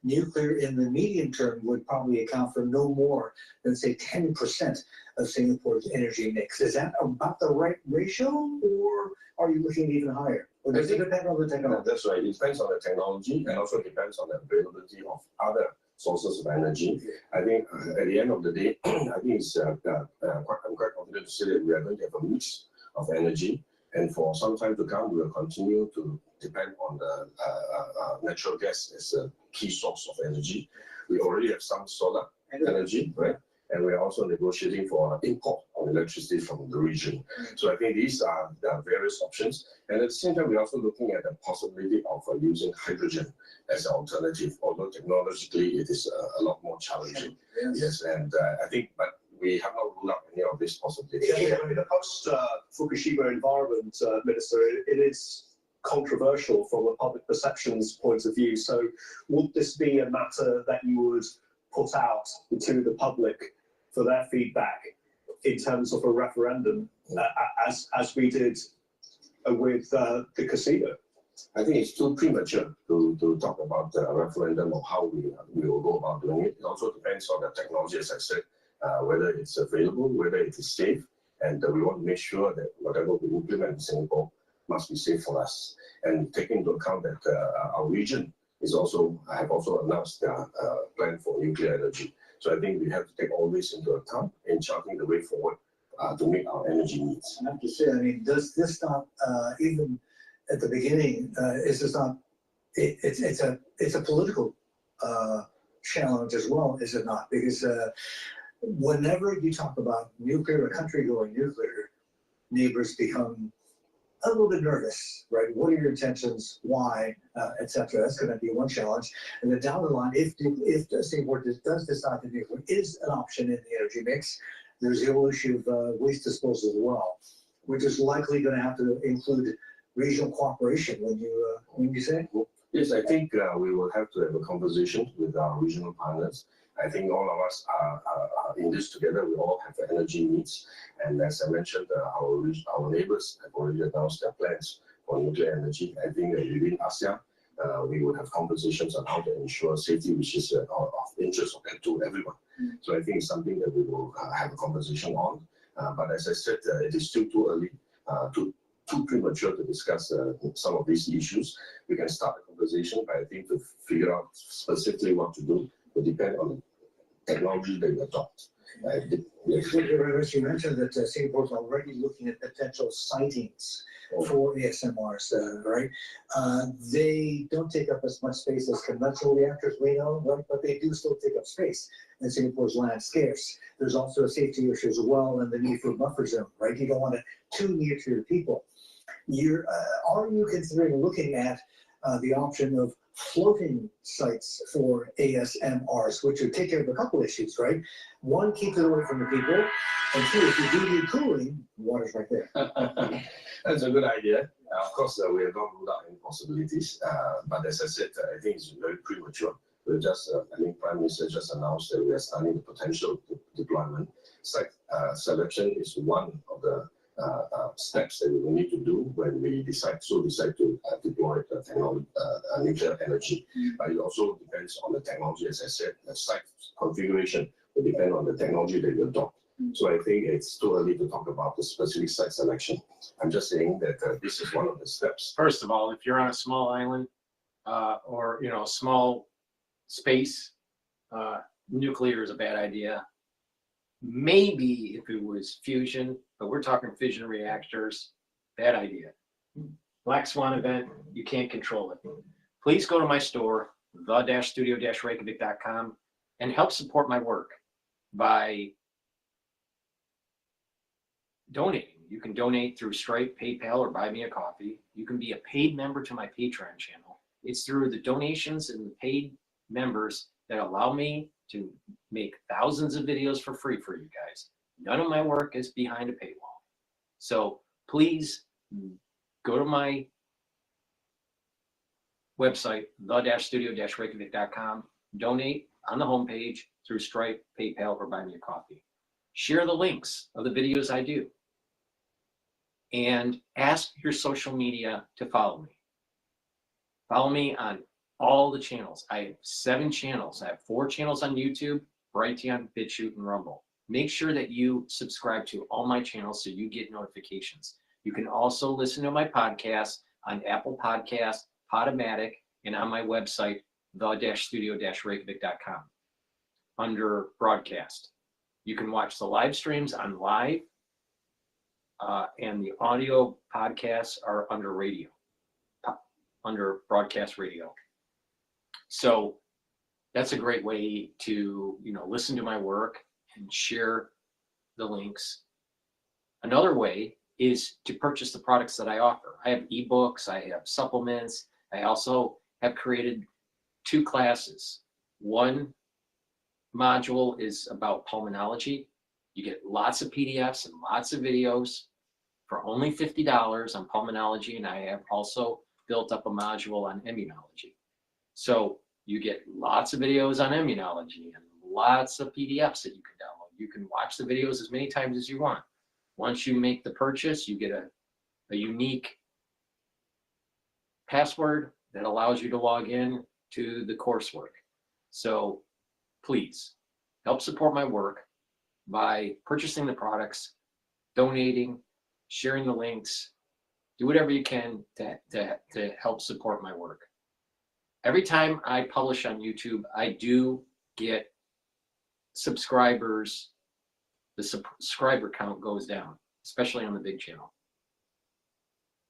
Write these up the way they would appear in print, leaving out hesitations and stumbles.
nuclear in the medium term would probably account for no more than, say, 10% of Singapore's energy mix. Is that about the right ratio, or are you looking even higher? Or does it depend on the technology? That's right. It depends on the technology and also depends on the availability of other sources of energy. I think at the end of the day, I think it's I'm quite confident to say that we are going to have a mix of energy, and for some time to come, we will continue to depend on the natural gas as a key source of energy. We already have some solar energy, right? And we're also negotiating for import of electricity from the region. So I think these are the various options. And at the same time, we're also looking at the possibility of using hydrogen as an alternative, although technologically it is a lot more challenging. Yes, and I think, but we have not ruled out any of these possibilities. Yeah, I mean, the post-Fukushima environment, Minister, it is controversial from a public perceptions point of view. So would this be a matter that you would put out to the public for their feedback in terms of a referendum, as we did with the casino? I think it's too premature to talk about a referendum or how we will go about doing it. It also depends on the technology, as I said, whether it's available, whether it is safe, and we want to make sure that whatever we implement in Singapore must be safe for us. And taking into account that our region is also announced their plan for nuclear energy. So I think we have to take all this into account in charting the way forward to meet our energy needs. I have to say, I mean, does this not, even at the beginning, is this not, it's a political challenge as well, is it not? Because whenever you talk about nuclear, a country going nuclear, neighbors become a little bit nervous, right? What are your intentions? Why, etc. That's going to be one challenge. And then down the line, if Singapore does decide that nuclear is an option in the energy mix, there's the whole issue of waste disposal as well, which is likely going to have to include regional cooperation. When you say? Yes, I think we will have to have a conversation with our regional partners. I think all of us are in this together. We all have energy needs, and as I mentioned, our neighbors have already announced their plans for nuclear energy. I think within ASEAN, we will have conversations on how to ensure safety, which is of interest to everyone. So I think it's something that we will have a conversation on. But as I said, it is still too early, too premature to discuss some of these issues. We can start a conversation, but I think to figure out specifically what to do will depend on the technology that we adopt. You mentioned that Singapore is already looking at potential sightings for ASMRs, right? They don't take up as much space as conventional reactors, we know, right? But they do still take up space, and Singapore's land scarce. There's also a safety issue as well, and the need for a buffer zone, right? You don't want it too near to your people. Are you considering looking at the option of floating sites for ASMRs, which would take care of a couple issues, right? One, keeps it away from the people, and two, if you do need cooling, water's right there. That's a good idea. Of course, we have not ruled out any possibilities, but as I said, I think it's very premature. We're just, I think Prime Minister just announced that we are studying the potential deployment. Site selection is one of the steps that we will need to do when we decide to deploy the technology, nuclear energy. But it also depends on the technology, as I said. The site configuration will depend on the technology that you adopt. So I think it's too early to talk about the specific site selection. I'm just saying that this is one of the steps. First of all, if you're on a small island or small space, nuclear is a bad idea. Maybe if it was fusion, but we're talking fission reactors, bad idea. Black swan event, you can't control it. Please go to my store, the-studio-reykjavik.com, and help support my work by donating. You can donate through Stripe, PayPal, or buy me a coffee. You can be a paid member to my Patreon channel. It's through the donations and the paid members that allow me to make thousands of videos for free for you guys. None of my work is behind a paywall. So please go to my website, the-studio-reykjavik.com, donate on the homepage through Stripe, PayPal, or buy me a coffee. Share the links of the videos I do. And ask your social media to follow me. Follow me on all the channels. I have 7 channels. I have 4 channels on YouTube, Brighteon, Bitchute, and Rumble. Make sure that you subscribe to all my channels so you get notifications. You can also listen to my podcast on Apple Podcasts, Podomatic, and on my website, the-studio-reykjavik.com under broadcast. You can watch the live streams on live, and the audio podcasts are under radio, under broadcast radio. So that's a great way to, listen to my work and share the links. Another way is to purchase the products that I offer. I have ebooks, I have supplements. I also have created 2 classes. One module is about pulmonology. You get lots of PDFs and lots of videos for only $50 on pulmonology, and I have also built up a module on immunology. So you get lots of videos on immunology and lots of PDFs that you can download. You can watch the videos as many times as you want. Once you make the purchase, you get a unique password that allows you to log in to the coursework. So please help support my work by purchasing the products, donating, sharing the links, do whatever you can to help support my work. Every time I publish on YouTube, I do get subscribers. The subscriber count goes down, especially on the big channel.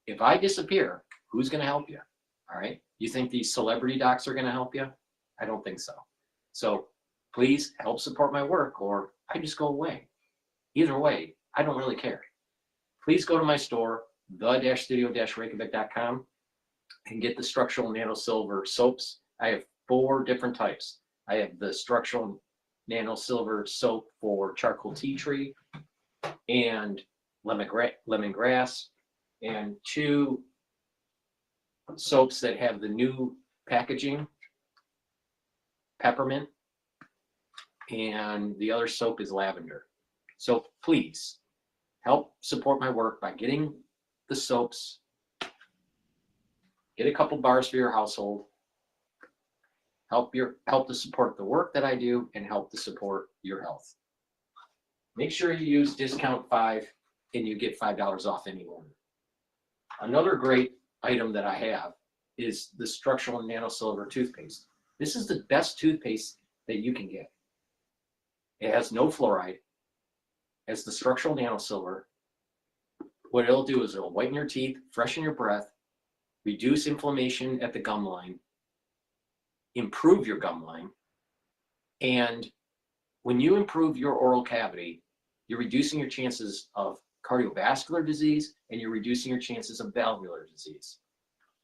If I disappear, who's going to help you? All right. You think these celebrity docs are going to help you? I don't think so. So please help support my work, or I just go away. Either way, I don't really care. Please go to my store, the-studio-reykjavik.com, and get the structural nano silver soaps. I have 4 different types. I have the structural nano silver soap for charcoal tea tree and lemongrass, and 2 soaps that have the new packaging, peppermint, and the other soap is lavender. So please help support my work by getting the soaps, get a couple bars for your household, help to support the work that I do, and help to support your health. Make sure you use discount 5 and you get $5 off any order. Another great item that I have is the structural nano silver toothpaste. This is the best toothpaste that you can get. It has no fluoride, has the structural nano silver. What it'll do is it'll whiten your teeth, freshen your breath, reduce inflammation at the gum line, improve your gum line, and when you improve your oral cavity, you're reducing your chances of cardiovascular disease and you're reducing your chances of valvular disease.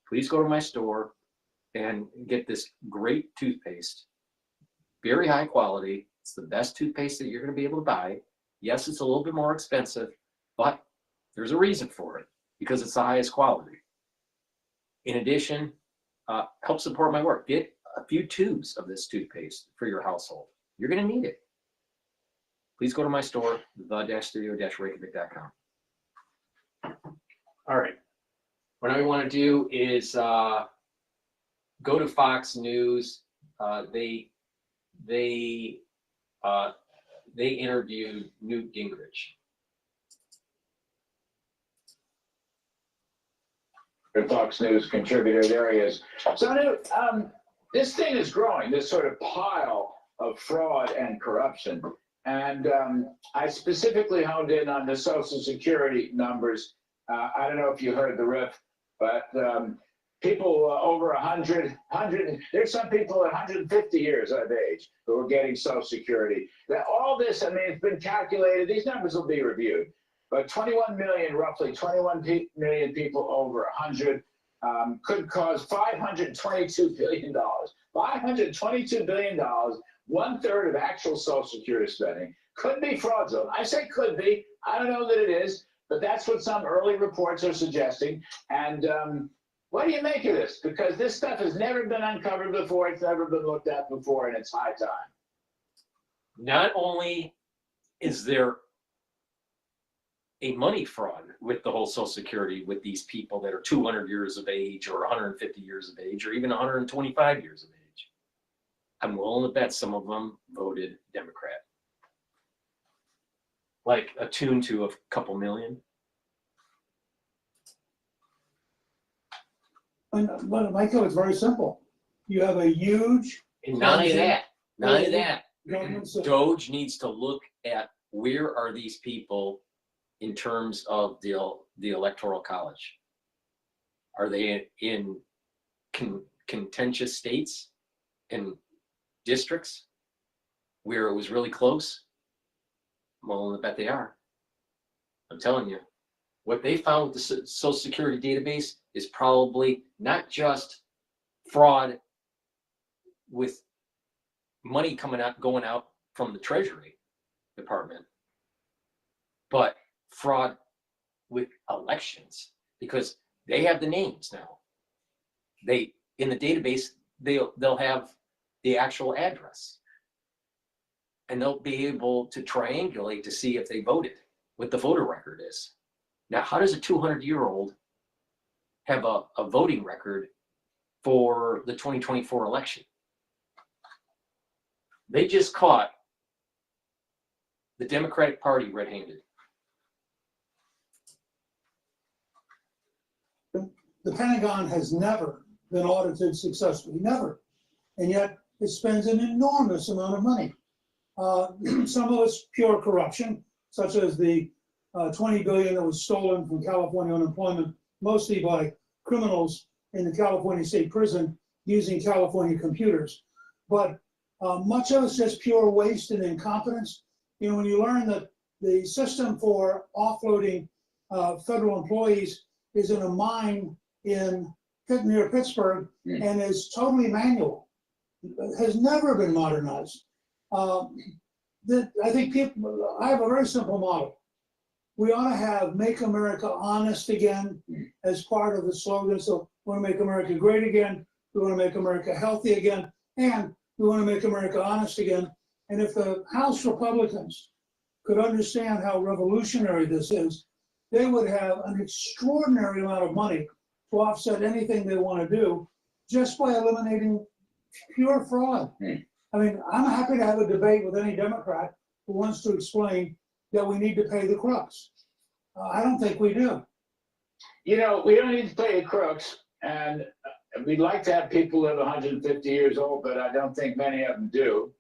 Please go to my store and get this great toothpaste. Very high quality. It's the best toothpaste that you're going to be able to buy. Yes, it's a little bit more expensive, but there's a reason for it, because it's the highest quality. In addition, help support my work. Get a few tubes of this toothpaste for your household. You're going to need it. Please go to my store, the-studio-reykjavik.com. All right. What I want to do is go to Fox News. They interviewed Newt Gingrich. Fox News contributor, there he is. So Newt, this thing is growing, this sort of pile of fraud and corruption. And I specifically honed in on the Social Security numbers. I don't know if you heard the riff, but people over 100, there's some people at 150 years of age who are getting Social Security. That all this, I mean, it's been calculated. These numbers will be reviewed. But 21 million, roughly 21 million people over 100 could cause $522 billion. $522 billion, 1/3 of actual Social Security spending, could be fraud zone. I say could be. I don't know that it is, but that's what some early reports are suggesting. And what do you make of this? Because this stuff has never been uncovered before. It's never been looked at before, and it's high time. Not only is there a money fraud with the whole Social Security with these people that are 200 years of age or 150 years of age or even 125 years of age. I'm willing to bet some of them voted Democrat. Like attuned to a couple million. But Michael, it's very simple. You have a huge And none of that, none of that. government system. DOGE needs to look at where are these people in terms of the electoral college? Are they in contentious states and districts where it was really close? Well, I bet they are. I'm telling you, what they found with the Social Security database is probably not just fraud with money going out from the Treasury Department, but fraud with elections, because they have the names now. They, in the database, they'll have the actual address, and they'll be able to triangulate to see if they voted, what the voter record is. Now, how does a 200-year-old have a voting record for the 2024 election? They just caught the Democratic Party red-handed. The Pentagon has never been audited successfully, never. And yet it spends an enormous amount of money. Some of it's pure corruption, such as the $20 billion that was stolen from California unemployment, mostly by criminals in the California state prison using California computers. But much of it's just pure waste and incompetence. You know, when you learn that the system for offloading federal employees is in a mine near Pittsburgh and is totally manual, it has never been modernized. I think I have a very simple model. We ought to have "Make America Honest Again" as part of the slogan. So we want to make America great again. We want to make America healthy again. And we want to make America honest again. And if the House Republicans could understand how revolutionary this is, they would have an extraordinary amount of money to offset anything they want to do just by eliminating pure fraud. I mean, I'm happy to have a debate with any Democrat who wants to explain that we need to pay the crooks. I don't think we do. You know, we don't need to pay the crooks, and we'd like to have people live 150 years old, but I don't think many of them do.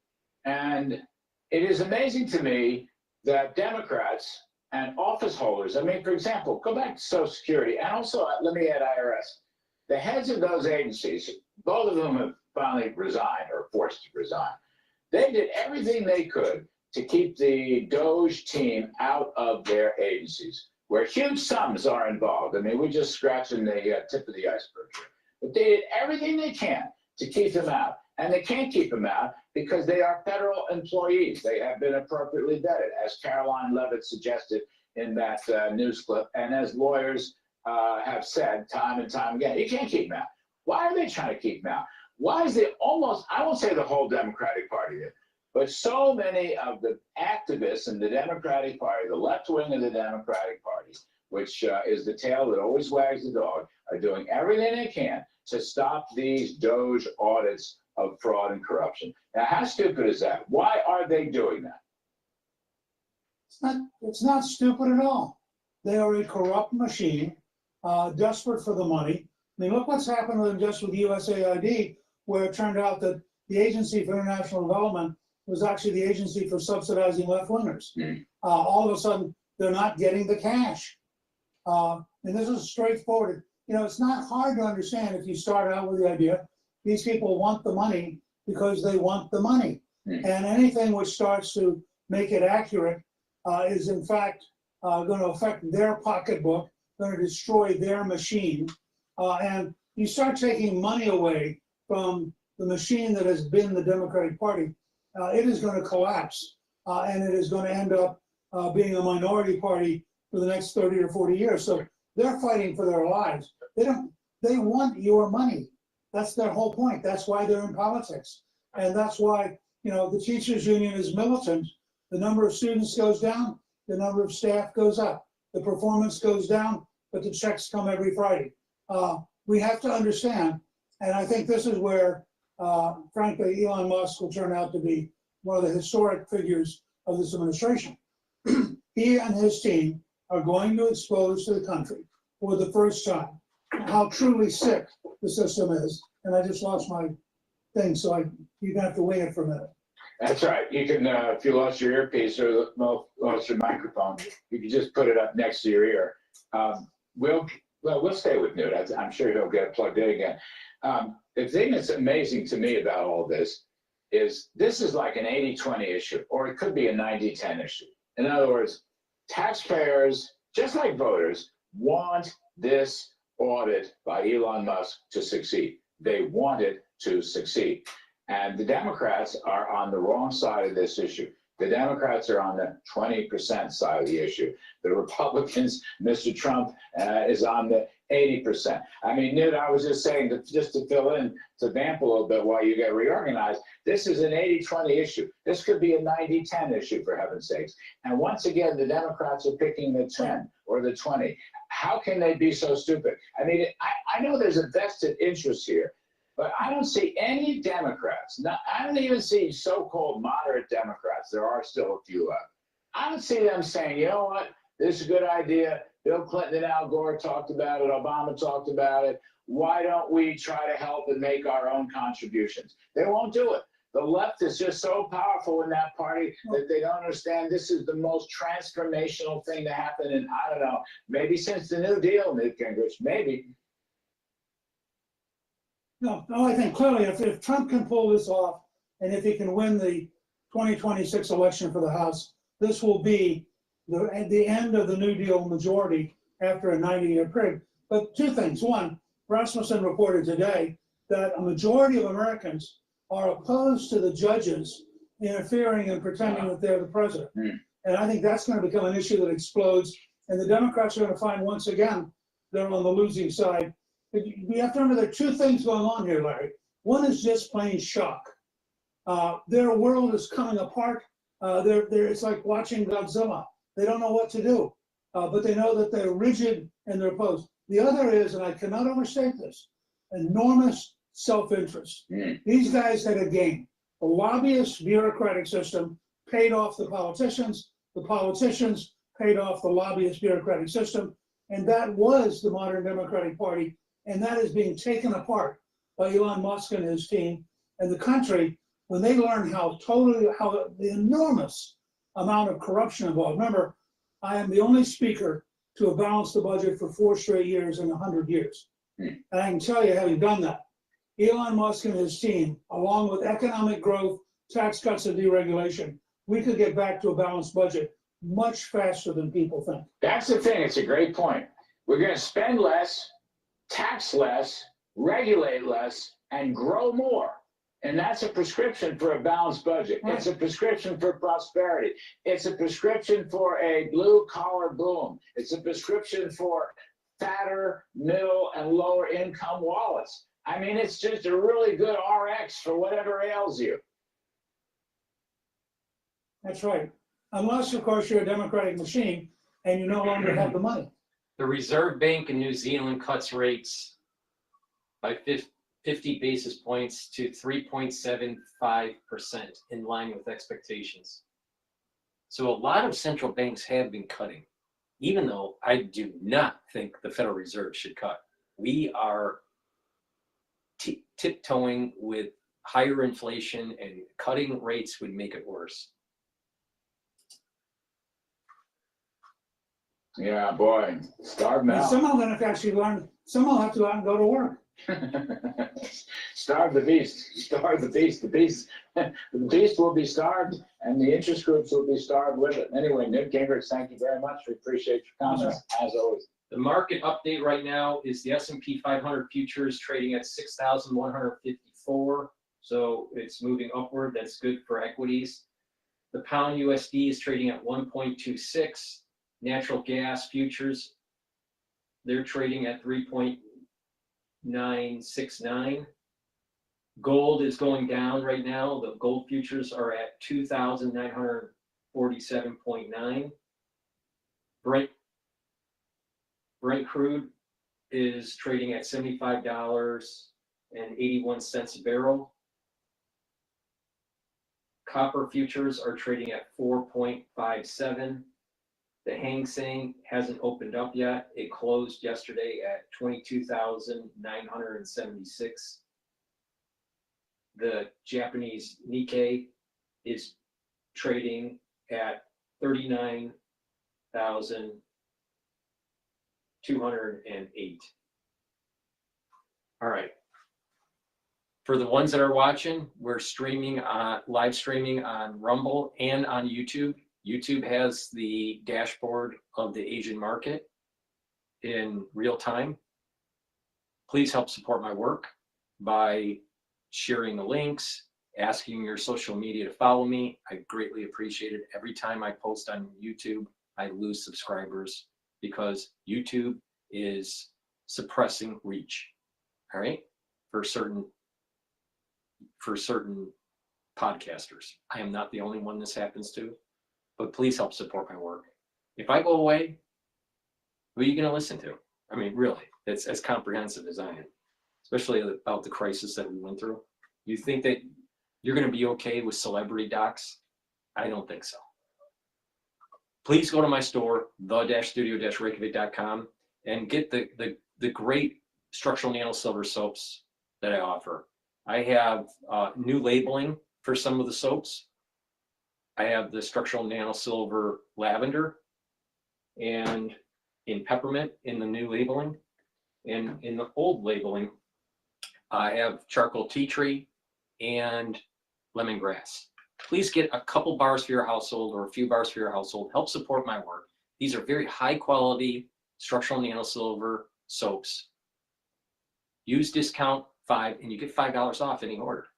And it is amazing to me that Democrats and office holders, I mean, for example, go back to Social Security, and also let me add IRS. The heads of those agencies, both of them have finally resigned or forced to resign. They did everything they could to keep the DOGE team out of their agencies, where huge sums are involved. I mean, we're just scratching the tip of the iceberg here. But they did everything they can to keep them out. And they can't keep them out because they are federal employees. They have been appropriately vetted, as Caroline Levitt suggested in that news clip, and as lawyers have said time and time again. You can't keep them out. Why are they trying to keep them out? Why is it almost, I won't say the whole Democratic Party did, but so many of the activists in the Democratic Party, the left wing of the Democratic Party, which is the tail that always wags the dog, are doing everything they can to stop these DOGE audits of fraud and corruption. Now, how stupid is that? Why are they doing that? It's not stupid at all. They are a corrupt machine, desperate for the money. I mean, look what's happened with them just with USAID, where it turned out that the Agency for International Development was actually the agency for subsidizing left-wingers. All of a sudden, they're not getting the cash. And this is straightforward. You know, it's not hard to understand if you start out with the idea these people want the money because they want the money. And anything which starts to make it accurate is in fact going to affect their pocketbook, going to destroy their machine. And you start taking money away from the machine that has been the Democratic Party, it is going to collapse. And it is going to end up being a minority party for the next 30 or 40 years. So they're fighting for their lives. They want your money. That's their whole point. That's why they're in politics. And that's why, you know, the teachers union is militant. The number of students goes down, the number of staff goes up. the performance goes down, but the checks come every Friday. We have to understand, and I think this is where, frankly, Elon Musk will turn out to be one of the historic figures of this administration. He and his team are going to expose to the country for the first time how truly sick the system is. And I just lost my thing, so you're gonna have to wait it for a minute. That's right. You can, if you lost your earpiece or lost your microphone, you can just put it up next to your ear. We'll stay with Newt. I'm sure he'll get plugged in again. The thing that's amazing to me about all this is like an 80-20 issue, or it could be a 90-10 issue. In other words, taxpayers, just like voters, want this audit by Elon Musk to succeed. They want it to succeed. And the Democrats are on the wrong side of this issue. The Democrats are on the 20% side of the issue. The Republicans, Mr. Trump, is on the 80%. I mean, Newt, I was just saying, that just to fill in, to vamp a little bit while you get reorganized, this is an 80-20 issue. This could be a 90-10 issue, for heaven's sakes. And once again, the Democrats are picking the 10 or the 20. How can they be so stupid? I mean, I know there's a vested interest here, but I don't see any Democrats. Now, I don't even see so-called moderate Democrats. There are still a few left. I don't see them saying, you know what, this is a good idea. Bill Clinton and Al Gore talked about it. Obama talked about it. Why don't we try to help and make our own contributions? They won't do it. The left is just so powerful in that party that they don't understand this is the most transformational thing to happen in, I don't know, maybe since the New Deal, Newt Gingrich, maybe. No, I think clearly if Trump can pull this off, and if he can win the 2026 election for the House, this will be the end of the New Deal majority after a 90-year period. But two things. One, Rasmussen reported today that a majority of Americans are opposed to the judges interfering and pretending that they're the president. And I think that's going to become an issue that explodes. And the Democrats are going to find once again they're on the losing side. We have to remember there are two things going on here, Larry. One is just plain shock. Their world is coming apart. It's like watching Godzilla. They don't know what to do, but they know that they're rigid and they're opposed. The other is, and I cannot overstate this, enormous self-interest. These guys had a game. The lobbyist bureaucratic system paid off the politicians paid off the lobbyist bureaucratic system, and that was the modern Democratic Party. And that is being taken apart by Elon Musk and his team. And the country, when they learn how the enormous amount of corruption involved. Remember, I am the only speaker to have balanced the budget for 4 straight years in 100 years. And I can tell you, having done that, Elon Musk and his team, along with economic growth, tax cuts and deregulation, we could get back to a balanced budget much faster than people think. That's the thing. It's a great point. We're going to spend less, tax less, regulate less, and grow more. And that's a prescription for a balanced budget. Right. It's a prescription for prosperity. It's a prescription for a blue-collar boom. It's a prescription for fatter, middle, and lower income wallets. I mean, it's just a really good RX for whatever ails you. That's right. Unless, of course, you're a democratic machine and you no longer have the money. The Reserve Bank in New Zealand cuts rates by 50 basis points to 3.75% in line with expectations. So a lot of central banks have been cutting, even though I do not think the Federal Reserve should cut. We are tiptoeing with higher inflation, and cutting rates would make it worse. Yeah, boy, starve And now. some are going to actually learn, some will have to go out and go to work. Starve the beast. Starve the beast. The beast will be starved, and the interest groups will be starved with it. Anyway, Newt Gingrich, thank you very much. We appreciate your comments, as always. The market update right now is the S&P 500 futures trading at 6,154. So it's moving upward. That's good for equities. The pound USD is trading at 1.26. Natural gas futures, they're trading at 3.969. Gold is going down right now. The gold futures are at 2,947.9. Brent crude is trading at $75.81 a barrel. Copper futures are trading at 4.57. The Hang Seng hasn't opened up yet. It closed yesterday at 22,976. The Japanese Nikkei is trading at 39,208. All right. For the ones that are watching, we're streaming live streaming on Rumble and on YouTube. YouTube has the dashboard of the Asian market in real time. Please help support my work by sharing the links, asking your social media to follow me. I greatly appreciate it. Every time I post on YouTube, I lose subscribers because YouTube is suppressing reach. All right, for certain podcasters. I am not the only one this happens to, but please help support my work. If I go away, who are you going to listen to? I mean, really, it's as comprehensive as I am, especially about the crisis that we went through. You think that you're going to be okay with celebrity docs? I don't think so. Please go to my store, the-studio-reykjavik.com, and get the great structural nano silver soaps that I offer. I have new labeling for some of the soaps. I have the structural nano silver lavender and in peppermint in the new labeling. And in the old labeling, I have charcoal tea tree and lemongrass. Please get a couple bars for your household or a few bars for your household. Help support my work. These are very high quality structural nano silver soaps. Use discount 5 and you get $5 off any order.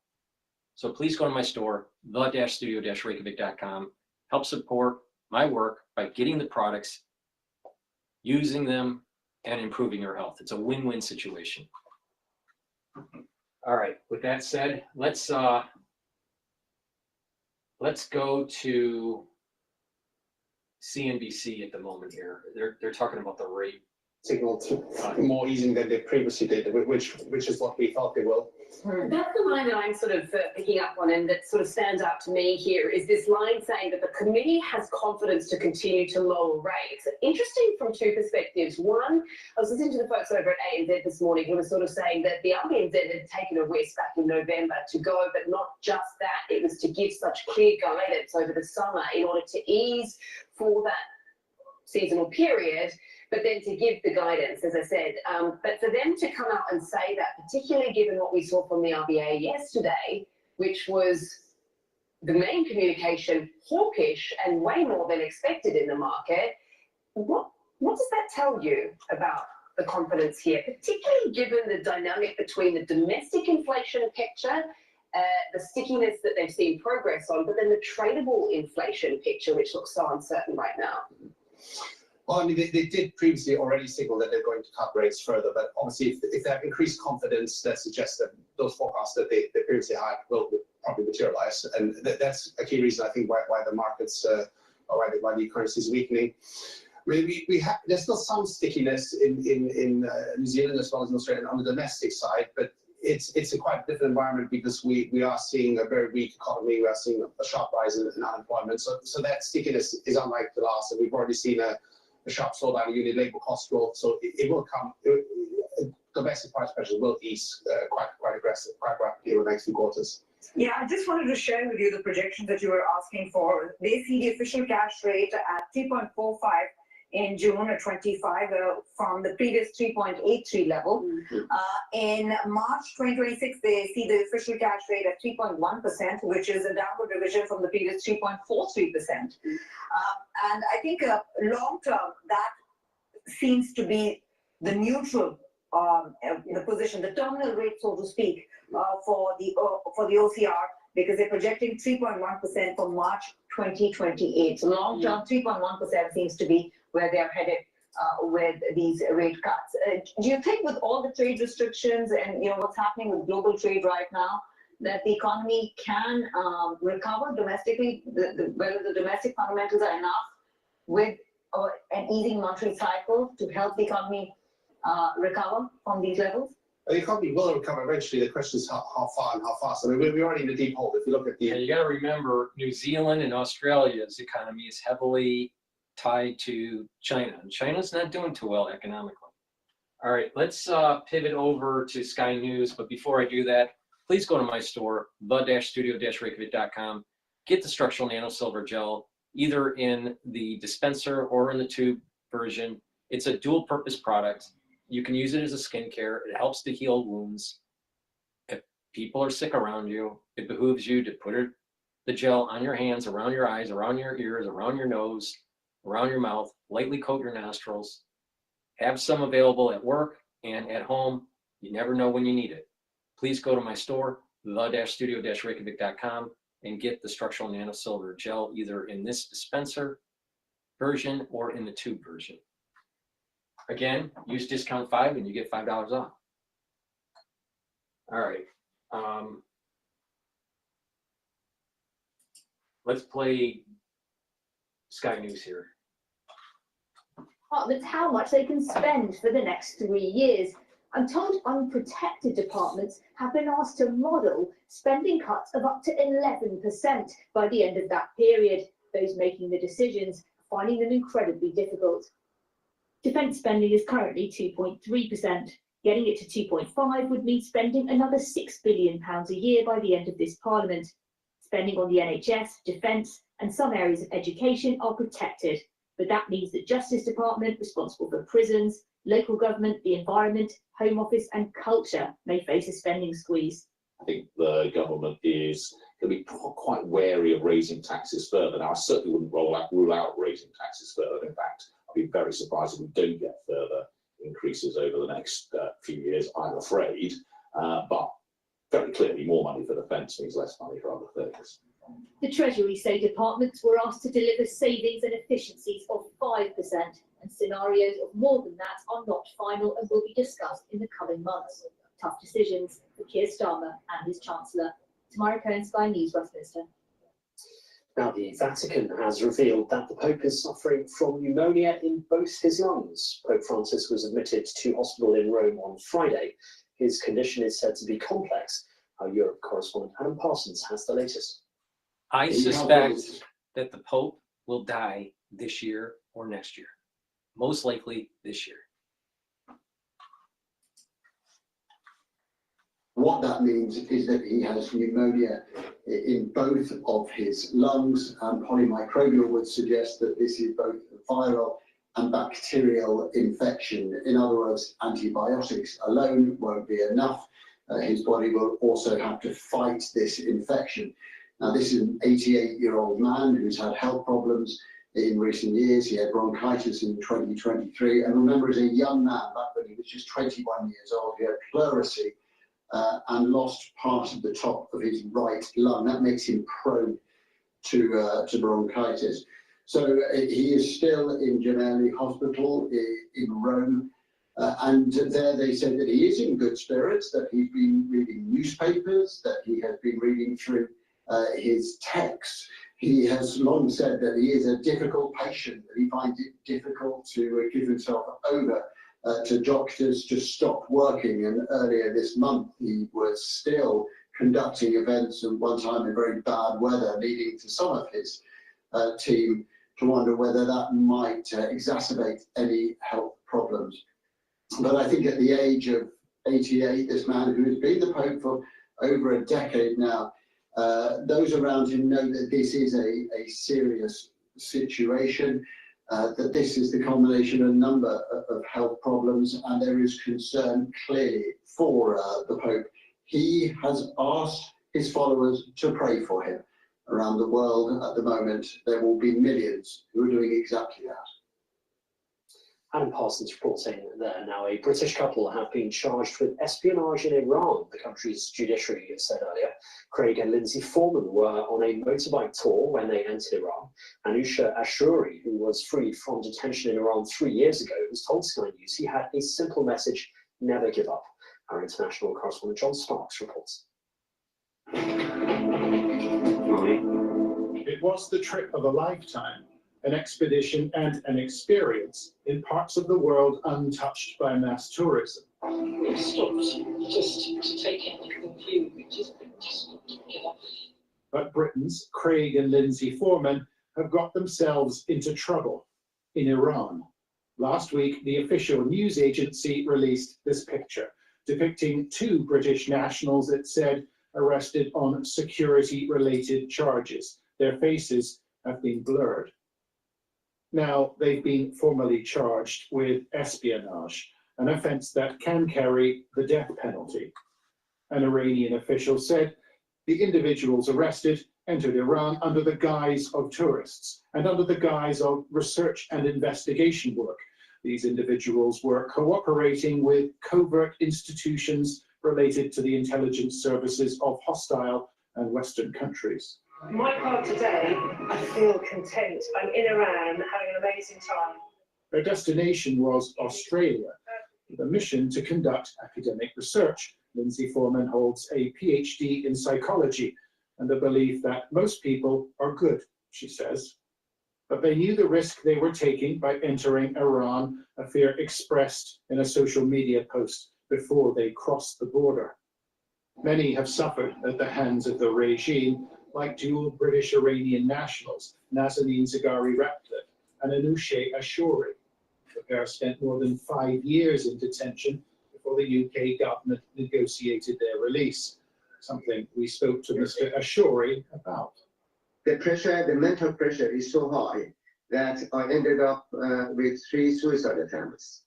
So please go to my store, the-studio-reykjavik.com. Help support my work by getting the products, using them, and improving your health. It's a win-win situation. All right, with that said, let's go to CNBC at the moment here. They're talking about the rate signal to more easing than they previously did, which is what we thought they will. That's the line that I'm sort of picking up on, and that sort of stands out to me here is this line saying that the committee has confidence to continue to lower rates. Interesting from two perspectives. One, I was listening to the folks over at ANZ this morning who were sort of saying that the RBNZ had taken a risk back in November to go, but not just that, it was to give such clear guidance over the summer in order to ease for that seasonal period, but then to give the guidance, as I said. But for them to come out and say that, particularly given what we saw from the RBA yesterday, which was the main communication hawkish and way more than expected in the market, what does that tell you about the confidence here, particularly given the dynamic between the domestic inflation picture, the stickiness that they've seen progress on, but then the tradable inflation picture, which looks so uncertain right now? Well, I mean, they did previously already signal that they're going to cut rates further, but obviously if they have increased confidence, that suggests that those forecasts that they previously had will probably materialize. And that's a key reason, I think, why the markets, why the currency is weakening. I mean, there's still some stickiness in New Zealand as well as in Australia on the domestic side, but it's a quite different environment because we are seeing a very weak economy. We are seeing a sharp rise in unemployment. So that stickiness is unlike the last, and we've already seen a sharp slowdown in unit labor cost growth. So it will come. Domestic price pressures will ease quite aggressive, quite rapidly over the next few quarters. Yeah, I just wanted to share with you the projections that you were asking for. They see the official cash rate at 3.45 in June of 25 from the previous 3.83 level. In March 2026, they see the official cash rate at 3.1%, which is a downward revision from the previous 3.43%. And I think long term, that seems to be the neutral the position, the terminal rate, so to speak, for the OCR, because they're projecting 3.1% for March 2028. So long term, 3.1% seems to be where they are headed with these rate cuts. Do you think with all the trade restrictions and what's happening with global trade right now, that the economy can recover domestically, whether the domestic fundamentals are enough with or an easing monetary cycle to help the economy recover from these levels? The economy will recover eventually. The question is how far and how fast. I mean, we're already in a deep hole. If you look at Yeah, the you got to remember, New Zealand and Australia's economy is heavily tied to China, and China's not doing too well economically. All right, let's pivot over to Sky News, but before I do that, please go to my store, the-studio-reykjavik.com. Get the structural nano silver gel, either in the dispenser or in the tube version. It's a dual purpose product. You can use it as a skincare. It helps to heal wounds. If people are sick around you, it behooves you to put the gel on your hands, around your eyes, around your ears, around your nose, around your mouth, lightly coat your nostrils. Have some available at work and at home. You never know when you need it. Please go to my store, the-studio-reykjavik.com, and get the structural nano silver gel either in this dispenser version or in the tube version. Again, use discount 5 and you get $5 off. All right. Let's play Sky News here. Departments how much they can spend for the next 3 years. I'm told unprotected departments have been asked to model spending cuts of up to 11% by the end of that period. Those making the decisions are finding them incredibly difficult. Defence spending is currently 2.3%. Getting it to 2.5 would mean spending another £6 billion a year by the end of this Parliament. Spending on the NHS, defence and some areas of education are protected, but that means that Justice Department, responsible for prisons, local government, the environment, Home Office and culture may face a spending squeeze. I think the government is going to be quite wary of raising taxes further. Now, I certainly wouldn't rule out raising taxes further. In fact, I'd be very surprised if we don't get further increases over the next few years, I'm afraid. But very clearly, more money for defence means less money for other things. The Treasury say departments were asked to deliver savings and efficiencies of 5%, and scenarios of more than that are not final and will be discussed in the coming months. Tough decisions for Keir Starmer and his Chancellor. Tamara Cohen, Sky News, Westminster. Now, the Vatican has revealed that the Pope is suffering from pneumonia in both his lungs. Pope Francis was admitted to hospital in Rome on Friday. His condition is said to be complex. Our Europe correspondent Adam Parsons has the latest. I suspect that the Pope will die this year or next year. Most likely this year. What that means is that he has pneumonia in both of his lungs, and polymicrobial would suggest that this is both viral and bacterial infection. In other words, antibiotics alone won't be enough. His body will also have to fight this infection. Now, this is an 88-year-old man who's had health problems in recent years. He had bronchitis in 2023. And remember, as a young man, back when he was just 21 years old, he had pleurisy and lost part of the top of his right lung. That makes him prone to bronchitis. So he is still in Gemelli Hospital in Rome. And there they said that he is in good spirits, that he's been reading newspapers, that he has been reading through his texts. He has long said that he is a difficult patient, that he finds it difficult to give himself over to doctors to stop working. And earlier this month, he was still conducting events, and one time in very bad weather, leading to some of his team to wonder whether that might exacerbate any health problems. But I think at the age of 88, this man who has been the Pope for over a decade now, those around him know that this is a serious situation, that this is the combination of a number of health problems, and there is concern clearly for the Pope. He has asked his followers to pray for him. Around the world at the moment, there will be millions who are doing exactly that. Adam Parsons reporting there. Now, a British couple have been charged with espionage in Iran, the country's judiciary said earlier. Craig and Lindsay Foreman were on a motorbike tour when they entered Iran. Anusha Ashuri, who was freed from detention in Iran 3 years ago, was told Sky News he had a simple message: never give up. Our international correspondent John Sparks reports. It was the trip of a lifetime. an expedition and an experience in parts of the world untouched by mass tourism. We've stopped just to take in the view, just give up. But Britain's Craig and Lindsay Foreman have got themselves into trouble in Iran. Last week, the official news agency released this picture, depicting two British nationals, it said, arrested on security-related charges. Their faces have been blurred. Now, they've been formally charged with espionage, an offence that can carry the death penalty. An Iranian official said the individuals arrested entered Iran under the guise of tourists and under the guise of research and investigation work. These individuals were cooperating with covert institutions related to the intelligence services of hostile and Western countries. My part today, I feel content. I'm in Iran having an amazing time. Their destination was Australia, with a mission to conduct academic research. Lindsay Foreman holds a Ph.D. in psychology and the belief that most people are good, she says. But they knew the risk they were taking by entering Iran, a fear expressed in a social media post before they crossed the border. Many have suffered at the hands of the regime, like dual British-Iranian nationals, Nazanin Zaghari-Ratcliffe and Anousheh Ashouri. The pair spent more than 5 years in detention before the UK government negotiated their release, something we spoke to Mr. Ashouri about. The pressure, the mental pressure is so high that I ended up with 3 suicide attempts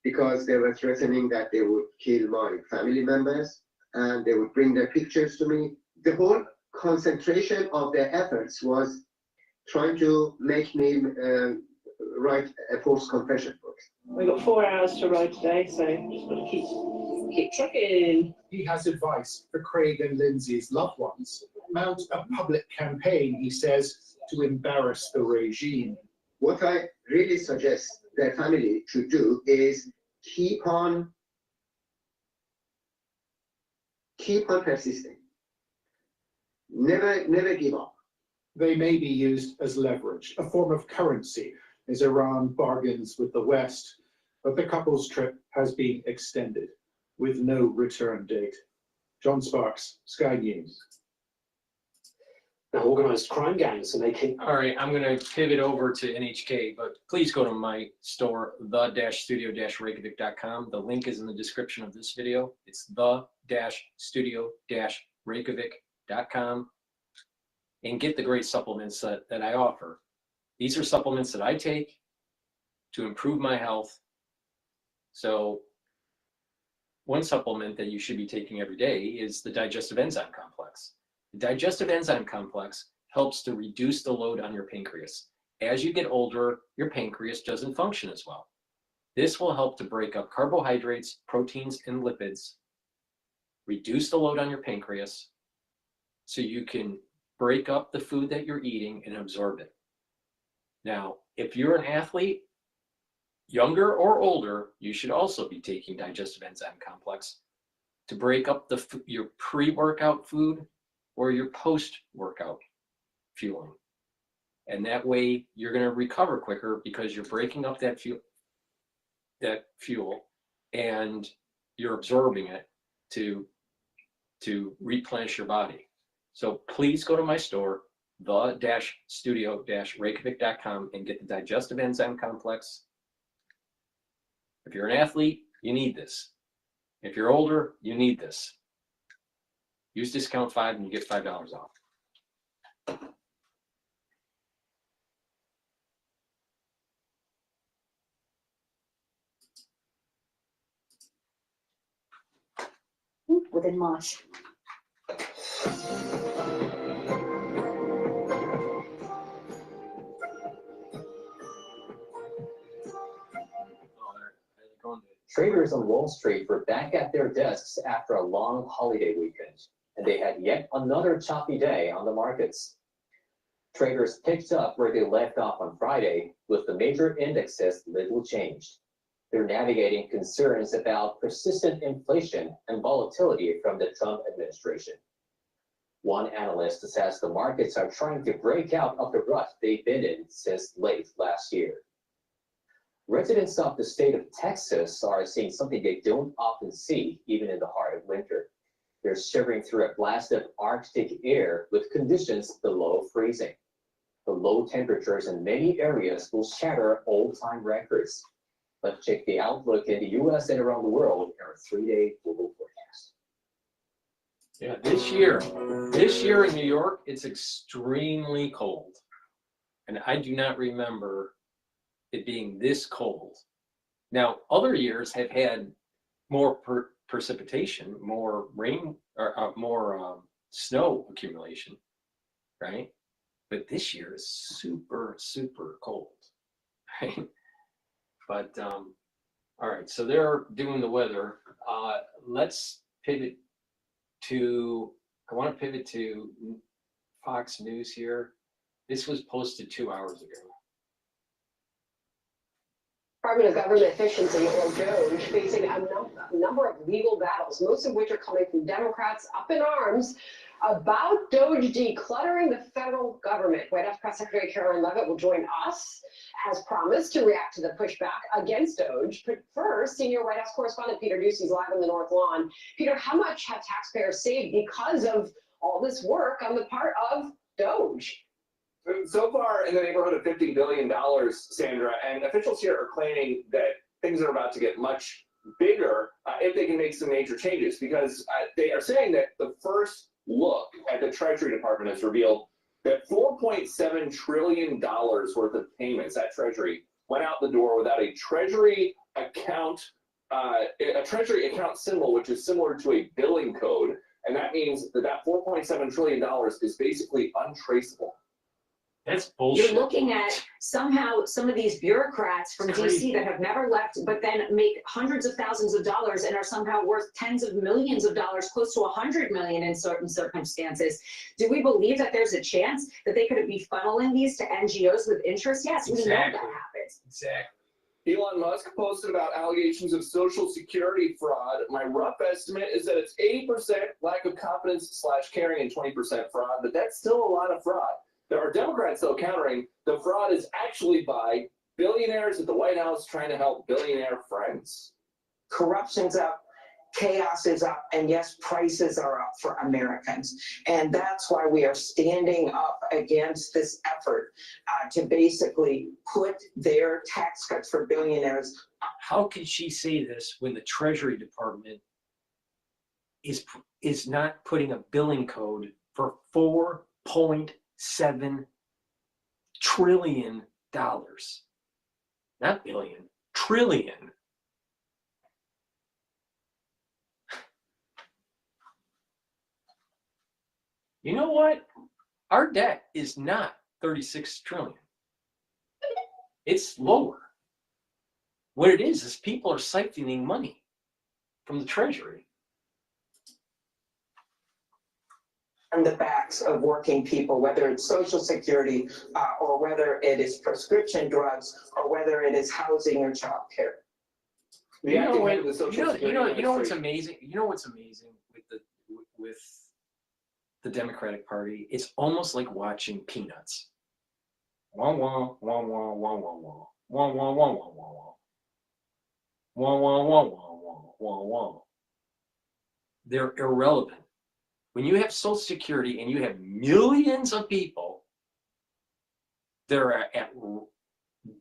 because they were threatening that they would kill my family members and they would bring their pictures to me. The whole concentration of their efforts was trying to make me write a forced confession book. We've got 4 hours to ride today, so just got to keep trucking. He has advice for Craig and Lindsay's loved ones. Mount a public campaign, he says, to embarrass the regime. What I really suggest their family should do is keep on persisting. Never give up. They may be used as leverage, a form of currency, as Iran bargains with the West. But the couple's trip has been extended, with no return date. John Sparks, Sky News. Now, organised crime gangs are making... All right, I'm going to pivot over to NHK, but please go to my store, the-studio-reykjavik.com. The link is in the description of this video. It's the-studio-reykjavik.com, and get the great supplements that I offer. These are supplements that I take to improve my health. So one supplement that you should be taking every day is the digestive enzyme complex. The digestive enzyme complex helps to reduce the load on your pancreas. As you get older, your pancreas doesn't function as well. This will help to break up carbohydrates, proteins, and lipids, reduce the load on your pancreas, so you can break up the food that you're eating and absorb it. Now, if you're an athlete, younger or older, you should also be taking digestive enzyme complex to break up your pre-workout food or your post-workout fueling. And that way you're going to recover quicker because you're breaking up that fuel and you're absorbing it to replenish your body. So please go to my store, the-studio-reykjavik.com, and get the digestive enzyme complex. If you're an athlete, you need this. If you're older, you need this. Use discount 5 and you get $5 off. Within March. Traders on Wall Street were back at their desks after a long holiday weekend, and they had yet another choppy day on the markets. Traders picked up where they left off on Friday, with the major indexes little changed. They're navigating concerns about persistent inflation and volatility from the Trump administration. One analyst says the markets are trying to break out of the rut they've been in since late last year. Residents of the state of Texas are seeing something they don't often see, even in the heart of winter. They're shivering through a blast of Arctic air with conditions below freezing. The low temperatures in many areas will shatter all-time records. Let's check the outlook in the U.S. and around the world in our 3-day global forecast. Yeah, this year in New York, it's extremely cold. And I do not remember it being this cold. Now, other years have had more precipitation, more rain, or more snow accumulation, right? But this year is super, super cold, right? But, all right, so they're doing the weather. Let's pivot to, I want to pivot to Fox News here. This was posted 2 hours ago. Department of Government Efficiency, or DOGE, facing a number of legal battles, most of which are coming from Democrats up in arms about DOGE decluttering the federal government. White House Press Secretary Caroline Leavitt will join us, as promised, to react to the pushback against DOGE. But first, senior White House correspondent Peter Doocy is live on the North Lawn. Peter, how much have taxpayers saved because of all this work on the part of DOGE? So far, in the neighborhood of $50 billion, Sandra, and officials here are claiming that things are about to get much bigger if they can make some major changes, because they are saying that the first look at the Treasury Department has revealed that $4.7 trillion worth of payments at Treasury went out the door without a Treasury account symbol, which is similar to a billing code, and that means that that $4.7 trillion is basically untraceable. That's bullshit. You're looking at somehow some of these bureaucrats from DC that have never left, but then make hundreds of thousands of dollars and are somehow worth tens of millions of dollars, close to 100 million in certain circumstances. Do we believe that there's a chance that they could be funneling these to NGOs with interest? Yes, we know that happens. Exactly. Elon Musk posted about allegations of Social Security fraud. My rough estimate is that it's 80% lack of confidence / caring and 20% fraud, but that's still a lot of fraud. There are Democrats, though, countering the fraud is actually by billionaires at the White House trying to help billionaire friends. Corruption's up, chaos is up, and yes, prices are up for Americans. And that's why we are standing up against this effort to basically put their tax cuts for billionaires. How can she say this when the Treasury Department is not putting a billing code for $4.7 trillion? Not billion, trillion. You know what? Our debt is not 36 trillion. It's lower. What it is people are siphoning money from the Treasury. On the backs of working people, whether it's Social Security or whether it is prescription drugs or whether it is housing or child care. You know what's amazing? You know what's amazing with the Democratic Party? It's almost like watching Peanuts. Wah wah wah wah wah wah wah wah wah wah wah wah wah wah wah wah wah wah. They're irrelevant. When you have Social Security and you have millions of people that are at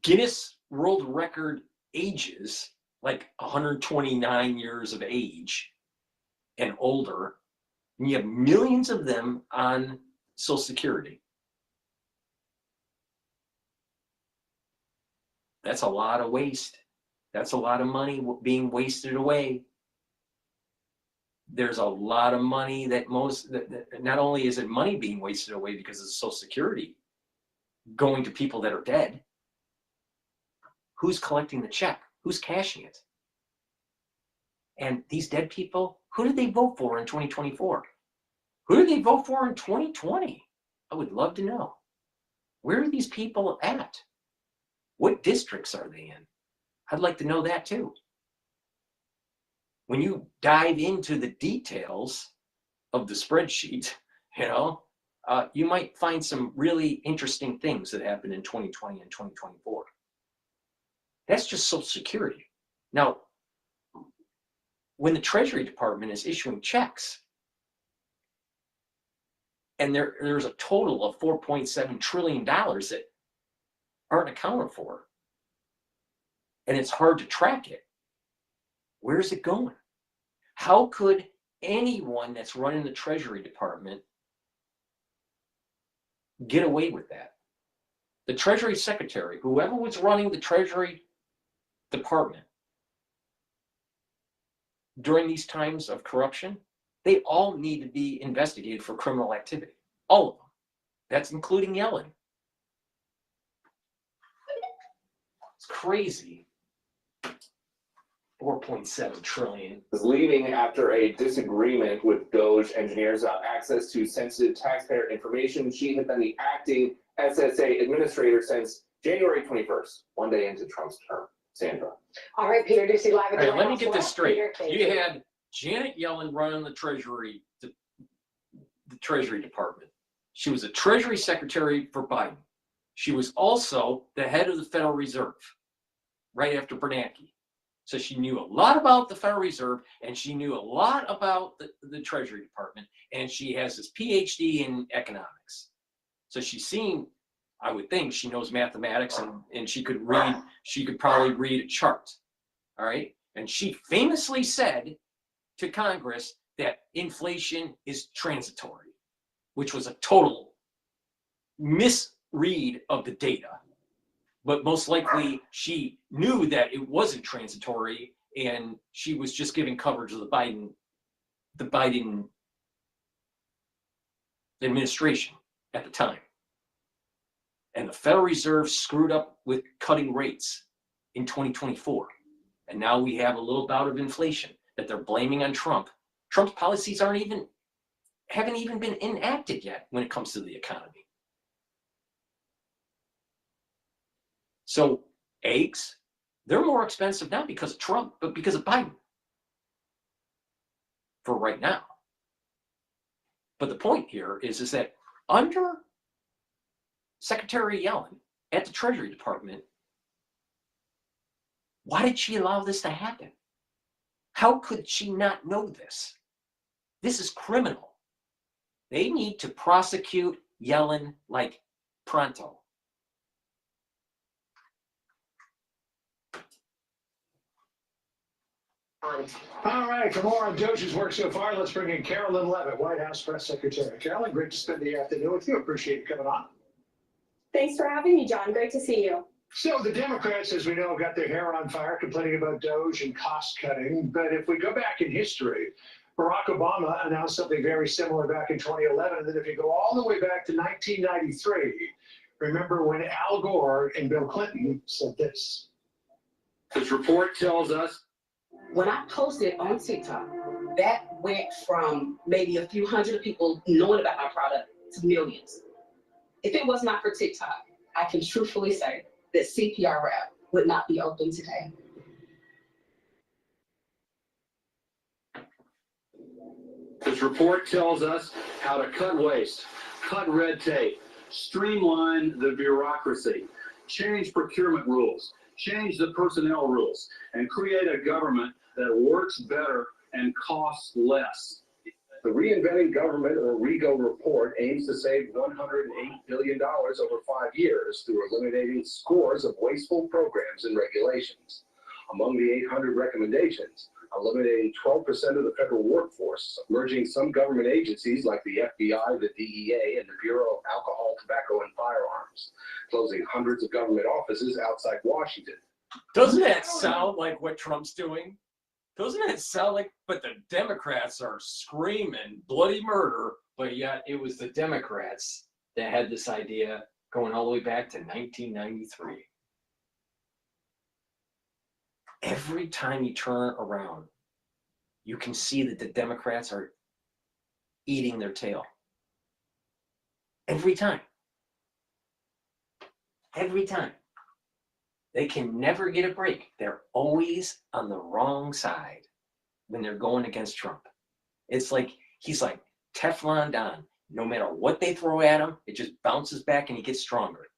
Guinness World Record ages, like 129 years of age and older, and you have millions of them on Social Security. That's a lot of waste. That's a lot of money being wasted away. There's a lot of money that not only is it money being wasted away because of Social Security going to people that are dead. Who's collecting the check? Who's cashing it? And these dead people, who did they vote for in 2024? Who did they vote for in 2020? I would love to know. Where are these people at? What districts are they in? I'd like to know that too. When you dive into the details of the spreadsheet You know, you might find some really interesting things that happened in 2020 and 2024. That's just Social Security. Now, when the Treasury Department is issuing checks, and there's a total of $4.7 trillion that aren't accounted for, and it's hard to track it, where's it going? How could anyone that's running the Treasury Department get away with that? The Treasury Secretary, whoever was running the Treasury Department during these times of corruption, they all need to be investigated for criminal activity. All of them. That's including Yellen. It's crazy. 4.7 trillion. Is leaving after a disagreement with DOGE engineers about access to sensitive taxpayer information. She had been the acting SSA administrator since January 21st, one day into Trump's term. Sandra. All right, Peter Ducey live at the Let me White get House. this straight. Peter, thank You had Janet Yellen running the Treasury Department. She was a Treasury Secretary for Biden. She was also the head of the Federal Reserve right after Bernanke. So she knew a lot about the Federal Reserve, and she knew a lot about the Treasury Department, and she has this Ph.D. in economics. So she's seen, I would think, she knows mathematics, and she could probably read a chart. All right. And she famously said to Congress that inflation is transitory, which was a total misread of the data. But most likely she knew that it wasn't transitory, and she was just giving coverage of the Biden administration at the time. And the Federal Reserve screwed up with cutting rates in 2024. And now we have a little bout of inflation that they're blaming on Trump. Trump's policies haven't even been enacted yet when it comes to the economy. So eggs, they're more expensive not because of Trump, but because of Biden. For right now. But the point here is that under Secretary Yellen at the Treasury Department, why did she allow this to happen? How could she not know this? This is criminal. They need to prosecute Yellen like pronto. All right, for more on DOGE's work so far, let's bring in Carolyn Levitt, White House Press Secretary. Carolyn, great to spend the afternoon with you. Appreciate you coming on. Thanks for having me, John. Great to see you. So the Democrats, as we know, got their hair on fire complaining about DOGE and cost cutting. But if we go back in history, Barack Obama announced something very similar back in 2011. And then if you go all the way back to 1993, remember when Al Gore and Bill Clinton said this. This report tells us when I posted on TikTok, that went from maybe a few hundred people knowing about my product to millions. If it was not for TikTok, I can truthfully say that CPR Wrap would not be open today. This report tells us how to cut waste, cut red tape, streamline the bureaucracy, change procurement rules, change the personnel rules, and create a government that works better and costs less. The Reinventing Government, or RIGO report, aims to save $108 billion over 5 years through eliminating scores of wasteful programs and regulations. Among the 800 recommendations, eliminating 12% of the federal workforce, merging some government agencies like the FBI, the DEA, and the Bureau of Alcohol, Tobacco, and Firearms, closing hundreds of government offices outside Washington. Doesn't that sound like what Trump's doing? Doesn't it sound like, but the Democrats are screaming bloody murder, but yet it was the Democrats that had this idea going all the way back to 1993. Every time you turn around, you can see that the Democrats are eating their tail. Every time. Every time. They can never get a break. They're always on the wrong side when they're going against Trump. It's like, he's like Teflon Don. no matter what they throw at him, it just bounces back and he gets stronger.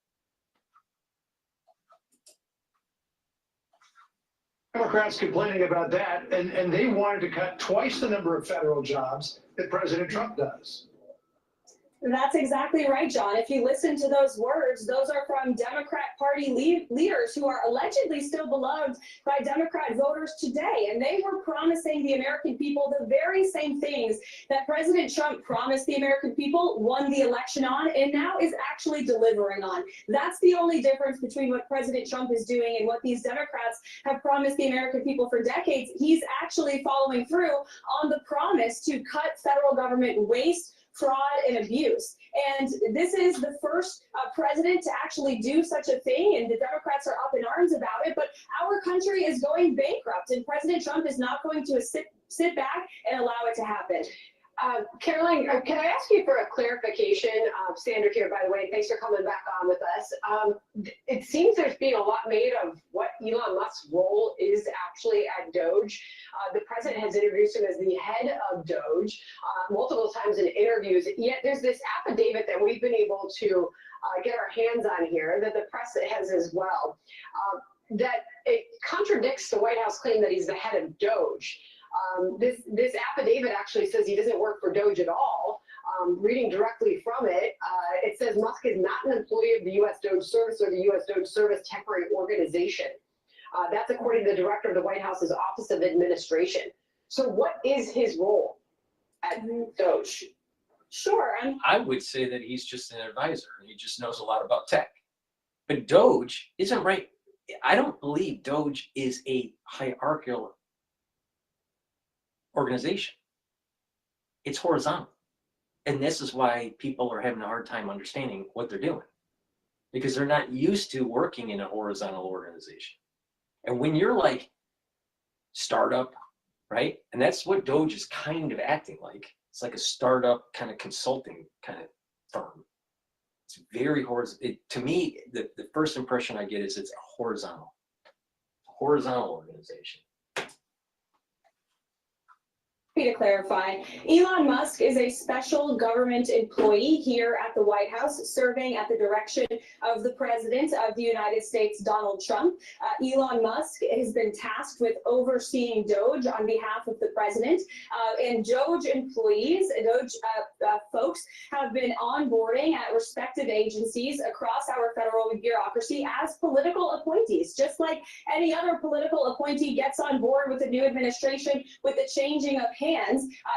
Democrats complaining about that, and they wanted to cut twice the number of federal jobs that President Trump does. That's exactly right, John. If you listen to those words, those are from Democrat Party leaders who are allegedly still beloved by Democrat voters today. And they were promising the American people the very same things that President Trump promised the American people, won the election on, and now is actually delivering on. That's the only difference between what President Trump is doing and what these Democrats have promised the American people for decades. He's actually following through on the promise to cut federal government waste, fraud, and abuse. And this is the first president to actually do such a thing, and the Democrats are up in arms about it, but our country is going bankrupt, and President Trump is not going to sit back and allow it to happen. Caroline, can I ask you for a clarification? Sandra here, by the way, thanks for coming back on with us. It seems there's being a lot made of what Elon Musk's role is actually at DOGE. The president has introduced him as the head of DOGE multiple times in interviews, yet there's this affidavit that we've been able to get our hands on here that the press has as well, that it contradicts the White House claim that he's the head of DOGE. This affidavit actually says he doesn't work for DOGE at all. Reading directly from it, it says Musk is not an employee of the U.S. DOGE Service or the U.S. DOGE Service Temporary Organization. That's according to the director of the White House's Office of Administration. So what is his role at DOGE? Sure. I would say that he's just an advisor. He just knows a lot about tech. But DOGE isn't right. I don't believe DOGE is a hierarchical organization. It's horizontal. And this is why people are having a hard time understanding what they're doing, because they're not used to working in a horizontal organization. And when you're like startup, right? And that's what DOGE is kind of acting like. It's like a startup kind of consulting kind of firm. It's very horizontal. To me, the first impression I get is it's a horizontal organization. To clarify, Elon Musk is a special government employee here at the White House, serving at the direction of the President of the United States, Donald Trump. Elon Musk has been tasked with overseeing DOGE on behalf of the President, and DOGE employees, DOGE folks have been onboarding at respective agencies across our federal bureaucracy as political appointees, just like any other political appointee gets on board with the new administration with the changing of hands.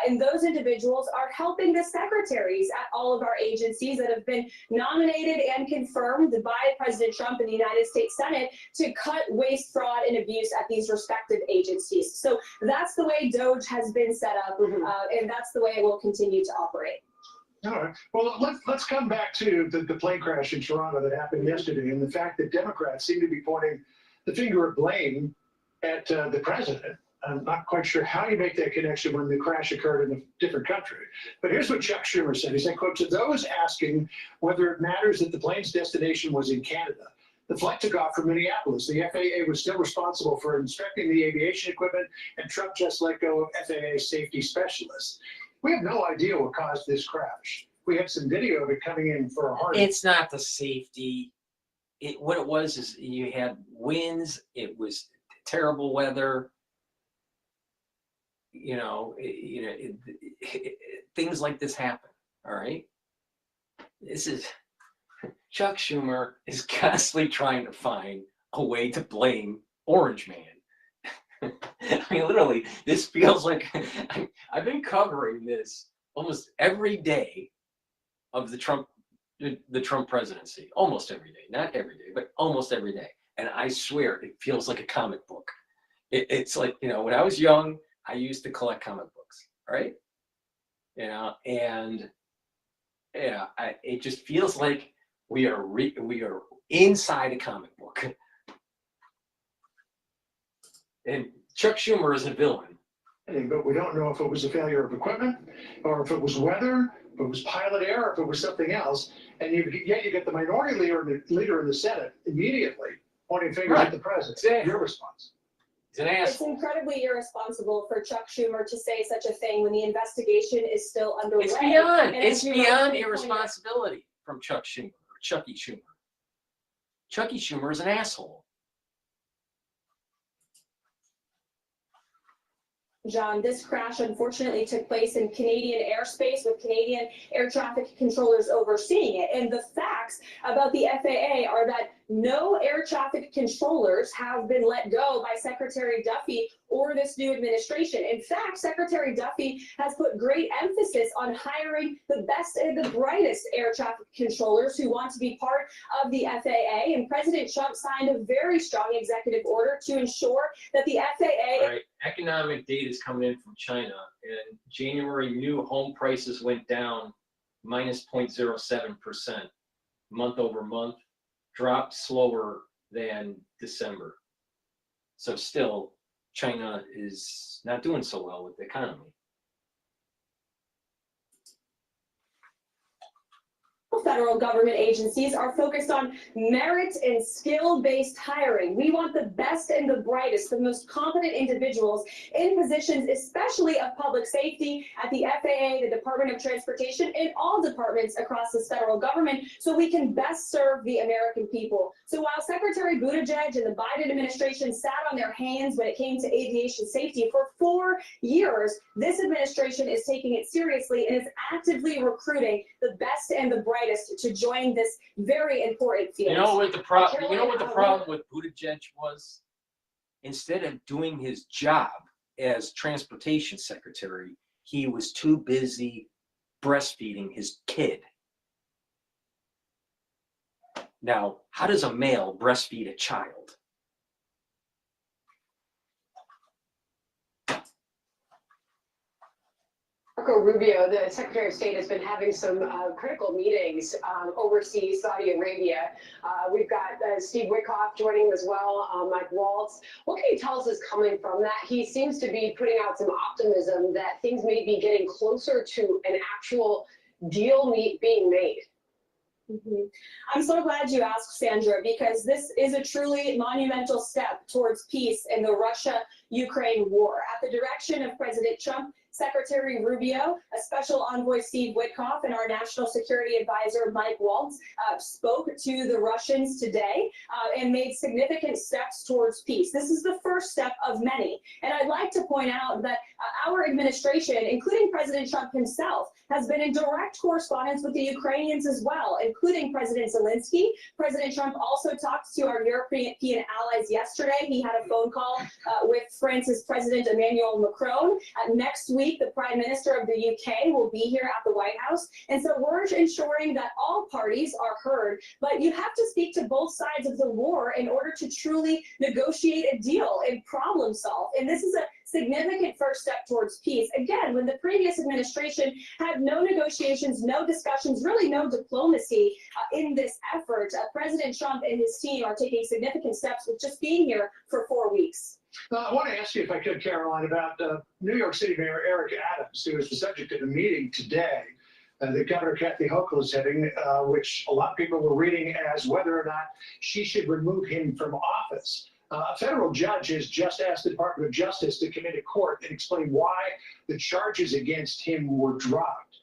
And those individuals are helping the secretaries at all of our agencies that have been nominated and confirmed by President Trump in the United States Senate to cut waste, fraud, and abuse at these respective agencies. So that's the way DOGE has been set up, and that's the way it will continue to operate. All right. Well, let's come back to the plane crash in Toronto that happened yesterday, and the fact that Democrats seem to be pointing the finger of blame at the president. I'm not quite sure how you make that connection when the crash occurred in a different country. But here's what Chuck Schumer said. He said, quote, "To those asking whether it matters that the plane's destination was in Canada, the flight took off from Minneapolis. The FAA was still responsible for inspecting the aviation equipment, and Trump just let go of FAA safety specialists. We have no idea what caused this crash. We have some video of it coming in for a hard." It's not the safety. What it was is you had winds. It was terrible weather. Things like this happen. All right. Chuck Schumer is constantly trying to find a way to blame Orange Man. I mean, literally, this feels like I've been covering this almost every day of the Trump presidency. Almost every day, not every day, but almost every day. And I swear, it feels like a comic book. It's like, when I was young, I used to collect comic books, right? And it just feels like we are inside a comic book. And Chuck Schumer is a villain. But we don't know if it was a failure of equipment, or if it was weather, if it was pilot error, or if it was something else. And yet you get the minority leader in the Senate immediately pointing fingers at the president. Your response? He's an asshole. It's incredibly irresponsible for Chuck Schumer to say such a thing when the investigation is still underway. It's beyond, And as it's you beyond rightly pointed out- irresponsibility from Chuck Schumer, or Chucky Schumer. Chucky Schumer is an asshole. John, this crash unfortunately took place in Canadian airspace with Canadian air traffic controllers overseeing it. And the facts about the FAA are that no air traffic controllers have been let go by Secretary Duffy or this new administration. In fact, Secretary Duffy has put great emphasis on hiring the best and the brightest air traffic controllers who want to be part of the FAA. And President Trump signed a very strong executive order to ensure that the FAA... All right, economic data is coming in from China, and January new home prices went down minus 0.07% month over month, dropped slower than December. So still, China is not doing so well with the economy. Federal government agencies are focused on merit and skill-based hiring. We want the best and the brightest, the most competent individuals in positions, especially of public safety at the FAA, the Department of Transportation, and all departments across this federal government, so we can best serve the American people. So while Secretary Buttigieg and the Biden administration sat on their hands when it came to aviation safety for 4 years, this administration is taking it seriously and is actively recruiting the best and the brightest to join this very important field. You know what the problem? You know what the problem with Buttigieg was? Instead of doing his job as transportation secretary, he was too busy breastfeeding his kid. Now, how does a male breastfeed a child? Marco Rubio, the Secretary of State, has been having some critical meetings overseas, Saudi Arabia. We've got Steve Witkoff joining him as well, Mike Waltz. What can you tell us is coming from that? He seems to be putting out some optimism that things may be getting closer to an actual deal being made. I'm so glad you asked, Sandra, because this is a truly monumental step towards peace in the Russia-Ukraine war. At the direction of President Trump, Secretary Rubio, a special envoy Steve Witkoff, and our national security advisor Mike Waltz spoke to the Russians today and made significant steps towards peace. This is the first step of many. And I'd like to point out that our administration, including President Trump himself, has been in direct correspondence with the Ukrainians as well, including President Zelensky. President Trump also talked to our European allies yesterday. He had a phone call with France's President Emmanuel Macron. Next week, the Prime Minister of the UK will be here at the White House. And so we're ensuring that all parties are heard, but you have to speak to both sides of the war in order to truly negotiate a deal and problem solve. And this is a significant first step towards peace. Again, when the previous administration had no negotiations, no discussions, really no diplomacy in this effort, President Trump and his team are taking significant steps with just being here for 4 weeks. I want to ask you, if I could, Caroline, about New York City Mayor Eric Adams, who is the subject of a meeting today that Governor Kathy Hochul is heading, which a lot of people were reading as whether or not she should remove him from office. A federal judge has just asked the Department of Justice to come into court and explain why the charges against him were dropped.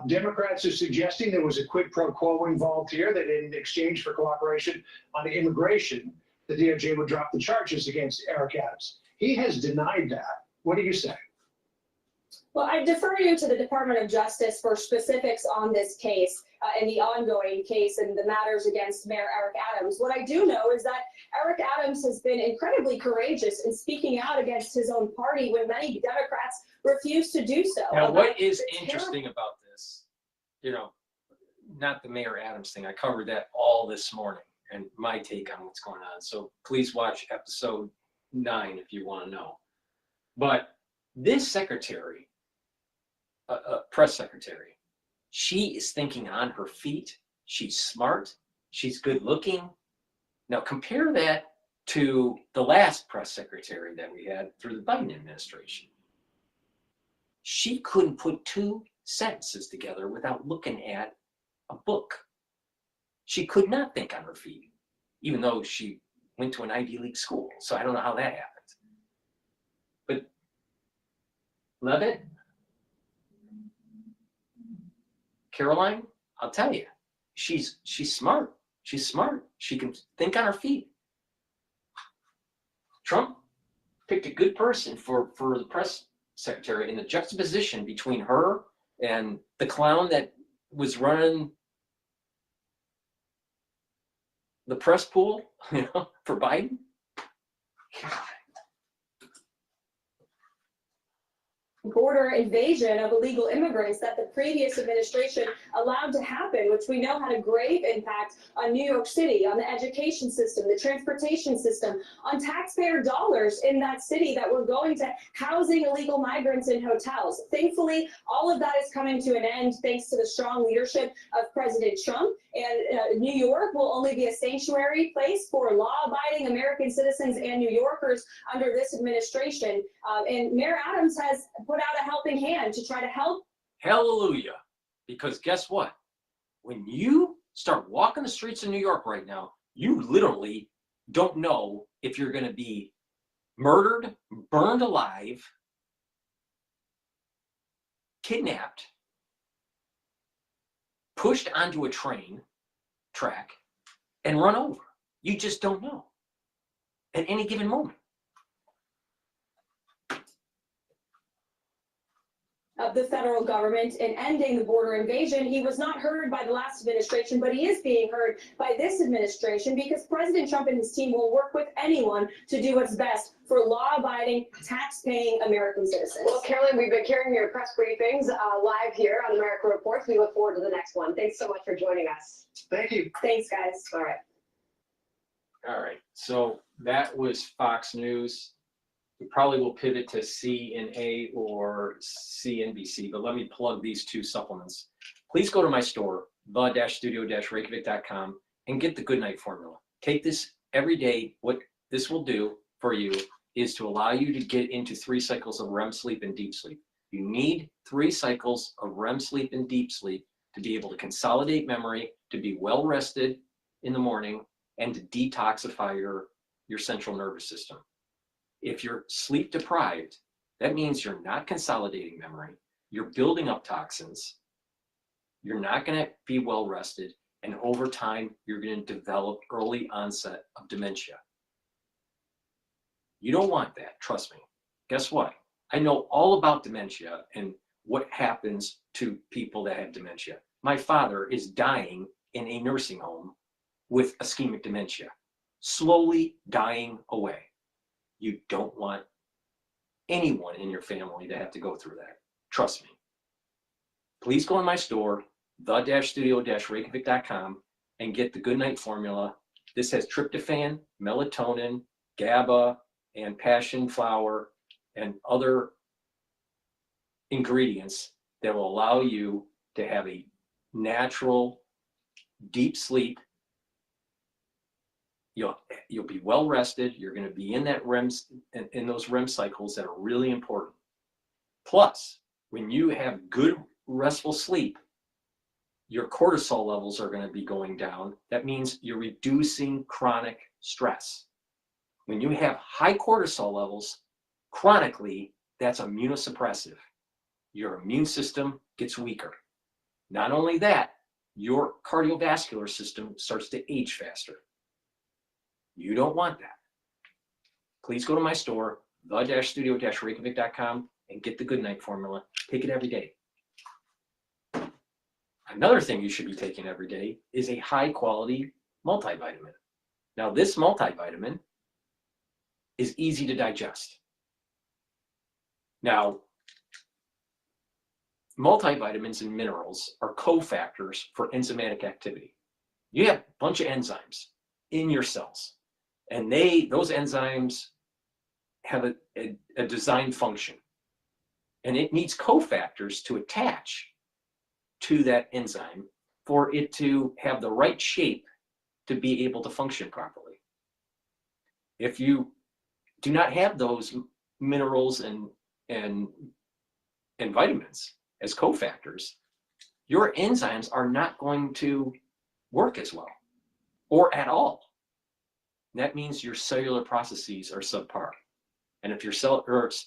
Democrats are suggesting there was a quid pro quo involved here, that in exchange for cooperation on immigration, the DOJ would drop the charges against Eric Adams. He has denied that. What do you say? Well, I defer you to the Department of Justice for specifics on this case and the ongoing case and the matters against Mayor Eric Adams. What I do know is that Eric Adams has been incredibly courageous in speaking out against his own party when many Democrats refuse to do so. Now, what is interesting about this, you know, not the Mayor Adams thing, I covered that all this morning and my take on what's going on. So please watch episode 9 if you want to know. But this secretary, press secretary, she is thinking on her feet. She's smart. She's good looking. Now compare that to the last press secretary that we had through the Biden administration. She couldn't put 2 sentences together without looking at a book. She could not think on her feet, even though she went to an Ivy League school. So I don't know how that happened. Levitt, Caroline, I'll tell you, she's smart. She's smart. She can think on her feet. Trump picked a good person for the press secretary, and the juxtaposition between her and the clown that was running the press pool, for Biden. God. Border invasion of illegal immigrants that the previous administration allowed to happen, which we know had a grave impact on New York City, on the education system, the transportation system, on taxpayer dollars in that city that were going to housing illegal migrants in hotels. Thankfully, all of that is coming to an end thanks to the strong leadership of President Trump. And New York will only be a sanctuary place for law-abiding American citizens and New Yorkers under this administration. And Mayor Adams has put out a helping hand to try to help. Hallelujah. Because guess what? When you start walking the streets of New York right now, you literally don't know if you're going to be murdered, burned alive, kidnapped, pushed onto a train track, and run over. You just don't know at any given moment. Of the federal government in ending the border invasion. He was not heard by the last administration, but he is being heard by this administration because President Trump and his team will work with anyone to do what's best for law-abiding, tax-paying American citizens. Well, Caroline, we've been carrying your press briefings live here on America Reports. We look forward to the next one. Thanks so much for joining us. Thank you. Thanks, guys. All right. All right. So that was Fox News. We probably will pivot to CNA or CNBC, but let me plug these two supplements. Please go to my store, the-studio-reykjavik.com, and get the Goodnight Formula. Take this every day. What this will do for you is to allow you to get into 3 cycles of REM sleep and deep sleep. You need 3 cycles of REM sleep and deep sleep to be able to consolidate memory, to be well rested in the morning, and to detoxify your central nervous system. If you're sleep deprived, that means you're not consolidating memory, you're building up toxins, you're not going to be well rested, and over time, you're going to develop early onset of dementia. You don't want that, trust me. Guess what? I know all about dementia and what happens to people that have dementia. My father is dying in a nursing home with ischemic dementia, slowly dying away. You don't want anyone in your family to have to go through that. Trust me. Please go in my store, the-studio-reykjavik.com, and get the Goodnight Formula. This has tryptophan, melatonin, GABA, and passion flower, and other ingredients that will allow you to have a natural, deep sleep. You'll be well rested. You're going to be in that in those REM cycles that are really important. Plus, when you have good restful sleep, your cortisol levels are going to be going down. That means you're reducing chronic stress. When you have high cortisol levels chronically, that's immunosuppressive. Your immune system gets weaker. Not only that, your cardiovascular system starts to age faster. You don't want that. Please go to my store, the-studio-reykjavik.com, and get the Goodnight Formula. Take it every day. Another thing you should be taking every day is a high-quality multivitamin. Now, this multivitamin is easy to digest. Now, multivitamins and minerals are cofactors for enzymatic activity. You have a bunch of enzymes in your cells. And those enzymes have a design function. And it needs cofactors to attach to that enzyme for it to have the right shape to be able to function properly. If you do not have those minerals and vitamins as cofactors, your enzymes are not going to work as well or at all. That means your cellular processes are subpar. And if your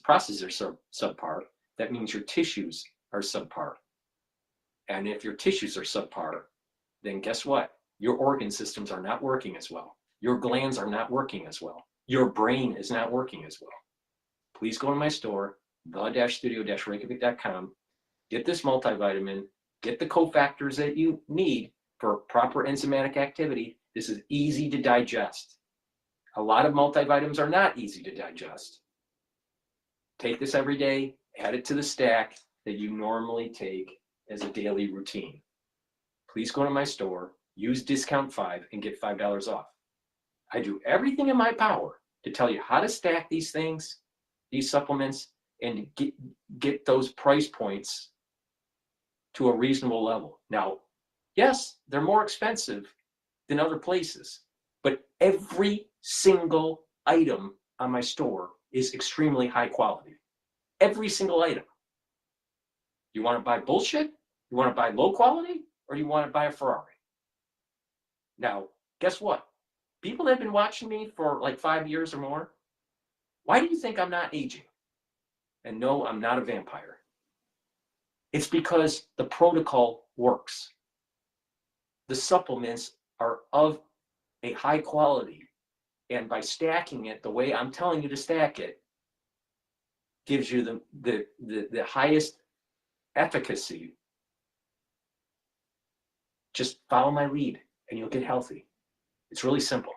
processes are subpar, that means your tissues are subpar. And if your tissues are subpar, then guess what? Your organ systems are not working as well. Your glands are not working as well. Your brain is not working as well. Please go to my store, the-studio-reykjavik.com, get this multivitamin, get the cofactors that you need for proper enzymatic activity. This is easy to digest. A lot of multivitamins are not easy to digest. Take this every day, add it to the stack that you normally take as a daily routine. Please go to my store, use discount 5 and get $5 off. I do everything in my power to tell you how to stack these things, these supplements, and get those price points to a reasonable level. Now, yes, they're more expensive than other places, but every single item on my store is extremely high quality. Every single item. You want to buy bullshit? You want to buy low quality? Or you want to buy a Ferrari? Now, guess what? People that have been watching me for like 5 years or more, why do you think I'm not aging? And no, I'm not a vampire. It's because the protocol works. The supplements are of a high quality, and by stacking it the way I'm telling you to stack it, gives you the highest efficacy. Just follow my lead and you'll get healthy. It's really simple.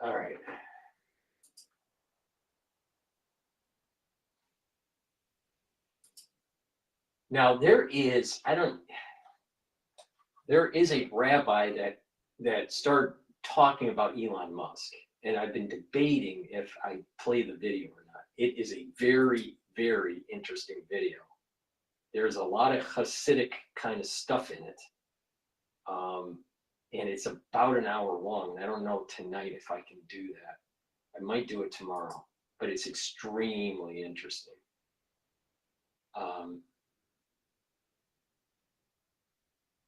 All right. Now there is a rabbi that started talking about Elon Musk, and I've been debating if I play the video or not. It is a very, very interesting video. There's a lot of Hasidic kind of stuff in it. And it's about an hour long. I don't know tonight if I can do that. I might do it tomorrow, but it's extremely interesting.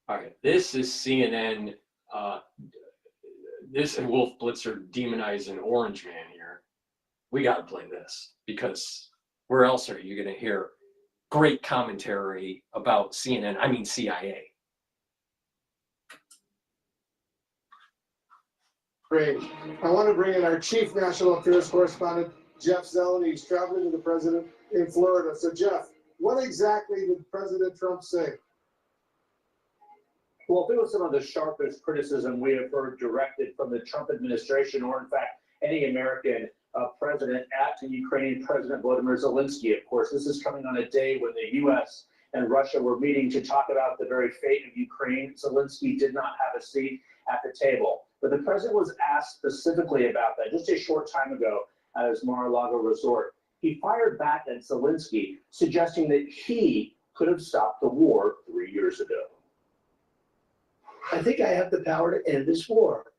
All right, this is CNN. This and Wolf Blitzer demonizing Orange Man here. We got to play this because where else are you going to hear great commentary about CNN? I mean CIA. Great. I want to bring in our chief national affairs correspondent, Jeff Zeleny. He's traveling with the president in Florida. So, Jeff, what exactly did President Trump say? Well, it was some of the sharpest criticism we have heard directed from the Trump administration, or in fact, any American president at the Ukrainian President Volodymyr Zelensky. Of course, this is coming on a day when the U.S. and Russia were meeting to talk about the very fate of Ukraine. Zelensky did not have a seat at the table. But the president was asked specifically about that just a short time ago at his Mar-a-Lago resort. He fired back at Zelensky, suggesting that he could have stopped the war 3 years ago. I think I have the power to end this war,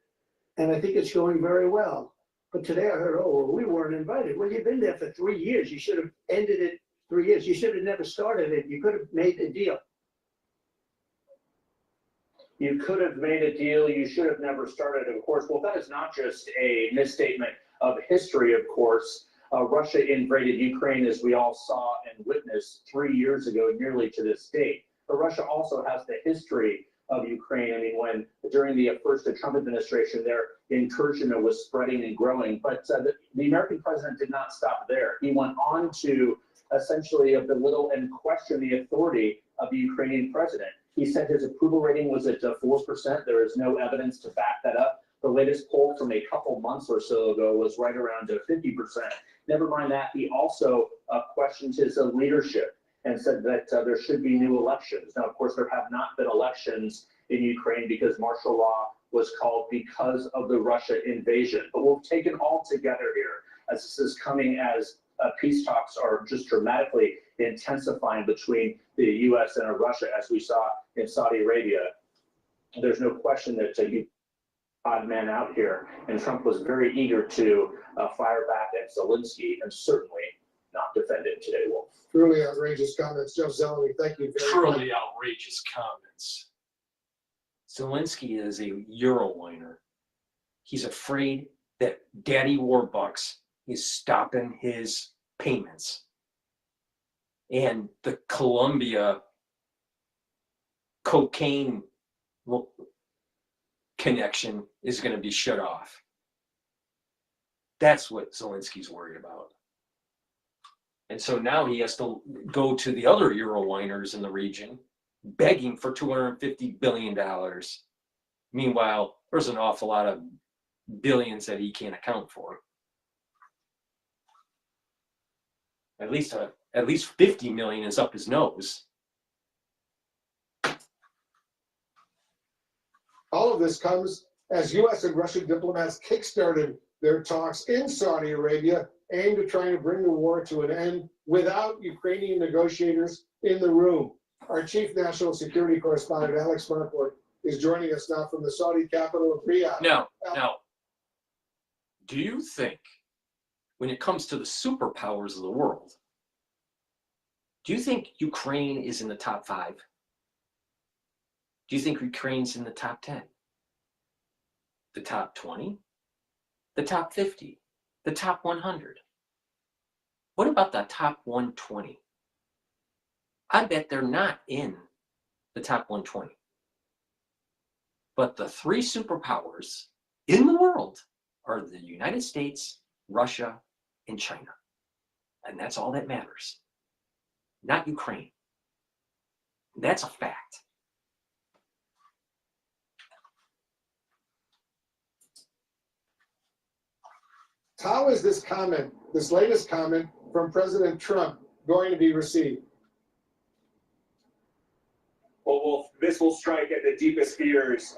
and I think it's going very well. But today I heard, oh, well, we weren't invited. Well, you've been there for 3 years. You should have ended it 3 years. You should have never started it. You could have made a deal. You could have made a deal. You should have never started, of course. Well, that is not just a misstatement of history, of course. Russia invaded Ukraine, as we all saw and witnessed 3 years ago, nearly to this date. But Russia also has the history of Ukraine. I mean, when during the first Trump administration, their incursion was spreading and growing. But the American president did not stop there. He went on to essentially belittle and question the authority of the Ukrainian president. He said his approval rating was at 4%. There is no evidence to back that up. The latest poll from a couple months or so ago was right around 50%. Never mind that, he also questioned his leadership and said that there should be new elections. Now, of course, there have not been elections in Ukraine because martial law was called because of the Russia invasion. But we'll take it all together here, as this is coming as peace talks are just dramatically intensifying between the U.S. and Russia, as we saw in Saudi Arabia. There's no question that you odd man out here, and Trump was very eager to fire back at Zelensky and certainly not defend it today, Wolf. Truly outrageous comments. Jeff Zeleny, thank you very much. Truly outrageous comments. Zelensky is a Euro whiner. He's afraid that Daddy Warbucks is stopping his payments. And the Colombia cocaine connection is going to be shut off. That's what Zelensky's worried about. And so now he has to go to the other Euroliners in the region, begging for $250 billion. Meanwhile, there's an awful lot of billions that he can't account for. At least 50 million is up his nose. All of this comes as U.S. and Russian diplomats kickstarted their talks in Saudi Arabia aimed at trying to bring the war to an end without Ukrainian negotiators in the room. Our chief national security correspondent, Alex Marquardt, is joining us now from the Saudi capital of Riyadh. Now, do you think, when it comes to the superpowers of the world, do you think Ukraine is in the top 5? Do you think Ukraine's in the top 10? The top 20? The top 50? The top 100? What about the top 120? I bet they're not in the top 120. But the 3 superpowers in the world are the United States, Russia, and China. And that's all that matters. Not Ukraine. That's a fact. How is this comment, this latest comment from President Trump, going to be received? Well, this will strike at the deepest fears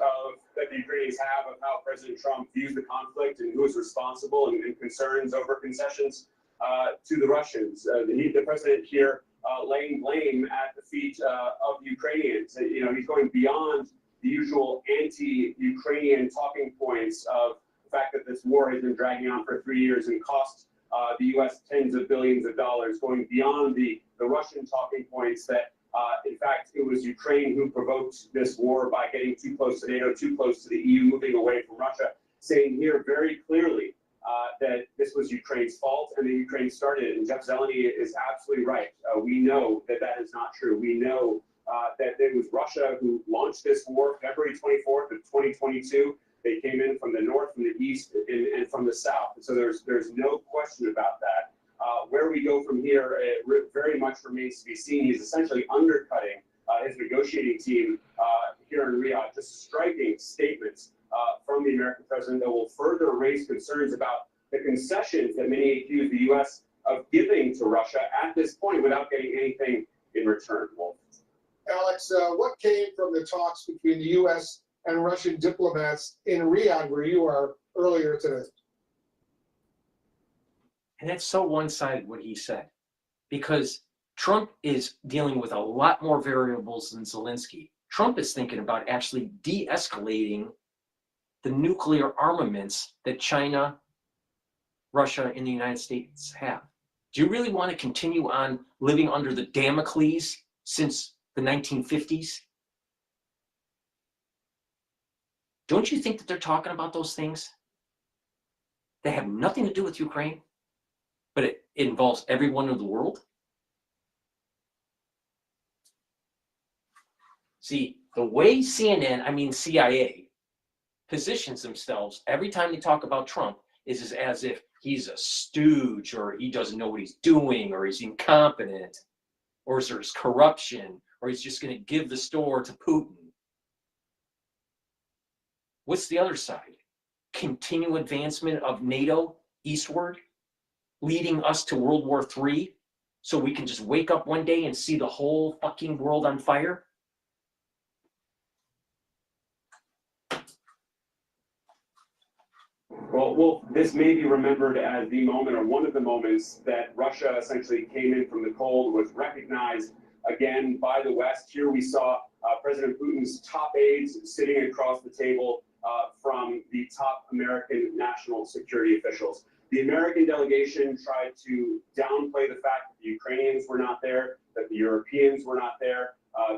that the Ukrainians have of how President Trump views the conflict and who is responsible, and concerns over concessions to the Russians. The president here laying blame at the feet of Ukrainians. You know, he's going beyond the usual anti-Ukrainian talking points of the fact that this war has been dragging on for 3 years and cost the U.S. tens of billions of dollars, going beyond the Russian talking points that in fact, it was Ukraine who provoked this war by getting too close to NATO, too close to the EU, moving away from Russia, saying here very clearly that this was Ukraine's fault and that Ukraine started it. And Jeff Zeleny is absolutely right. We know that that is not true. We know that it was Russia who launched this war February 24th of 2022. They came in from the north, from the east, and from the south. And so there's no question about that. Where we go from here, it very much remains to be seen. He's essentially undercutting his negotiating team here in Riyadh, just striking statements from the American president that will further raise concerns about the concessions that many accuse the U.S. of giving to Russia at this point without getting anything in return. Wolf. Alex, what came from the talks between the U.S. and Russian diplomats in Riyadh, where you are, earlier today? And that's so one-sided what he said, because Trump is dealing with a lot more variables than Zelensky. Trump is thinking about actually de-escalating the nuclear armaments that China, Russia, and the United States have. Do you really want to continue on living under the Damocles since the 1950s? Don't you think that they're talking about those things? They have nothing to do with Ukraine, but it involves everyone in the world. See, the way CIA, positions themselves every time they talk about Trump is as if he's a stooge, or he doesn't know what he's doing, or he's incompetent, or there's corruption, or he's just going to give the store to Putin. What's the other side? Continue advancement of NATO eastward, leading us to World War III, so we can just wake up one day and see the whole fucking world on fire? Well, this may be remembered as the moment, or one of the moments, that Russia essentially came in from the cold, was recognized again by the West. Here we saw President Putin's top aides sitting across the table from the top American national security officials. The American delegation tried to downplay the fact that the Ukrainians were not there, that the Europeans were not there,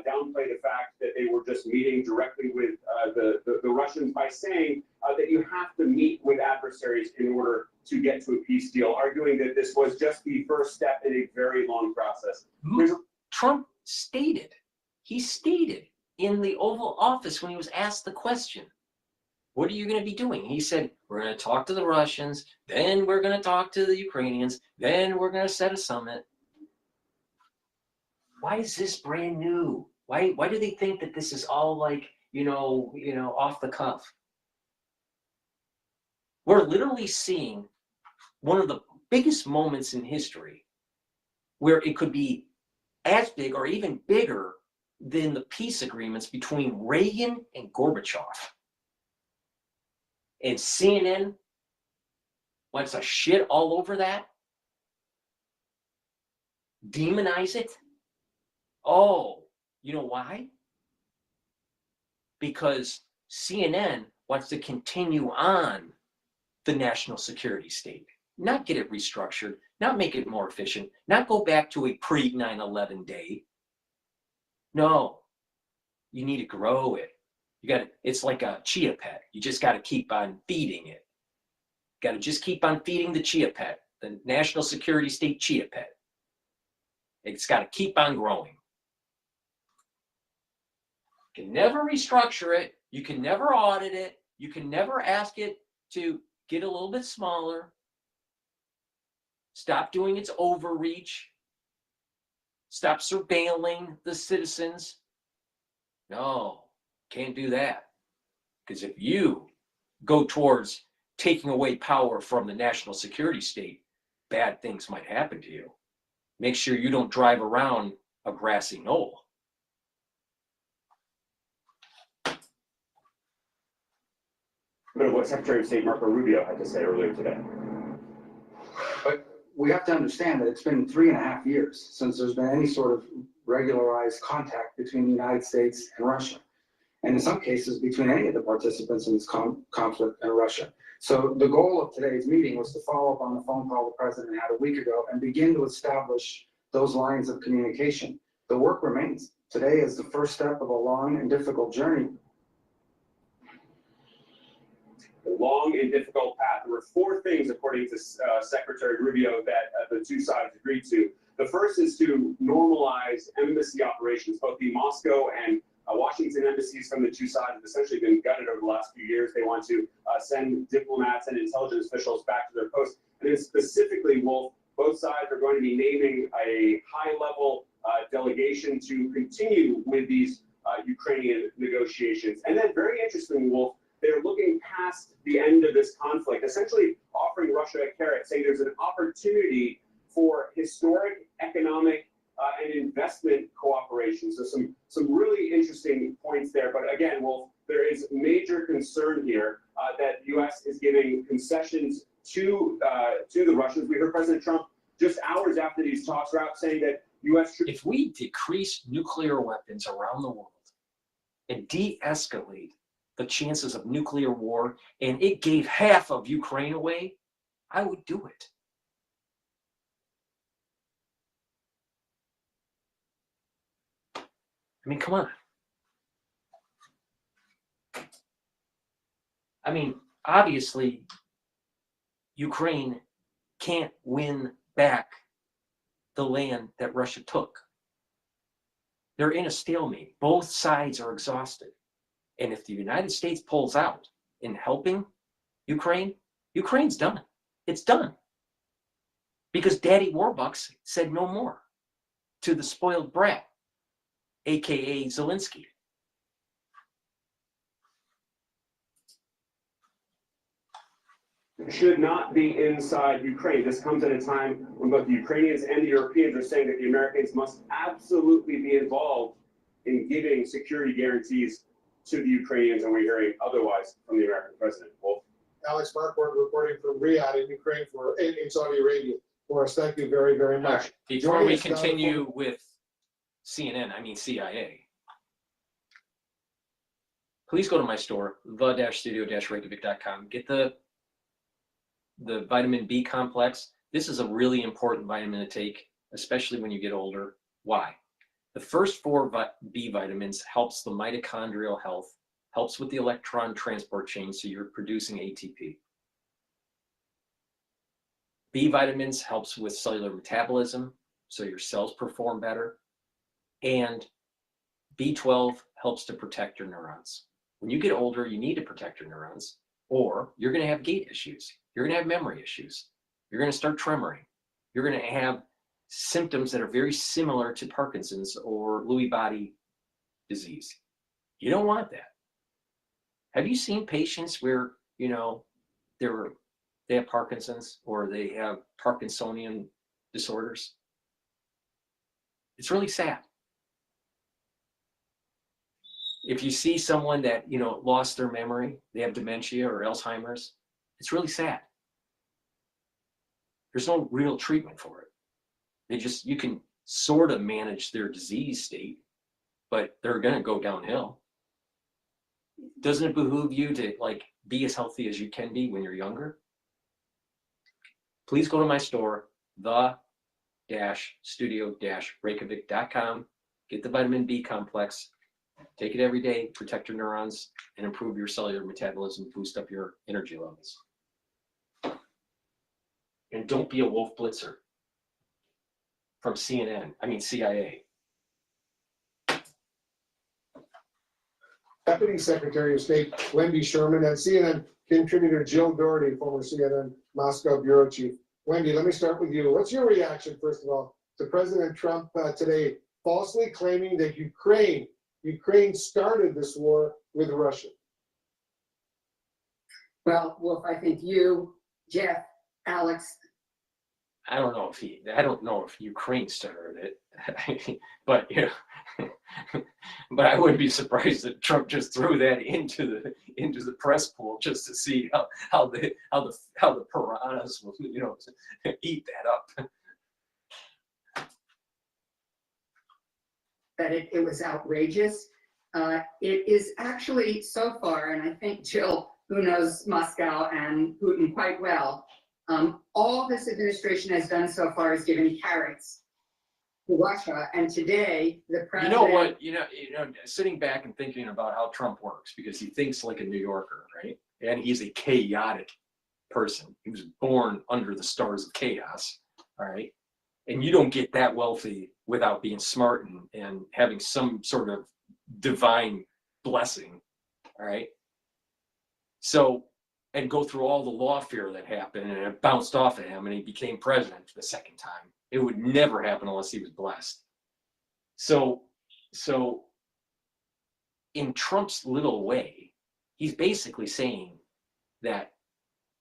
downplay the fact that they were just meeting directly with the Russians by saying that you have to meet with adversaries in order to get to a peace deal, arguing that this was just the first step in a very long process. Trump stated, he stated in the Oval Office when he was asked the question, what are you going to be doing? He said, we're going to talk to the Russians, then we're going to talk to the Ukrainians, then we're going to set a summit. Why is this brand new? Why do they think that this is all like, off the cuff? We're literally seeing one of the biggest moments in history where it could be as big or even bigger than the peace agreements between Reagan and Gorbachev. And CNN wants to shit all over that, demonize it. Oh, you know why? Because CNN wants to continue on the national security state, not get it restructured, not make it more efficient, not go back to a pre-9/11 day. No, you need to grow it. It's like a chia pet. You just got to keep on feeding it. Got to just keep on feeding the chia pet, the national security state chia pet. It's got to keep on growing. You can never restructure it. You can never audit it. You can never ask it to get a little bit smaller. Stop doing its overreach. Stop surveilling the citizens. No. Can't do that. Because if you go towards taking away power from the national security state, bad things might happen to you. Make sure you don't drive around a grassy knoll. But what Secretary of State Marco Rubio had to say earlier today. But we have to understand that it's been 3.5 years since there's been any sort of regularized contact between the United States and Russia. And in some cases, between any of the participants in this conflict and Russia. So the goal of today's meeting was to follow up on the phone call the president had a week ago and begin to establish those lines of communication. The work remains. Today is the first step of a long and difficult journey. The long and difficult path. There were 4 things, according to Secretary Rubio, that the two sides agreed to. The first is to normalize embassy operations. Both the Moscow and Washington embassies from the two sides have essentially been gutted over the last few years. They want to send diplomats and intelligence officials back to their posts. And then specifically, Wolf, both sides are going to be naming a high-level delegation to continue with these Ukrainian negotiations. And then, very interesting, Wolf, they're looking past the end of this conflict, essentially offering Russia a carrot, saying there's an opportunity for historic economic and investment cooperation. So some really interesting points there. But again, Wolf, there is major concern here that the U.S. is giving concessions to the Russians. We heard President Trump just hours after these talks were out saying that U.S. If we decrease nuclear weapons around the world and de-escalate the chances of nuclear war, and it gave half of Ukraine away, I would do it. I mean, come on. I mean, obviously, Ukraine can't win back the land that Russia took. They're in a stalemate. Both sides are exhausted. And if the United States pulls out in helping Ukraine, Ukraine's done. It's done. Because Daddy Warbucks said no more to the spoiled brat, AKA Zelensky. Should not be inside Ukraine. This comes at a time when both the Ukrainians and the Europeans are saying that the Americans must absolutely be involved in giving security guarantees to the Ukrainians, and we're hearing otherwise from the American president. Wolf. Alex Marquardt reporting from Riyadh in Ukraine in Saudi Arabia for us. Thank you very, very much. Right. Before we continue with CNN, I mean CIA, please go to my store, the-studio-reykjavik.com. Get the vitamin B complex. This is a really important vitamin to take, especially when you get older. Why? The first 4 B vitamins helps the mitochondrial health, helps with the electron transport chain, so you're producing ATP. B vitamins helps with cellular metabolism, so your cells perform better. And B12 helps to protect your neurons. When you get older, you need to protect your neurons, or you're going to have gait issues. You're going to have memory issues. You're going to start tremoring. You're going to have symptoms that are very similar to Parkinson's or Lewy body disease. You don't want that. Have you seen patients where, you know, they have Parkinson's or they have Parkinsonian disorders? It's really sad. If you see someone that, you know, lost their memory, they have dementia or Alzheimer's, it's really sad. There's no real treatment for it. You can sort of manage their disease state, but they're going to go downhill. Doesn't it behoove you to like be as healthy as you can be when you're younger? Please go to my store, the-studio-reykjavik.com, get the vitamin B complex, take it every day, protect your neurons, and improve your cellular metabolism, boost up your energy levels. And don't be a wolf blitzer from CIA. Deputy Secretary of State Wendy Sherman and CNN contributor Jill Doherty, former CNN Moscow bureau chief. Wendy, let me start with you. What's your reaction, first of all, to President Trump today falsely claiming that Ukraine started this war with Russia? Well, Wolf, I think you, Jeff, Alex. I don't know if Ukraine started it, but you know, but I wouldn't be surprised that Trump just threw that into the press pool just to see how the piranhas will, you know, eat that up. That it was outrageous. It is actually so far, and I think Jill, who knows Moscow and Putin quite well, all this administration has done so far is given carrots to Russia, and today the president. You know what? You know, sitting back and thinking about how Trump works, because he thinks like a New Yorker, right? And he's a chaotic person. He was born under the stars of chaos, all right? And you don't get that wealthy without being smart and having some sort of divine blessing, all right? So, and go through all the lawfare that happened, and it bounced off of him, and he became president for the second time. It would never happen unless he was blessed. So in Trump's little way, he's basically saying that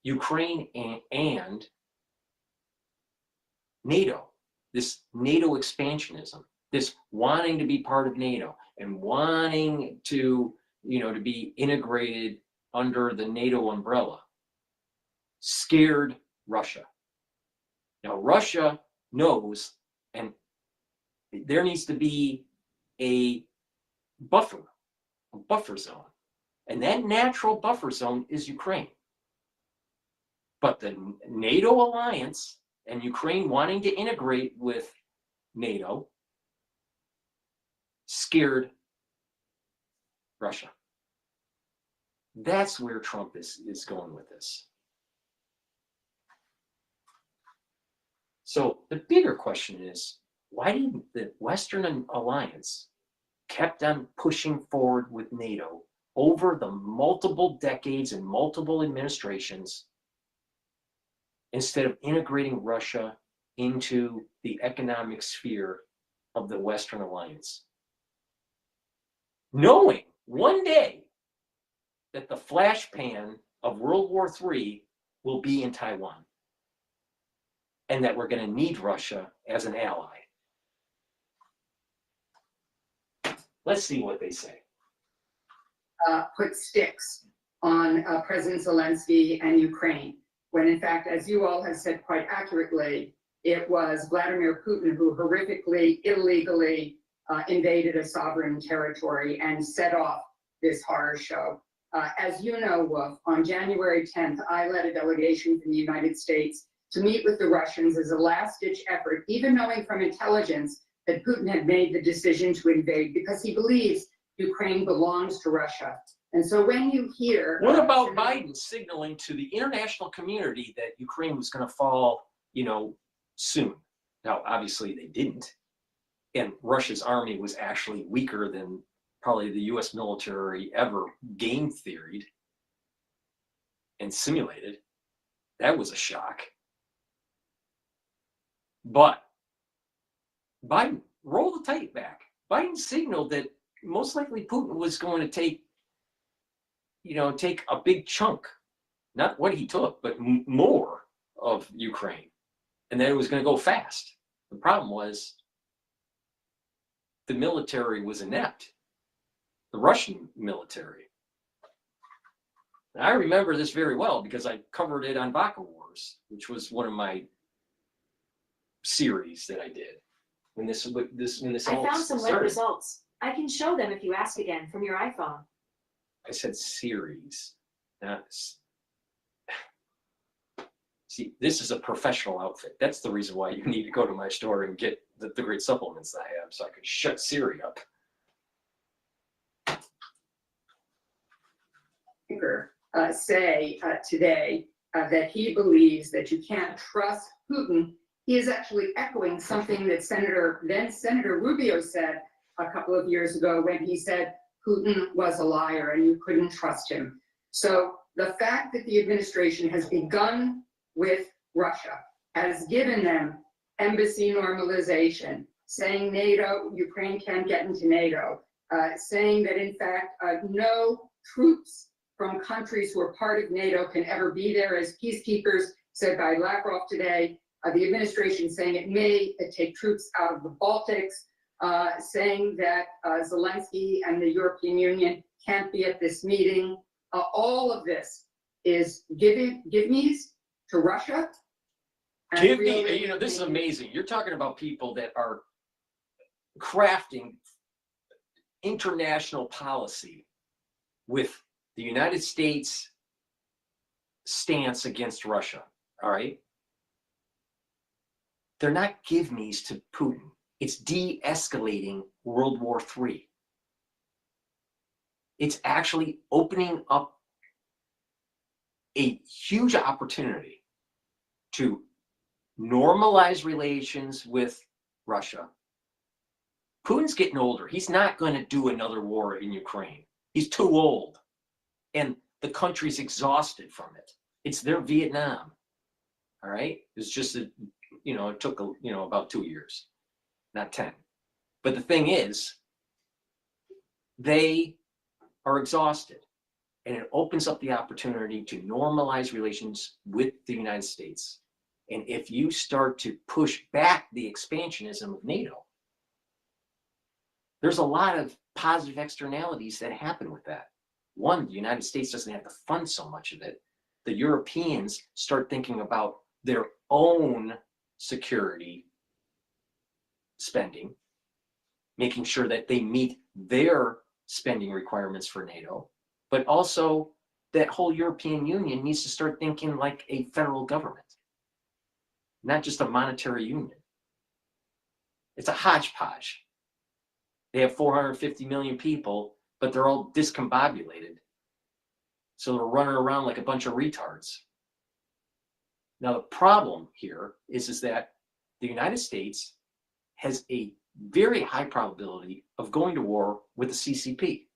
Ukraine and NATO, this NATO expansionism, this wanting to be part of NATO and wanting to, you know, to be integrated under the NATO umbrella, scared Russia. Now, Russia knows, and there needs to be a buffer zone. And that natural buffer zone is Ukraine. But the NATO alliance and Ukraine wanting to integrate with NATO scared Russia. That's where Trump is going with this. So the bigger question is, why didn't the Western alliance kept on pushing forward with NATO over the multiple decades and multiple administrations instead of integrating Russia into the economic sphere of the Western alliance? Knowing one day that the flash pan of World War III will be in Taiwan, and that we're going to need Russia as an ally. Let's see what they say. Put sticks on President Zelensky and Ukraine, when in fact, as you all have said quite accurately, it was Vladimir Putin who horrifically, illegally invaded a sovereign territory and set off this horror show. As you know, Wolf, on January 10th, I led a delegation from the United States to meet with the Russians as a last-ditch effort, even knowing from intelligence that Putin had made the decision to invade because he believes Ukraine belongs to Russia. And so when you hear. What about Biden signaling to the international community that Ukraine was going to fall, soon? Now, obviously they didn't. And Russia's army was actually weaker than probably the US military ever game theoried and simulated. That was a shock. But Biden rolled the tape back. Biden signaled that most likely Putin was going to take a big chunk, not what he took, but more of Ukraine. And that it was going to go fast. The problem was the military was inept, the Russian military. And I remember this very well because I covered it on Vaca Wars, which was one of my series that I did when this I all found some web started. results. I can show them if you ask again from your iPhone. I said series. Not See, this is a professional outfit. That's the reason why you need to go to my store and get the great supplements that I have so I can shut Siri up. Say today that he believes that you can't trust Putin. He is actually echoing something that then Senator Rubio said a couple of years ago when he said Putin was a liar and you couldn't trust him. So the fact that the administration has begun with Russia, has given them embassy normalization, saying NATO, Ukraine can't get into NATO, saying that in fact no troops from countries who are part of NATO can ever be there as peacekeepers, said by Lavrov today. The administration saying it may take troops out of the Baltics, saying that Zelensky and the European Union can't be at this meeting. All of this is give-me's to Russia. Give me, this is amazing. You're talking about people that are crafting international policy with the United States stance against Russia, all right? They're not give-me's to Putin. It's de-escalating World War III. It's actually opening up a huge opportunity to normalize relations with Russia. Putin's getting older. He's not going to do another war in Ukraine. He's too old. And the country's exhausted from it. It's their Vietnam. All right? It's just that, it took, about 2 years, not 10. But the thing is, they are exhausted. And it opens up the opportunity to normalize relations with the United States. And if you start to push back the expansionism of NATO, there's a lot of positive externalities that happen with that. One, the United States doesn't have to fund so much of it. The Europeans start thinking about their own security spending, making sure that they meet their spending requirements for NATO. But also, that whole European Union needs to start thinking like a federal government, not just a monetary union. It's a hodgepodge. They have 450 million people, but they're all discombobulated. So they're running around like a bunch of retards. Now, the problem here is that the United States has a very high probability of going to war with the CCP,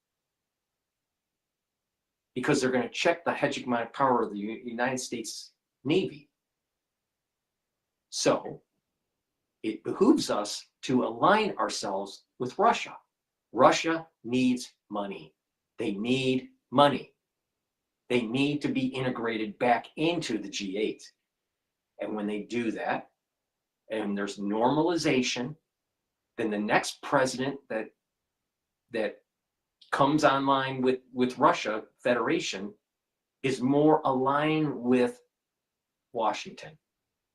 because they're going to check the hegemonic power of the United States Navy. So it behooves us to align ourselves with Russia. Russia needs money. They need money. They need to be integrated back into the G8. And when they do that, and there's normalization, then the next president that comes online with Russia Federation is more aligned with Washington,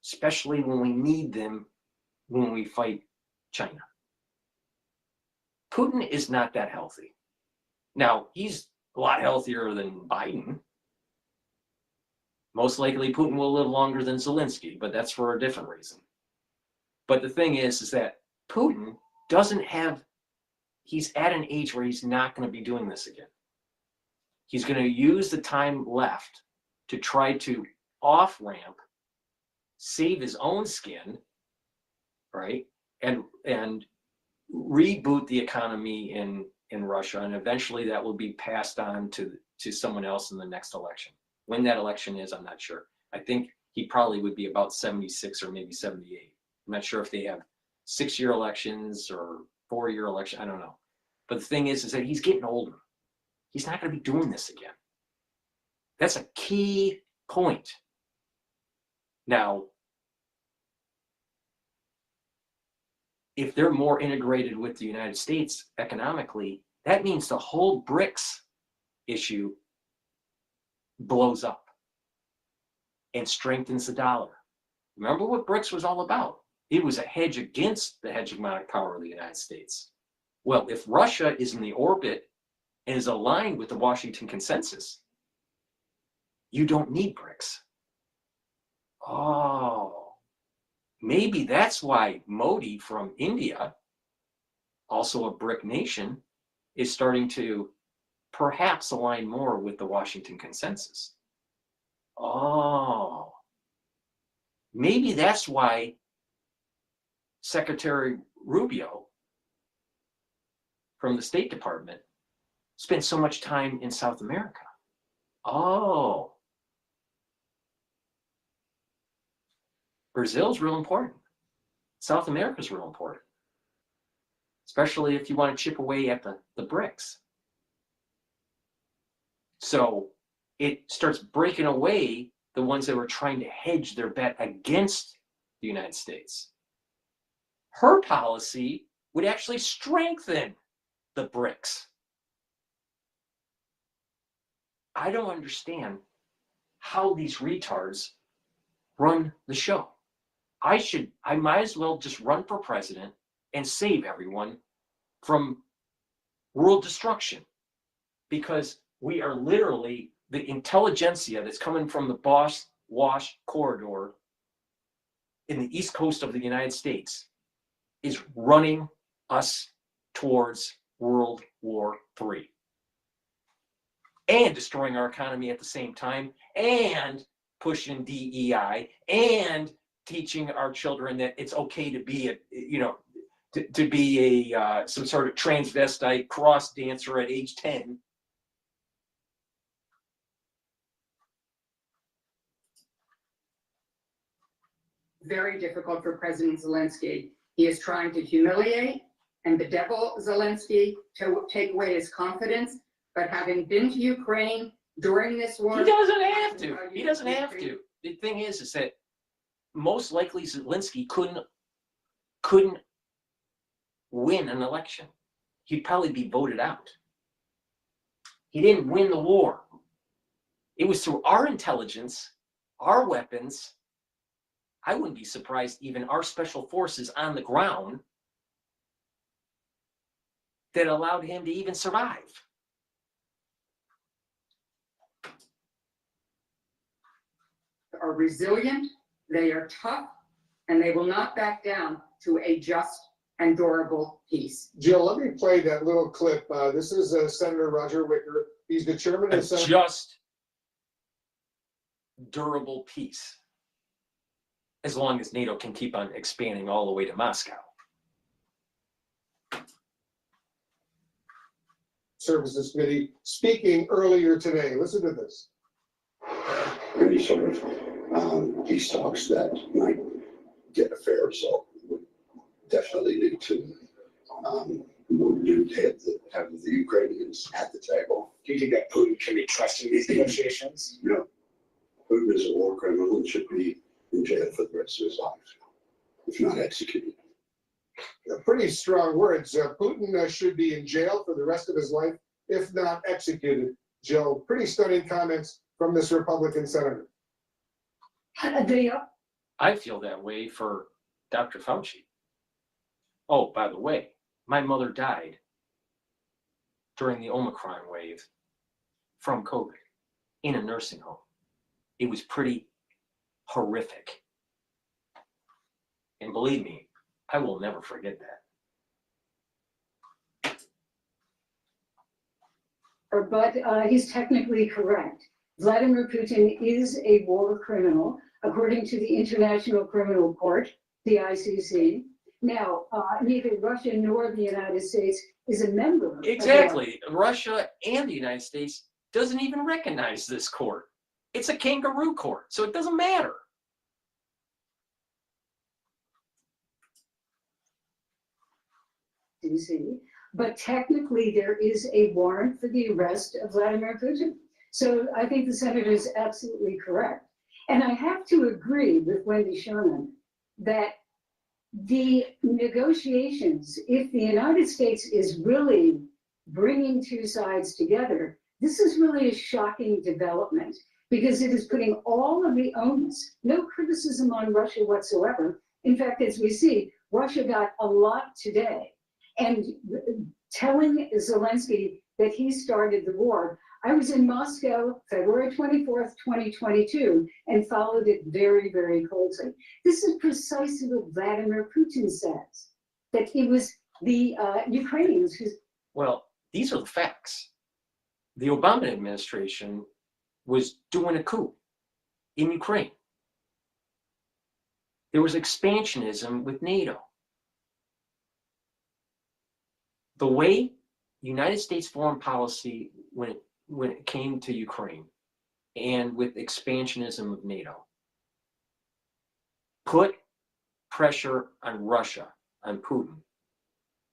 especially when we need them when we fight China. Putin is not that healthy. Now, he's a lot healthier than Biden. Most likely Putin will live longer than Zelensky, but that's for a different reason. But the thing is that Putin he's at an age where he's not going to be doing this again. He's going to use the time left to try to off-ramp, save his own skin, right? And reboot the economy in Russia, and eventually that will be passed on to someone else in the next election. When that election is, I'm not sure. I think he probably would be about 76 or maybe 78. I'm not sure if they have 6-year elections or 4-year election. I don't know. But the thing is that he's getting older. He's not going to be doing this again. That's a key point. Now, if they're more integrated with the United States economically, that means the whole BRICS issue blows up and strengthens the dollar. Remember what BRICS was all about? It was a hedge against the hegemonic power of the United States. Well, if Russia is in the orbit and is aligned with the Washington Consensus, you don't need BRICS. Oh, maybe that's why Modi from India, also a BRIC nation, is starting to perhaps align more with the Washington Consensus. Oh, maybe that's why Secretary Rubio from the State Department spent so much time in South America. Oh, Brazil's real important. South America's real important, especially if you want to chip away at the BRICS. So it starts breaking away the ones that were trying to hedge their bet against the United States. Her policy would actually strengthen the BRICS. I don't understand how these retards run the show. I might as well just run for president and save everyone from world destruction, because we are literally the intelligentsia that's coming from the Bosch-Wash corridor in the east coast of the United States is running us towards World War III and destroying our economy at the same time, and pushing DEI, and teaching our children that it's okay to be to be some sort of transvestite cross dancer at age 10. Very difficult for President Zelensky. He is trying to humiliate and bedevil Zelensky to take away his confidence. But having been to Ukraine during this war, he doesn't have to. He doesn't have to. The thing is that most likely Zelensky couldn't win an election. He'd probably be voted out. He didn't win the war. It was through our intelligence, our weapons. I wouldn't be surprised even our special forces on the ground that allowed him to even survive. Are resilient, they are tough, and they will not back down to a just and durable peace. Jill, let me play that little clip. This is Senator Roger Wicker. He's the chairman of the Senate. Just durable peace, as long as NATO can keep on expanding all the way to Moscow. Services Committee speaking earlier today. Listen to this. Any sort of peace talks that might get a fair result would definitely need to have the Ukrainians at the table. Do you think that Putin can be trusted in these negotiations? No. Putin is a war criminal and should be in jail for the rest of his life, if not executed. Pretty strong words. Putin should be in jail for the rest of his life, if not executed. Jill, pretty stunning comments from this Republican senator. I feel that way for Dr. Fauci. Oh, by the way, my mother died during the Omicron wave from COVID in a nursing home. It was pretty horrific. And believe me, I will never forget that. but he's technically correct. Vladimir Putin is a war criminal, according to the International Criminal Court, the ICC. Now, neither Russia nor the United States is a member. Exactly. Russia and the United States doesn't even recognize this court. It's a kangaroo court, so it doesn't matter. But technically there is a warrant for the arrest of Vladimir Putin. So I think the senator is absolutely correct. And I have to agree with Wendy Sherman that the negotiations, if the United States is really bringing two sides together, this is really a shocking development because it is putting all of the onus, no criticism on Russia whatsoever. In fact, as we see, Russia got a lot today. And telling Zelensky that he started the war. I was in Moscow, February 24th, 2022, and followed it very, very closely. This is precisely what Vladimir Putin says, that it was the Ukrainians who... Well, these are the facts. The Obama administration was doing a coup in Ukraine. There was expansionism with NATO. The way United States foreign policy, when it came to Ukraine and with expansionism of NATO, put pressure on Russia, on Putin,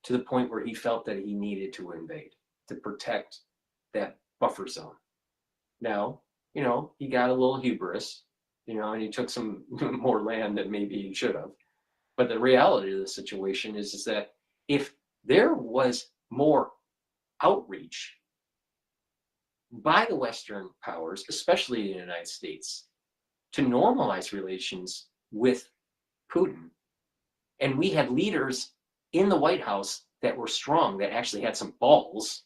to the point where he felt that he needed to invade to protect that buffer zone. Now, you know, he got a little hubris, you know, and he took some more land than maybe he should have. But the reality of the situation is that if there was more outreach by the Western powers, especially the United States, to normalize relations with Putin, and we had leaders in the White House that were strong, that actually had some balls,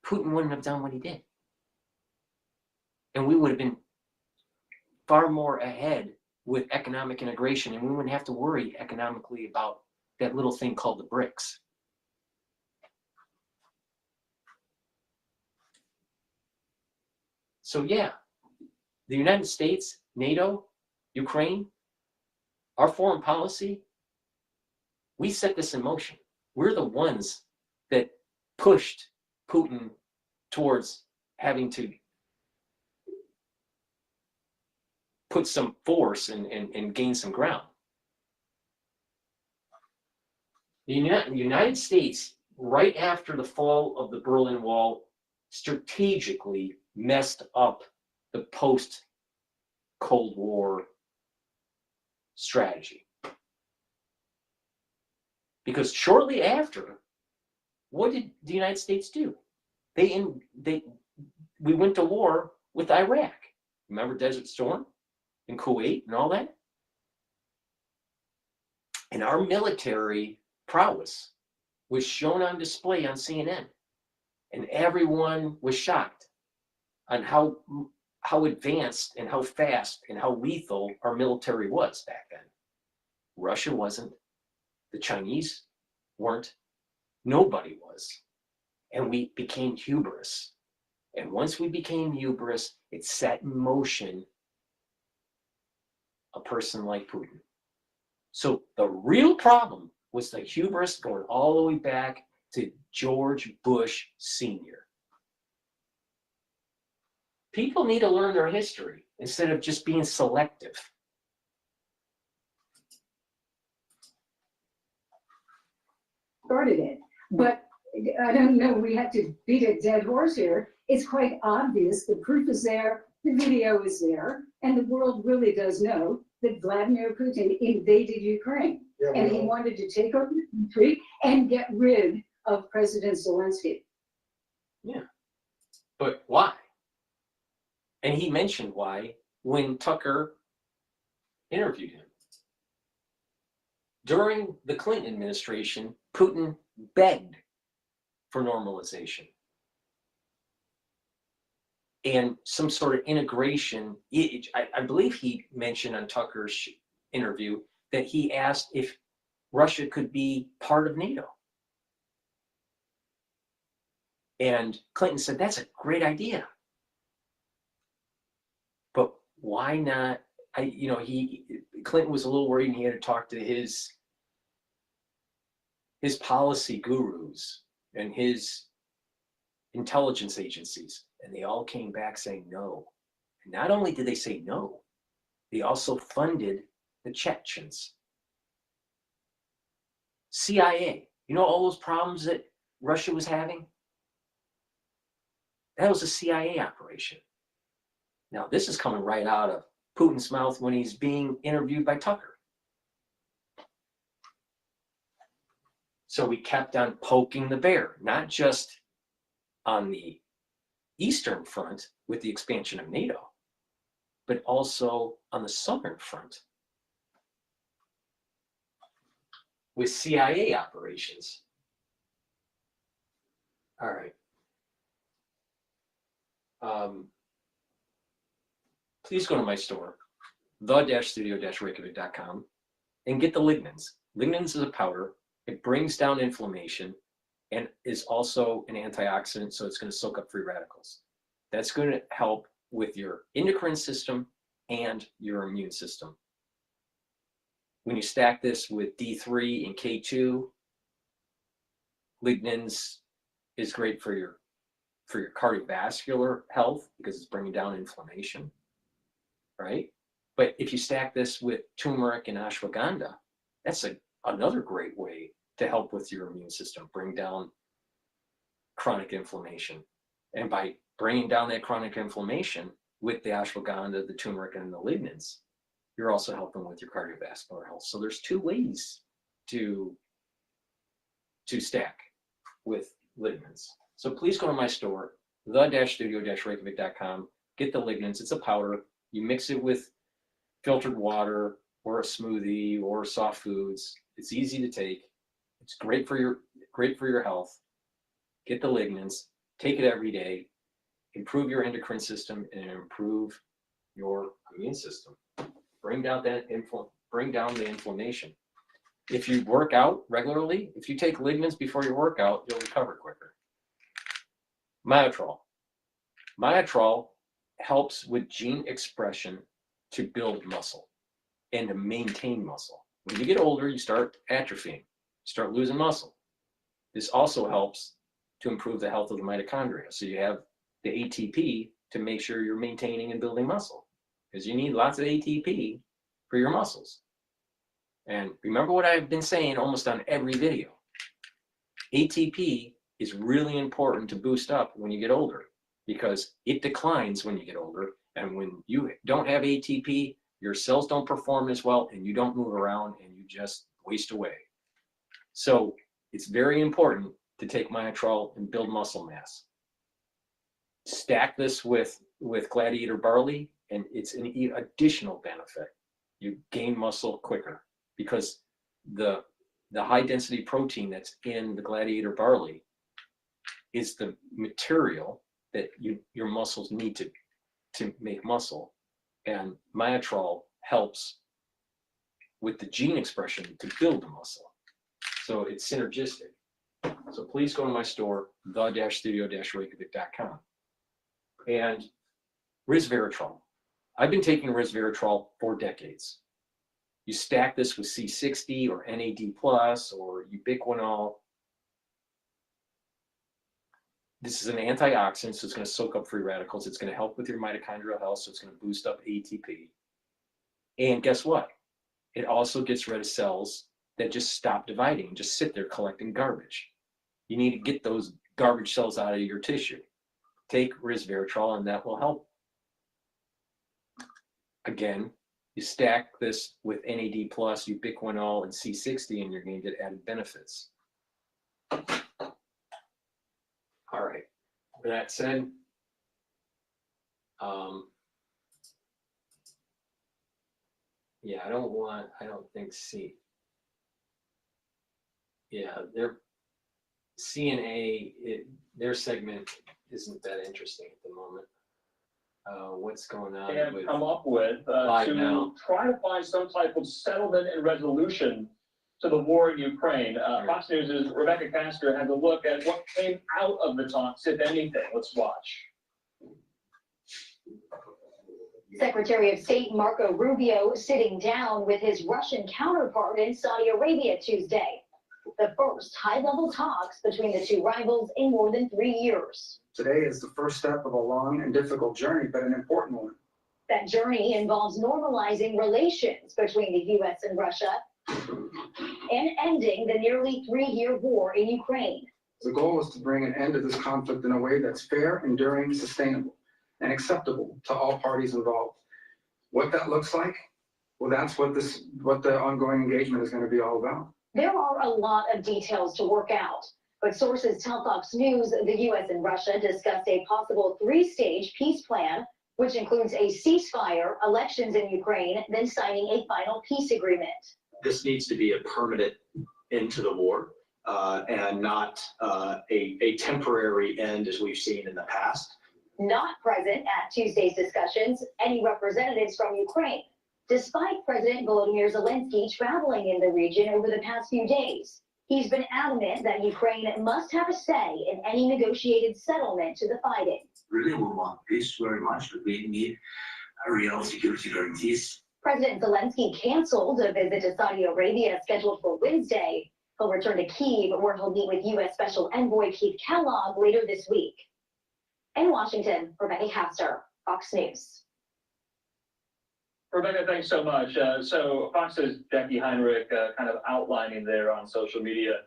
Putin wouldn't have done what he did. And we would have been far more ahead with economic integration, and we wouldn't have to worry economically about that little thing called the BRICS. So yeah, the United States, NATO, Ukraine, our foreign policy, we set this in motion. We're the ones that pushed Putin towards having to put some force and gain some ground. The United States, right after the fall of the Berlin Wall, strategically messed up the post-Cold War strategy. Because shortly after, what did the United States do? We went to war with Iraq. Remember Desert Storm and Kuwait and all that? And our military prowess was shown on display on CNN. And everyone was shocked on how advanced and how fast and how lethal our military was back then. Russia wasn't. The Chinese weren't. Nobody was. And we became hubris. And once we became hubris, it set in motion a person like Putin. So the real problem was the hubris going all the way back to George Bush Sr. People need to learn their history instead of just being selective. Started it, but I don't know, we have to beat a dead horse here. It's quite obvious, the proof is there, the video is there, and the world really does know that Vladimir Putin invaded Ukraine. Yeah, and he wanted to take over the country and get rid of President Zelensky. Yeah, but why? And he mentioned why when Tucker interviewed him. During the Clinton administration, Putin begged for normalization and some sort of integration. I believe he mentioned on Tucker's interview that he asked if Russia could be part of NATO. And Clinton said, that's a great idea. But why not? Clinton was a little worried and he had to talk to his policy gurus and his intelligence agencies. And they all came back saying no. And not only did they say no, they also funded the Chechens. CIA, all those problems that Russia was having? That was a CIA operation. Now, this is coming right out of Putin's mouth when he's being interviewed by Tucker. So we kept on poking the bear, not just on the Eastern Front with the expansion of NATO, but also on the Southern Front with CIA operations. All right. Please go to my store, the-studio-reykjavik.com, and get the lignans. Lignans is a powder. It brings down inflammation and is also an antioxidant, so it's going to soak up free radicals. That's going to help with your endocrine system and your immune system. When you stack this with D3 and K2, lignans is great for your cardiovascular health because it's bringing down inflammation, right? But if you stack this with turmeric and ashwagandha, that's another great way to help with your immune system, bring down chronic inflammation. And by bringing down that chronic inflammation with the ashwagandha, the turmeric, and the lignans, you're also helping with your cardiovascular health. So there's two ways to stack with lignans. So please go to my store, the-studio-reykjavik.com, get the lignans. It's a powder. You mix it with filtered water or a smoothie or soft foods. It's easy to take. It's great for your health. Get the lignans, take it every day, improve your endocrine system and improve your immune system. Bring down the inflammation. If you work out regularly, if you take lignans before your workout, you'll recover quicker. Myotrol. Myotrol helps with gene expression to build muscle and to maintain muscle. When you get older, you start atrophying, start losing muscle. This also helps to improve the health of the mitochondria. So you have the ATP to make sure you're maintaining and building muscle, because you need lots of ATP for your muscles. And remember what I've been saying almost on every video. ATP is really important to boost up when you get older, because it declines when you get older. And when you don't have ATP, your cells don't perform as well and you don't move around and you just waste away. So it's very important to take Myotrol and build muscle mass. Stack this with Gladiator barley and it's an additional benefit. You gain muscle quicker because the high density protein that's in the Gladiator barley is the material that your muscles need to make muscle. And Myotrol helps with the gene expression to build the muscle. So it's synergistic. So please go to my store, the-studio-reykjavik.com. And resveratrol. I've been taking resveratrol for decades. You stack this with C60 or NAD+ or ubiquinol. This is an antioxidant, so it's going to soak up free radicals. It's going to help with your mitochondrial health, so it's going to boost up ATP. And guess what? It also gets rid of cells that just stop dividing and just sit there collecting garbage. You need to get those garbage cells out of your tissue. Take resveratrol and that will help. Again, you stack this with NAD+, ubiquinol, and C60, and you're going to get added benefits. All right. With that said, yeah, I don't think their CNA, their segment isn't that interesting at the moment. What's going on? And with come up with Live to Now. try to find some type of settlement and resolution to the war in Ukraine. Fox News' Rebecca Castor had a look at what came out of the talks, if anything. Let's watch. Secretary of State Marco Rubio sitting down with his Russian counterpart in Saudi Arabia Tuesday. The first high-level talks between the two rivals in more than 3 years. Today is the first step of a long and difficult journey, but an important one. That journey involves normalizing relations between the U.S. and Russia and ending the nearly 3-year war in Ukraine. The goal is to bring an end to this conflict in a way that's fair, enduring, sustainable, and acceptable to all parties involved. What that looks like, well, that's what the ongoing engagement is going to be all about. There are a lot of details to work out, but sources tell Fox News the U.S. and Russia discussed a possible 3-stage peace plan, which includes a ceasefire, elections in Ukraine, then signing a final peace agreement. This needs to be a permanent end to the war and not a temporary end as we've seen in the past. Not present at Tuesday's discussions, any representatives from Ukraine, despite President Volodymyr Zelensky traveling in the region over the past few days. He's been adamant that Ukraine must have a say in any negotiated settlement to the fighting. Really, we want peace very much, but we need real security guarantees. President Zelensky canceled a visit to Saudi Arabia scheduled for Wednesday. He'll return to Kyiv, where he'll meet with U.S. Special Envoy Keith Kellogg later this week. In Washington, Rebecca Castor, Fox News. Rebecca, thanks so much. So Fox's Jackie Heinrich kind of outlining there on social media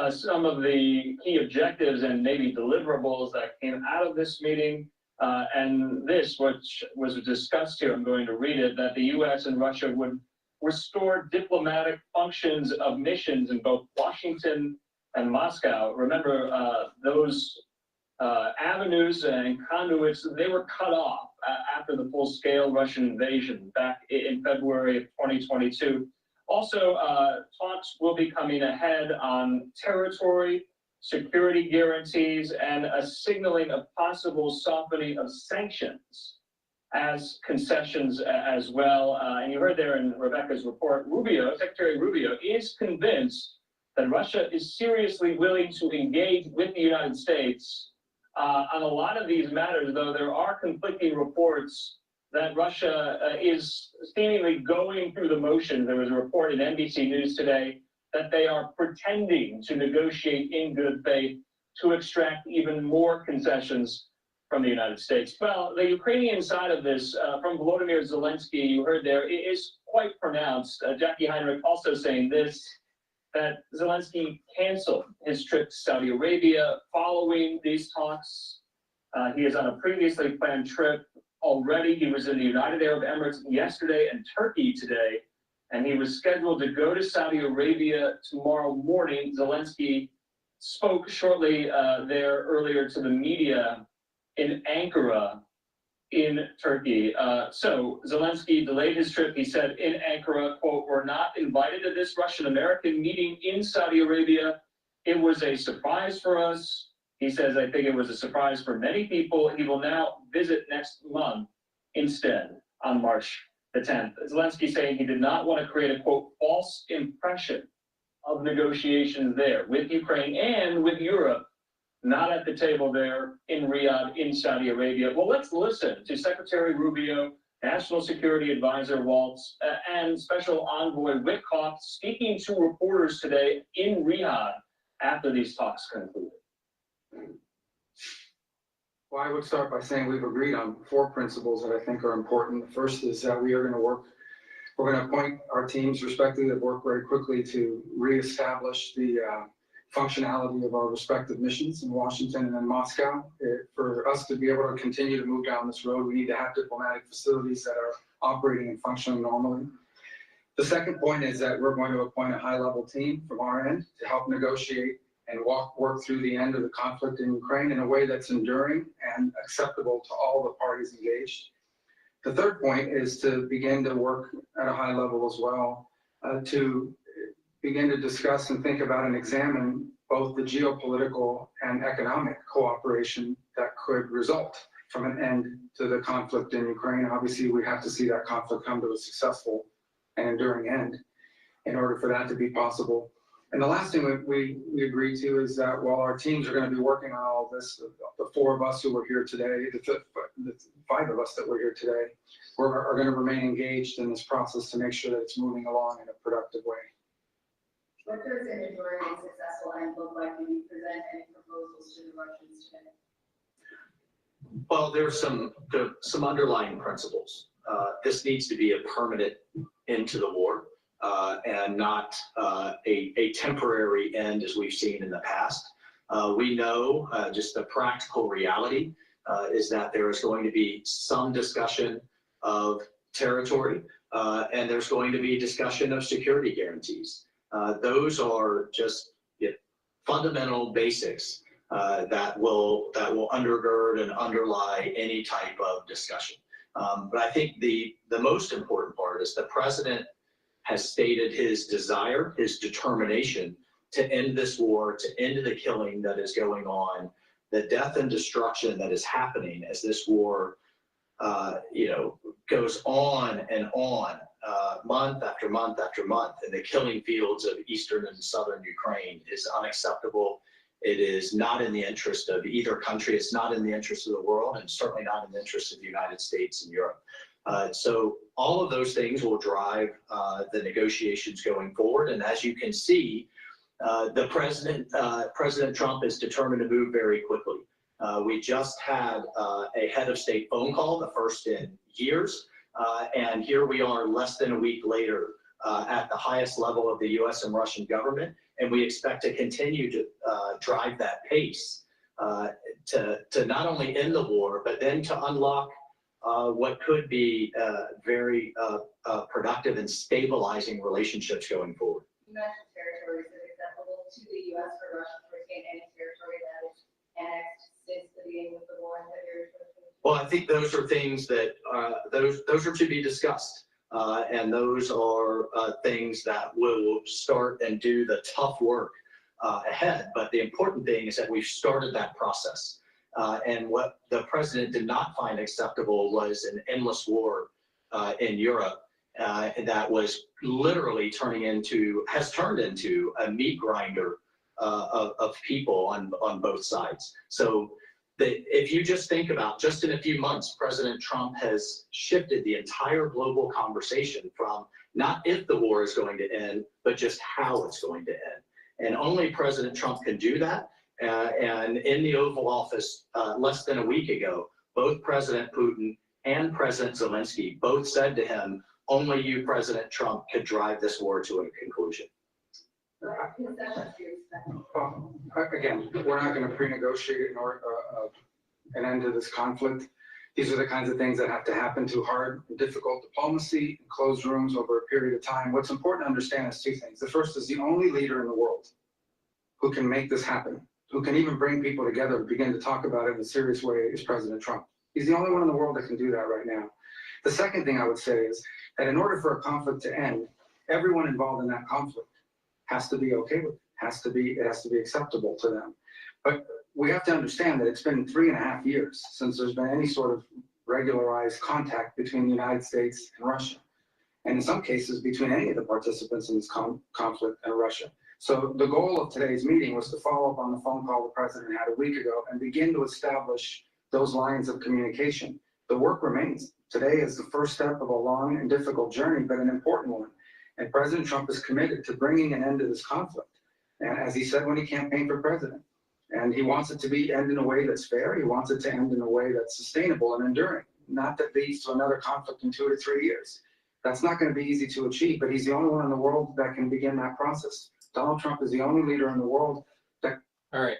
some of the key objectives and maybe deliverables that came out of this meeting. And this, which was discussed here, I'm going to read it, that the U.S. and Russia would restore diplomatic functions of missions in both Washington and Moscow. Remember, those avenues and conduits, they were cut off after the full-scale Russian invasion back in February of 2022. Also, talks will be coming ahead on territory, security guarantees, and a signaling of possible softening of sanctions as concessions as well. And you heard there in Rebecca's report, Secretary Rubio is convinced that Russia is seriously willing to engage with the United States on a lot of these matters, though there are conflicting reports that Russia is seemingly going through the motions. There was a report in NBC News today that they are pretending to negotiate in good faith to extract even more concessions from the United States. Well, the Ukrainian side of this, from Volodymyr Zelensky, you heard there, is quite pronounced. Jackie Heinrich also saying this, that Zelensky canceled his trip to Saudi Arabia following these talks. He is on a previously planned trip already. He was in the United Arab Emirates yesterday and Turkey today, and he was scheduled to go to Saudi Arabia tomorrow morning. Zelensky spoke shortly there earlier to the media in Ankara in Turkey. So Zelensky delayed his trip. He said in Ankara, quote, "We're not invited to this Russian-American meeting in Saudi Arabia. It was a surprise for us." He says, "I think it was a surprise for many people." He will now visit next month instead on March the 10th. Zelensky saying he did not want to create a, quote, false impression of negotiations there with Ukraine and with Europe, not at the table there in Riyadh, in Saudi Arabia. Well, let's listen to Secretary Rubio, National Security Advisor Waltz, and Special Envoy Witkoff speaking to reporters today in Riyadh after these talks concluded. Well, I would start by saying we've agreed on 4 principles that I think are important. The first is that we're going to appoint our teams respectively that work very quickly to reestablish the functionality of our respective missions in Washington and in Moscow. For us to be able to continue to move down this road, we need to have diplomatic facilities that are operating and functioning normally. The second point is that we're going to appoint a high-level team from our end to help negotiate and work through the end of the conflict in Ukraine in a way that's enduring and acceptable to all the parties engaged. The third point is to begin to work at a high level as well, to begin to discuss and think about and examine both the geopolitical and economic cooperation that could result from an end to the conflict in Ukraine. Obviously, we have to see that conflict come to a successful and enduring end. in order for that to be possible. And the last thing we agreed to is that while our teams are going to be working on all of this, the four of us who were here today, the five of us that were here today, are going to remain engaged in this process to make sure that it's moving along in a productive way. What does an enduring and successful end look like when you present any proposals to the Russians today? Well, there's some underlying principles. This needs to be a permanent end to the war and not a temporary end as we've seen in the past. We know just the practical reality is that there is going to be some discussion of territory and there's going to be discussion of security guarantees. Those are just fundamental basics that will undergird and underlie any type of discussion. But I think the most important part is the president has stated his desire, his determination to end this war, to end the killing that is going on, the death and destruction that is happening as this war, goes on and on, month after month after month, and the killing fields of eastern and southern Ukraine is unacceptable. It is not in the interest of either country. It's not in the interest of the world, and certainly not in the interest of the United States and Europe. So all of those things will drive the negotiations going forward. And as you can see, the President Trump is determined to move very quickly. We just had a head of state phone call, the first in years. And here we are less than a week later at the highest level of the US and Russian government. And we expect to continue to drive that pace to not only end the war, but then to unlock what could be very productive and stabilizing relationships going forward. You mentioned territories. Is it acceptable to the U.S. for Russia to retain any territory that is annexed since the beginning of the war? Well, I think those are things that those are to be discussed, and those are things that will start and do the tough work ahead. But the important thing is that we've started that process. And what the president did not find acceptable was an endless war in Europe that was literally has turned into a meat grinder of people on both sides. So if you just think about just in a few months, President Trump has shifted the entire global conversation from not if the war is going to end, but just how it's going to end. And only President Trump can do that. And in the Oval Office less than a week ago, both President Putin and President Zelensky both said to him, only you, President Trump, could drive this war to a conclusion. Well, again, we're not going to pre-negotiate an end to this conflict. These are the kinds of things that have to happen through hard and difficult diplomacy in closed rooms over a period of time. What's important to understand is two things. The first is the only leader in the world who can make this happen, who can even bring people together and begin to talk about it in a serious way is President Trump. He's the only one in the world that can do that right now. The second thing I would say is that in order for a conflict to end, everyone involved in that conflict has to be okay with it. It has to be acceptable to them. But we have to understand that it's been 3.5 years since there's been any sort of regularized contact between the United States and Russia. And in some cases, between any of the participants in this conflict and Russia. So the goal of today's meeting was to follow up on the phone call the president had a week ago and begin to establish those lines of communication. The work remains. Today is the first step of a long and difficult journey, but an important one. And President Trump is committed to bringing an end to this conflict. And as he said when he campaigned for president, and he wants it to end in a way that's fair. He wants it to end in a way that's sustainable and enduring, not that leads to another conflict in 2 to 3 years. That's not going to be easy to achieve, but he's the only one in the world that can begin that process. Donald Trump is the only leader in the world that. All right.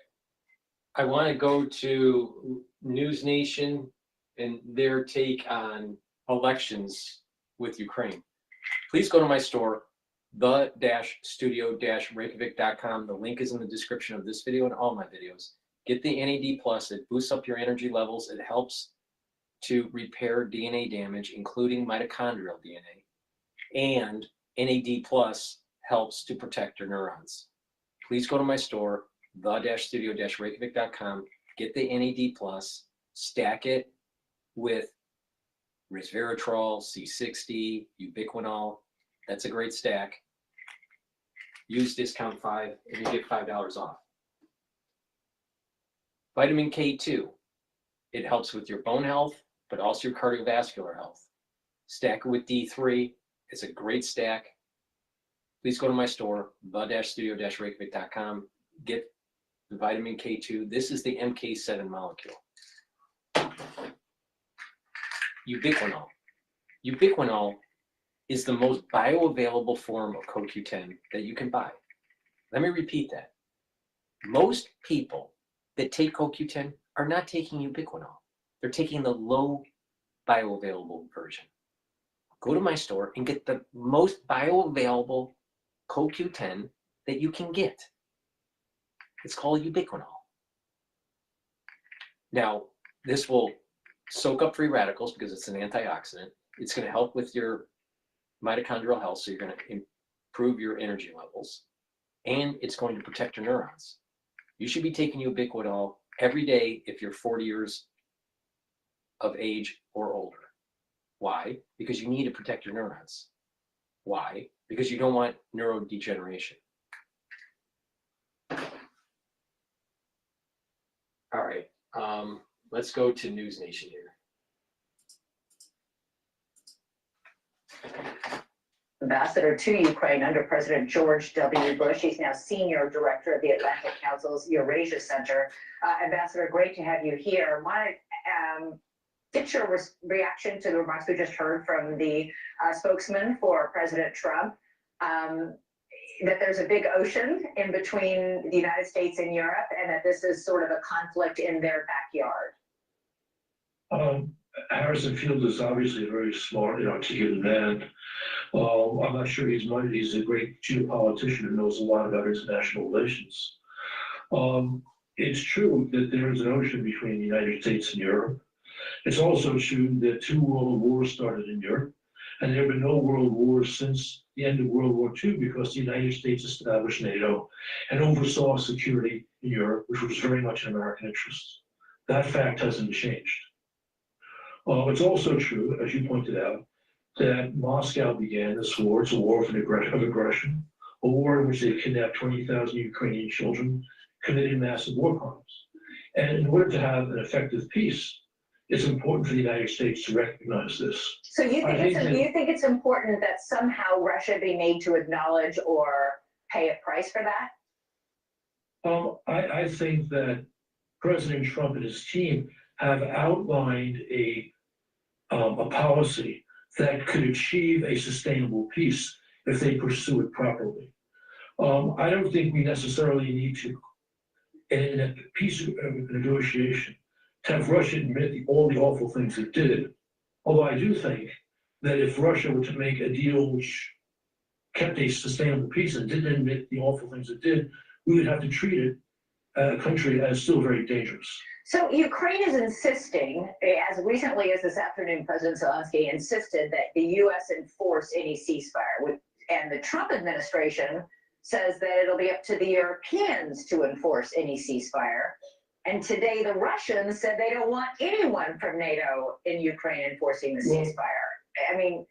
I want to go to News Nation and their take on elections with Ukraine. Please go to my store, the-studio-reykjavik.com. The link is in the description of this video and all my videos. Get the NAD+. It boosts up your energy levels. It helps to repair DNA damage, including mitochondrial DNA. And NAD+ helps to protect your neurons. Please go to my store, the-studio-reykjavik.com. Get the NAD+, stack it with resveratrol, C60, ubiquinol. That's a great stack. use discount 5 and you get $5 off. Vitamin K2, it helps with your bone health, but also your cardiovascular health. Stack it with D3, it's a great stack. Please go to my store, the-studio-reykjavik.com, get the vitamin K2. This is the MK7 molecule. Ubiquinol. Ubiquinol is the most bioavailable form of CoQ10 that you can buy. Let me repeat that. Most people that take CoQ10 are not taking ubiquinol. They're taking the low bioavailable version. Go to my store and get the most bioavailable CoQ10 that you can get. It's called ubiquinol. Now, this will soak up free radicals because it's an antioxidant. It's going to help with your mitochondrial health, so you're going to improve your energy levels, and it's going to protect your neurons. You should be taking ubiquinol every day if you're 40 years of age or older. Why? Because you need to protect your neurons. Why? Because you don't want neurodegeneration. All right, let's go to News Nation here. Ambassador to Ukraine under President George W. Bush. He's now Senior Director of the Atlantic Council's Eurasia Center. Ambassador, great to have you here. Want to get your reaction to the remarks we just heard from the spokesman for President Trump, that there's a big ocean in between the United States and Europe, and that this is sort of a conflict in their backyard. Harrison Field is obviously a very smart and articulate man. I'm not sure he's a great geopolitician who knows a lot about international relations. It's true that there is an ocean between the United States and Europe. It's also true that 2 world wars started in Europe, and there have been no world wars since the end of World War II because the United States established NATO and oversaw security in Europe, which was very much in American interest. That fact hasn't changed. It's also true, as you pointed out, that Moscow began this war. It's a war of aggression, a war in which they kidnapped 20,000 Ukrainian children, committed massive war crimes. And in order to have an effective peace, it's important for the United States to recognize this. So you think it's important that somehow Russia be made to acknowledge or pay a price for that? I think that President Trump and his team have outlined a policy that could achieve a sustainable peace if they pursue it properly. I don't think we necessarily need to, in a peace negotiation, to have Russia admit all the awful things it did. Although I do think that if Russia were to make a deal which kept a sustainable peace and didn't admit the awful things it did, we would have to treat it, a country, as still very dangerous. So Ukraine is insisting, as recently as this afternoon, President Zelensky insisted that the U.S. enforce any ceasefire. And the Trump administration says that it'll be up to the Europeans to enforce any ceasefire. And today the Russians said they don't want anyone from NATO in Ukraine enforcing the ceasefire. I mean...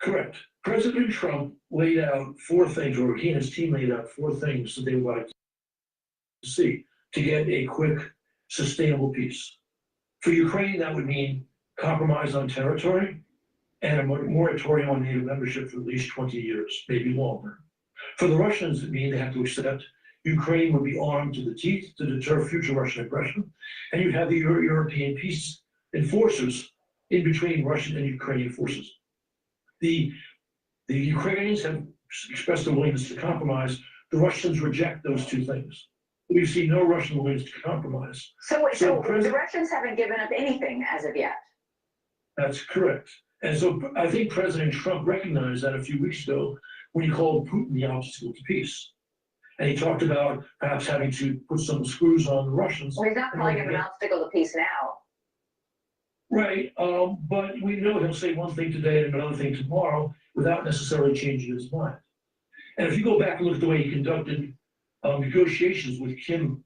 Correct. President Trump laid out 4 things, or he and his team laid out 4 things that they would like to see to get a quick, sustainable peace. For Ukraine, that would mean compromise on territory and a moratorium on NATO membership for at least 20 years, maybe longer. For the Russians, it means they have to accept Ukraine would be armed to the teeth to deter future Russian aggression, and you'd have the European peace enforcers in between Russian and Ukrainian forces. The Ukrainians have expressed a willingness to compromise. The Russians reject those 2 things. We've seen no Russian willingness to compromise. So the Russians haven't given up anything as of yet. That's correct. And so I think President Trump recognized that a few weeks ago when he called Putin the obstacle to peace. And he talked about perhaps having to put some screws on the Russians. Well, he's not calling him an obstacle to peace now. Right, but we know he'll say one thing today and another thing tomorrow without necessarily changing his mind. And if you go back and look at the way he conducted negotiations with Kim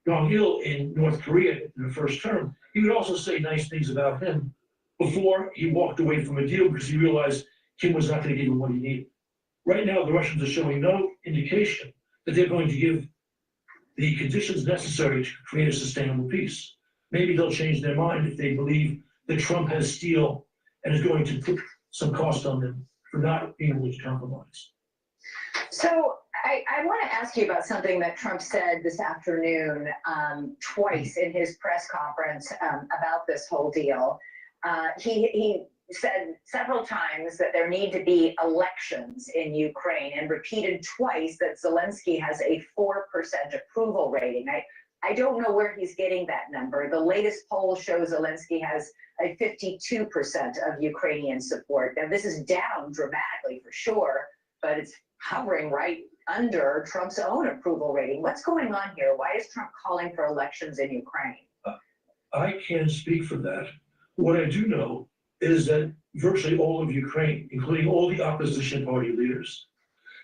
Jong-il in North Korea in the first term, he would also say nice things about him before he walked away from a deal because he realized Kim was not going to give him what he needed. Right now, the Russians are showing no indication that they're going to give the conditions necessary to create a sustainable peace. Maybe they'll change their mind if they believe that Trump has steel and is going to put some cost on them for not being able to compromise. So I want to ask you about something that Trump said this afternoon twice in his press conference about this whole deal. He said several times that there need to be elections in Ukraine and repeated twice that Zelensky has a 4% approval rating. I don't know where he's getting that number. The latest poll shows Zelensky has a 52% of Ukrainian support. Now, this is down dramatically for sure, but it's hovering right under Trump's own approval rating. What's going on here? Why is Trump calling for elections in Ukraine? I can't speak for that. What I do know is that virtually all of Ukraine, including all the opposition party leaders,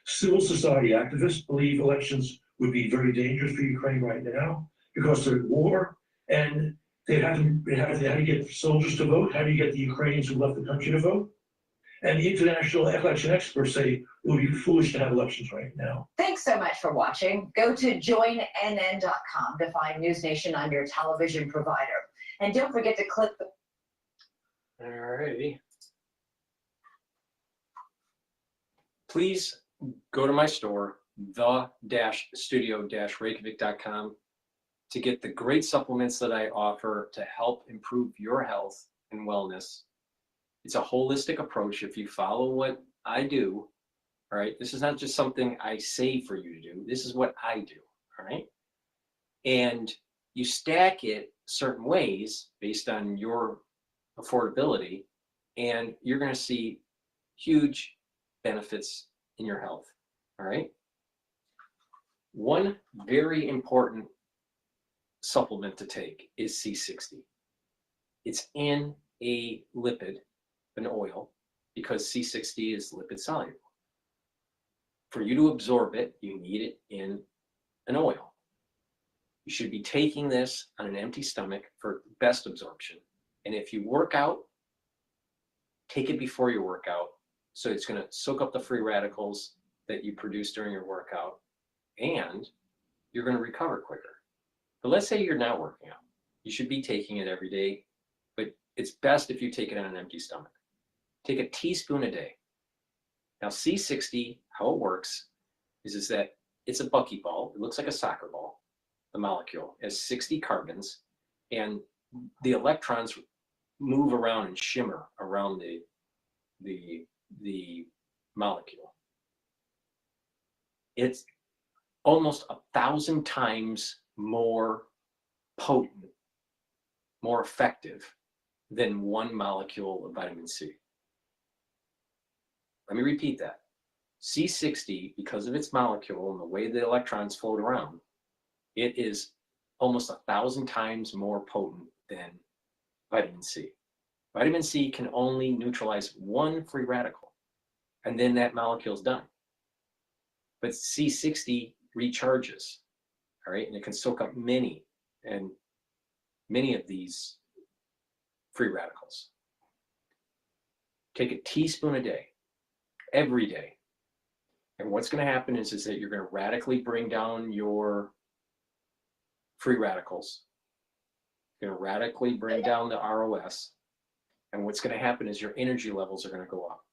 civil society activists believe elections would be very dangerous for Ukraine right now because they're at war and they have to get soldiers to vote. How do you get the Ukrainians who left the country to vote? And the international election experts say it would be foolish to have elections right now. Thanks so much for watching. Go to joinnn.com to find News Nation on your television provider. And don't forget to click the... Alrighty. Please go to my store, the-studio-reykjavik.com, to get the great supplements that I offer to help improve your health and wellness. It's a holistic approach. If you follow what I do, all right, this is not just something I say for you to do. This is what I do, all right? And you stack it certain ways based on your affordability, and you're going to see huge benefits in your health, all right? One very important supplement to take is C60. It's in a lipid, an oil, because C60 is lipid soluble. For you to absorb it, you need it in an oil. You should be taking this on an empty stomach for best absorption. And if you work out, take it before you work out. So it's going to soak up the free radicals that you produce during your workout, and you're going to recover quicker. But let's say you're not working out. You should be taking it every day, but it's best if you take it on an empty stomach. Take a teaspoon a day. Now, C60, how it works is that it's a buckyball. It looks like a soccer ball. The molecule has 60 carbons, and the electrons move around and shimmer around the molecule. It's almost 1,000 times more potent, more effective than one molecule of vitamin C. Let me repeat that. C60, because of its molecule and the way the electrons float around, it is almost 1,000 times more potent than vitamin C. Vitamin C can only neutralize one free radical, and then that molecule is done. But C60 recharges, all right? And it can soak up many of these free radicals. Take a teaspoon a day, every day. And what's going to happen is that you're going to radically bring down your free radicals. You're going to radically bring down the ROS. And what's going to happen is your energy levels are going to go up.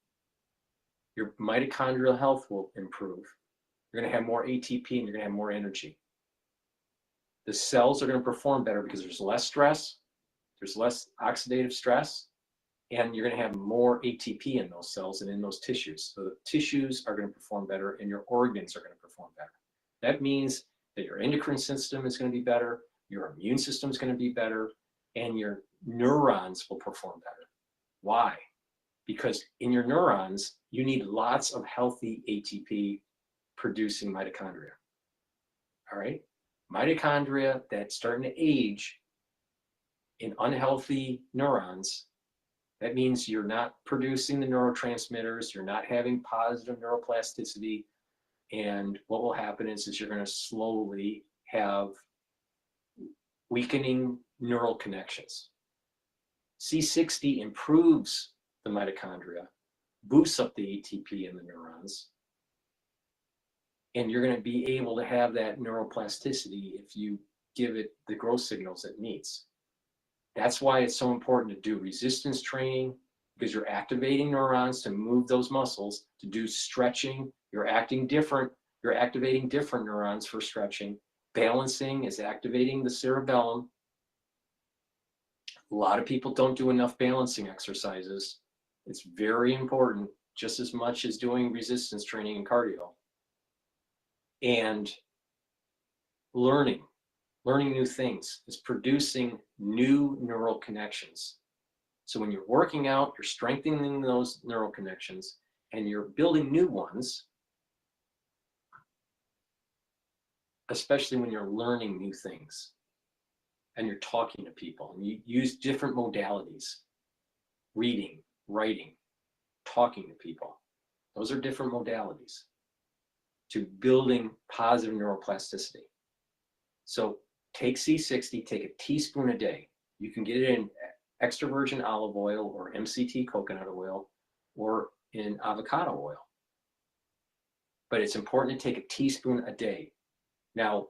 Your mitochondrial health will improve. You're going to have more ATP and you're going to have more energy. The cells are going to perform better because there's less stress, there's less oxidative stress, and you're going to have more ATP in those cells and in those tissues. So the tissues are going to perform better and your organs are going to perform better. That means that your endocrine system is going to be better, your immune system is going to be better, and your neurons will perform better. Why? Because in your neurons, you need lots of healthy ATP producing mitochondria. All right? Mitochondria that's starting to age in unhealthy neurons, that means you're not producing the neurotransmitters, you're not having positive neuroplasticity, and what will happen is you're going to slowly have weakening neural connections. C60 improves the mitochondria, boosts up the ATP in the neurons, And you're going to be able to have that neuroplasticity if you give it the growth signals it needs. That's why it's so important to do resistance training, because you're activating neurons to move those muscles, to do stretching. You're activating different neurons for stretching. Balancing is activating the cerebellum. A lot of people don't do enough balancing exercises. It's very important, just as much as doing resistance training and cardio. And learning new things is producing new neural connections. So when you're working out, you're strengthening those neural connections and you're building new ones, especially when you're learning new things and you're talking to people, and you use different modalities: reading, writing, talking to people. Those are different modalities to building positive neuroplasticity. So take C60, take a teaspoon a day. You can get it in extra virgin olive oil or MCT coconut oil or in avocado oil. But it's important to take a teaspoon a day. Now,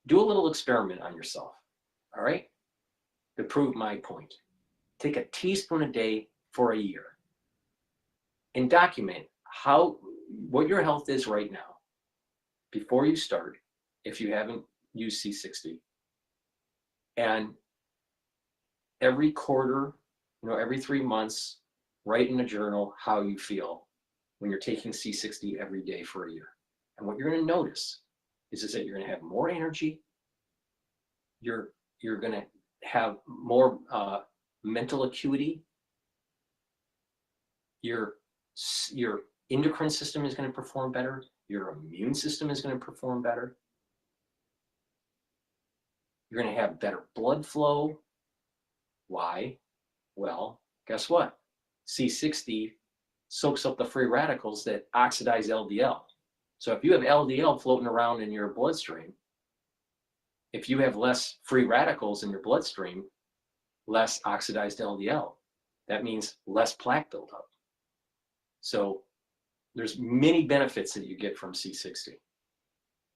do a little experiment on yourself, all right? To prove my point. Take a teaspoon a day for a year and document what your health is right now before you start, if you haven't used C60. And every quarter, every 3 months, write in a journal how you feel when you're taking C60 every day for a year. And what you're going to notice is that you're going to have more energy. You're going to have more mental acuity. Your endocrine system is going to perform better. Your immune system is going to perform better. You're going to have better blood flow. Why? Well, guess what? C60 soaks up the free radicals that oxidize LDL. So if you have LDL floating around in your bloodstream, if you have less free radicals in your bloodstream, less oxidized LDL, that means less plaque buildup. So there's many benefits that you get from C60.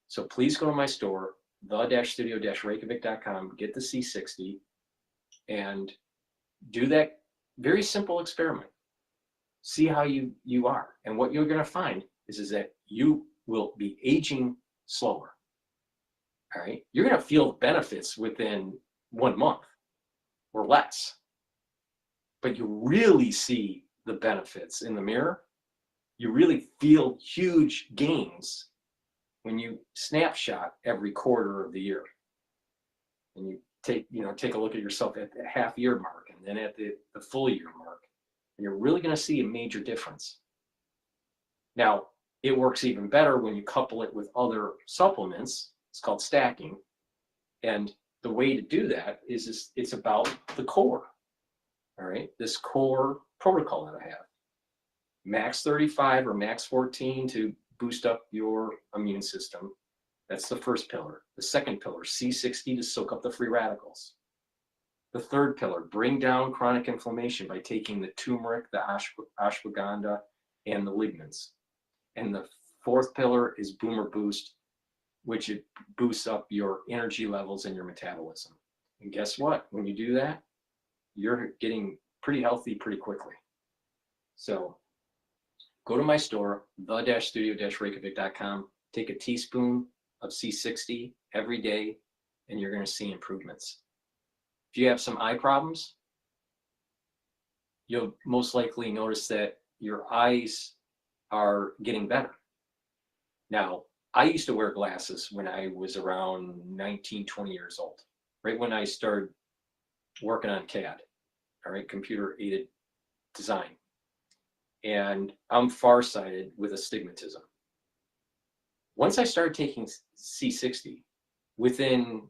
So please go to my store, the-studio-reykjavik.com, get the C60 and do that very simple experiment. See how you are. And what you're going to find is that you will be aging slower. All right. You're going to feel benefits within 1 month or less. But you really see the benefits in the mirror. You really feel huge gains when you snapshot every quarter of the year. And you take a look at yourself at the half year mark and then at the full year mark. And you're really going to see a major difference. Now, it works even better when you couple it with other supplements. It's called stacking. And the way to do that is it's about the core. All right, this core protocol that I have. Max 35 or max 14 to boost up your immune system. That's the first pillar. The second pillar, C60 to soak up the free radicals. The third pillar, bring down chronic inflammation by taking the turmeric, the ashwagandha, and the lignans. And the fourth pillar is Boomer Boost, which it boosts up your energy levels and your metabolism. And guess what? When you do that, you're getting pretty healthy pretty quickly. So go to my store, the-studio-reykjavik.com, take a teaspoon of C60 every day, and you're going to see improvements. If you have some eye problems, you'll most likely notice that your eyes are getting better. Now, I used to wear glasses when I was around 19, 20 years old, right when I started working on CAD, all right, computer aided design. And I'm farsighted with astigmatism. Once I started taking C60, within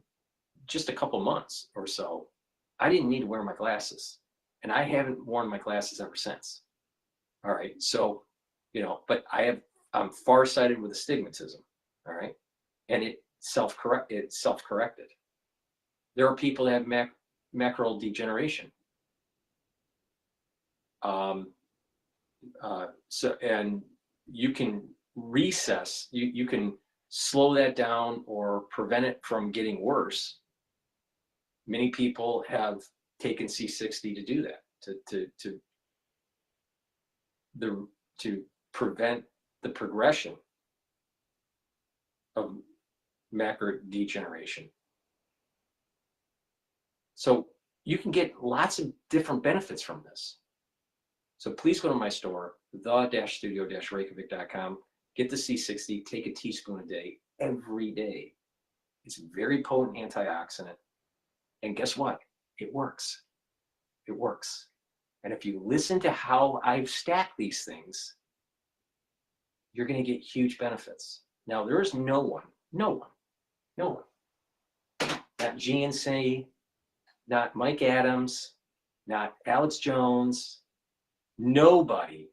just a couple months or so, I didn't need to wear my glasses. And I haven't worn my glasses ever since. All right, so, but I'm farsighted with astigmatism, all right? And it's self-corrected. There are people that have macular degeneration. And you can recess, you can slow that down or prevent it from getting worse. Many people have taken C60 to do that, to prevent the progression of macular degeneration. So you can get lots of different benefits from this. So please go to my store, the-studio-reykjavik.com, get the C60, take a teaspoon a day, every day. It's a very potent antioxidant. And guess what? It works. It works. And if you listen to how I've stacked these things, you're going to get huge benefits. Now, there is no one, not GNC, not Mike Adams, not Alex Jones, nobody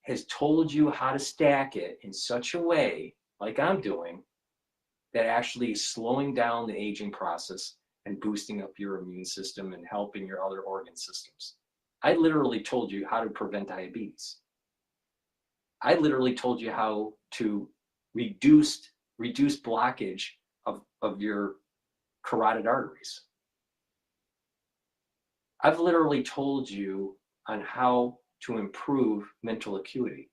has told you how to stack it in such a way, like I'm doing, that actually is slowing down the aging process and boosting up your immune system and helping your other organ systems. I literally told you how to prevent diabetes. I literally told you how to reduce blockage of your carotid arteries. I've literally told you on how to improve mental acuity.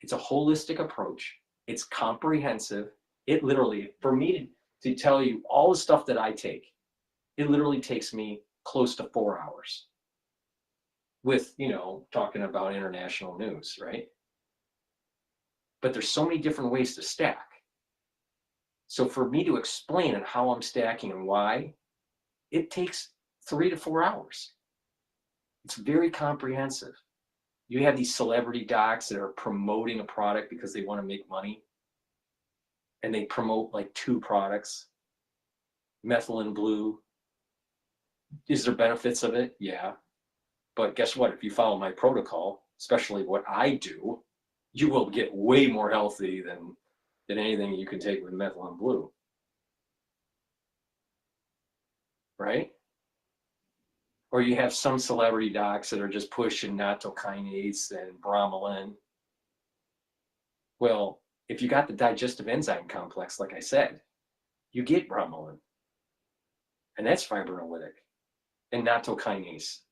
It's a holistic approach. It's comprehensive. It literally, for me to tell you all the stuff that I take, it literally takes me close to 4 hours with, talking about international news, right? But there's so many different ways to stack. So for me to explain and how I'm stacking and why, it takes 3 to 4 hours. It's very comprehensive. You have these celebrity docs that are promoting a product because they want to make money. And they promote like 2 products. Methylene blue. Is there benefits of it? Yeah. But guess what? If you follow my protocol, especially what I do, you will get way more healthy than anything you can take with methylene blue. Right? Or you have some celebrity docs that are just pushing nattokinase and bromelain. Well, if you got the digestive enzyme complex, like I said, you get bromelain. And that's fibrinolytic and nattokinase.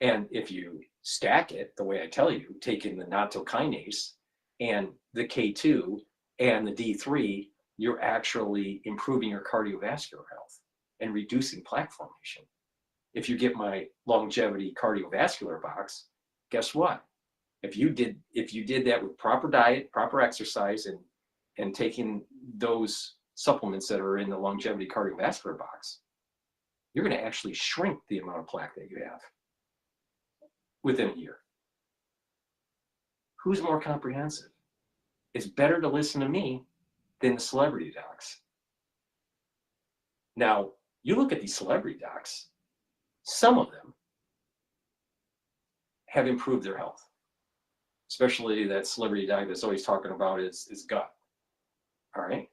And if you stack it the way I tell you, taking the nattokinase and the K2 and the D3, you're actually improving your cardiovascular health and reducing plaque formation. If you get my longevity cardiovascular box, guess what? If you did that with proper diet, proper exercise, and taking those supplements that are in the longevity cardiovascular box, you're going to actually shrink the amount of plaque that you have within a year. Who's more comprehensive? It's better to listen to me than the celebrity docs. Now, you look at these celebrity docs, some of them have improved their health, especially that celebrity doc that's always talking about his gut. All right.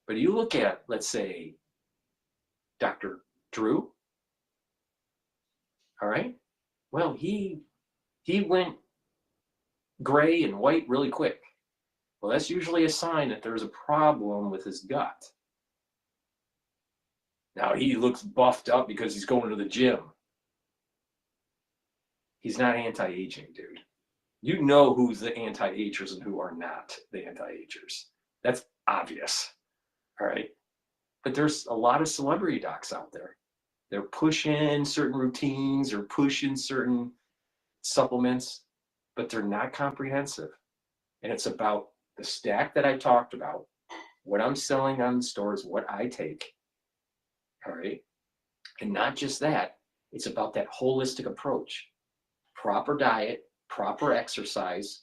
But you look at, let's say, Dr. Drew. All right. Well, he went gray and white really quick. Well, that's usually a sign that there's a problem with his gut. Now, he looks buffed up because he's going to the gym. He's not anti-aging, dude. You know who's the anti-agers and who are not the anti-agers. That's obvious. All right. But there's a lot of celebrity docs out there. They're pushing certain routines or pushing certain supplements, but they're not comprehensive. And it's about the stack that I talked about, what I'm selling on the stores, what I take. All right. And not just that, it's about that holistic approach. Proper diet, proper exercise.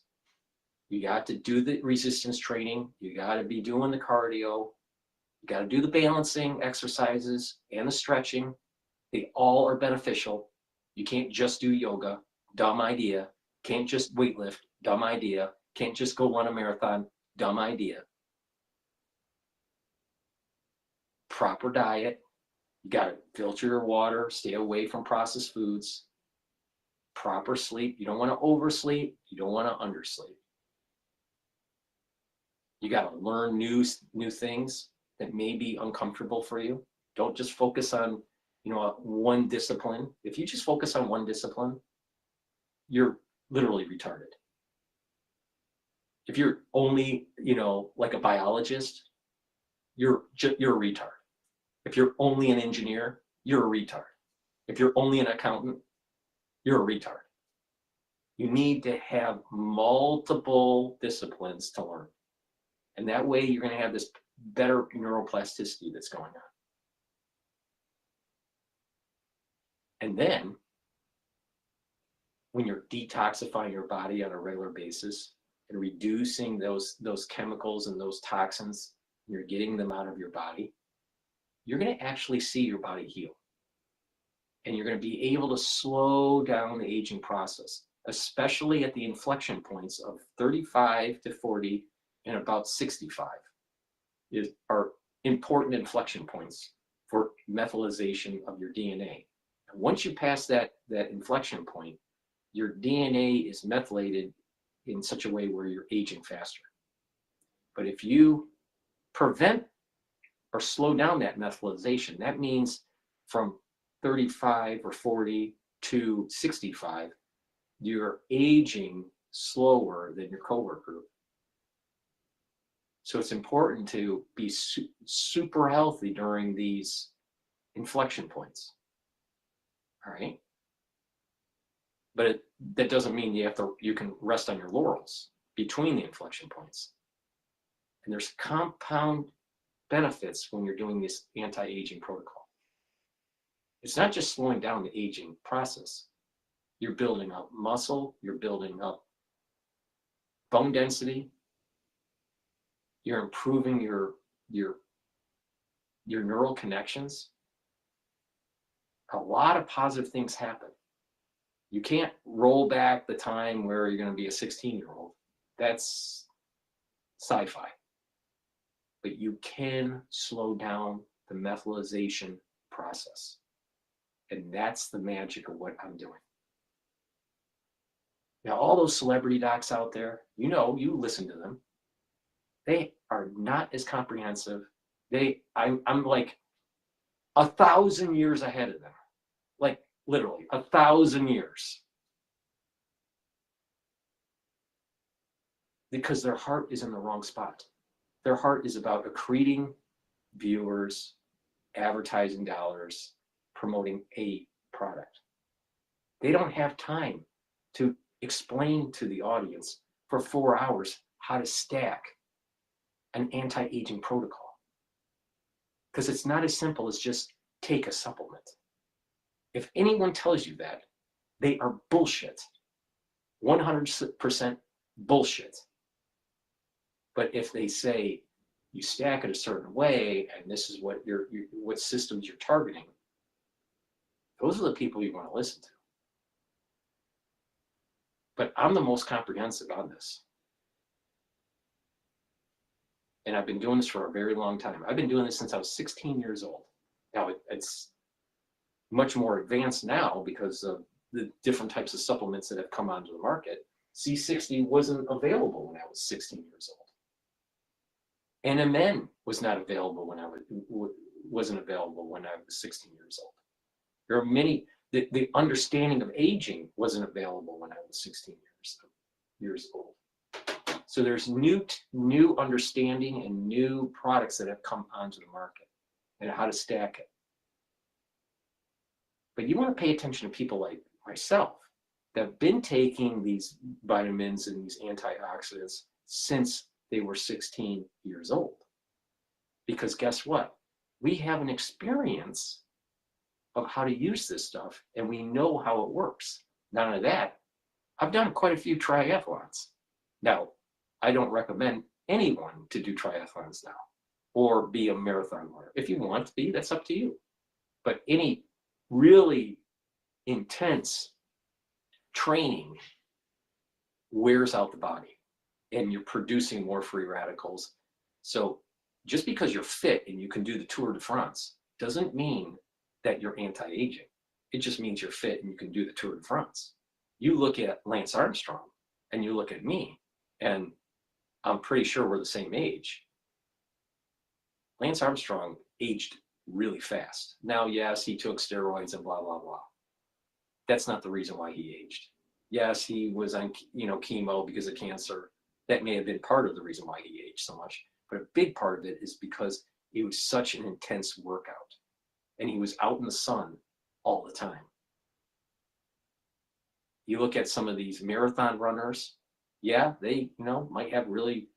You got to do the resistance training. You got to be doing the cardio. You got to do the balancing exercises and the stretching. They all are beneficial. You can't just do yoga. Dumb idea. Can't just weightlift. Dumb idea. Can't just go run a marathon. Dumb idea. Proper diet. You got to filter your water. Stay away from processed foods. Proper sleep. You don't want to oversleep. You don't want to undersleep. You got to learn new things that may be uncomfortable for you. Don't just focus on, one discipline. If you just focus on one discipline, you're literally retarded. If you're only, like a biologist, you're a retard. If you're only an engineer, you're a retard. If you're only an accountant, you're a retard. You need to have multiple disciplines to learn. And that way you're going to have this better neuroplasticity that's going on. And then when you're detoxifying your body on a regular basis and reducing those chemicals and those toxins, you're getting them out of your body, you're going to actually see your body heal. And you're going to be able to slow down the aging process, especially at the inflection points of 35 to 40 and about 65 are important inflection points for methylation of your DNA. And once you pass that inflection point, your DNA is methylated in such a way where you're aging faster. But if you prevent or slow down that methylation, that means from 35 or 40 to 65, you're aging slower than your cohort group. So it's important to be super healthy during these inflection points. All right. But that doesn't mean you can rest on your laurels between the inflection points. And there's compound benefits when you're doing this anti-aging protocol. It's not just slowing down the aging process. You're building up muscle, you're building up bone density, you're improving your neural connections. A lot of positive things happen. You can't roll back the time where you're going to be a 16-year-old. That's sci-fi. But you can slow down the methylation process. And that's the magic of what I'm doing. Now, all those celebrity docs out there, you listen to them. They are not as comprehensive. I'm like 1,000 years ahead of them. Like literally 1,000 years. Because their heart is in the wrong spot. Their heart is about accreting viewers, advertising dollars, promoting a product. They don't have time to explain to the audience for 4 hours how to stack an anti-aging protocol. Because it's not as simple as just take a supplement. If anyone tells you that, they are bullshit. 100% bullshit. But if they say you stack it a certain way and this is what what systems you're targeting, those are the people you want to listen to. But I'm the most comprehensive on this. And I've been doing this for a very long time. I've been doing this since I was 16 years old. Now it's much more advanced now because of the different types of supplements that have come onto the market. C60 wasn't available when I was 16 years old. NMN was not available when wasn't available when I was 16 years old. There are many, the understanding of aging wasn't available when I was 16 years old. So there's new understanding and new products that have come onto the market and how to stack it. But you want to pay attention to people like myself that have been taking these vitamins and these antioxidants since they were 16 years old. Because guess what? We have an experience of how to use this stuff and we know how it works. Not only that, I've done quite a few triathlons. Now, I don't recommend anyone to do triathlons now or be a marathon runner. If you want to be, that's up to you. But any really intense training wears out the body and you're producing more free radicals. So just because you're fit and you can do the Tour de France doesn't mean that you're anti-aging. It just means you're fit and you can do the Tour de France. You look at Lance Armstrong and you look at me, and I'm pretty sure we're the same age. Lance Armstrong aged really fast. Now, yes, he took steroids and blah, blah, blah. That's not the reason why he aged. Yes, he was on, chemo because of cancer. That may have been part of the reason why he aged so much. But a big part of it is because it was such an intense workout. And he was out in the sun all the time. You look at some of these marathon runners, yeah, they, might have really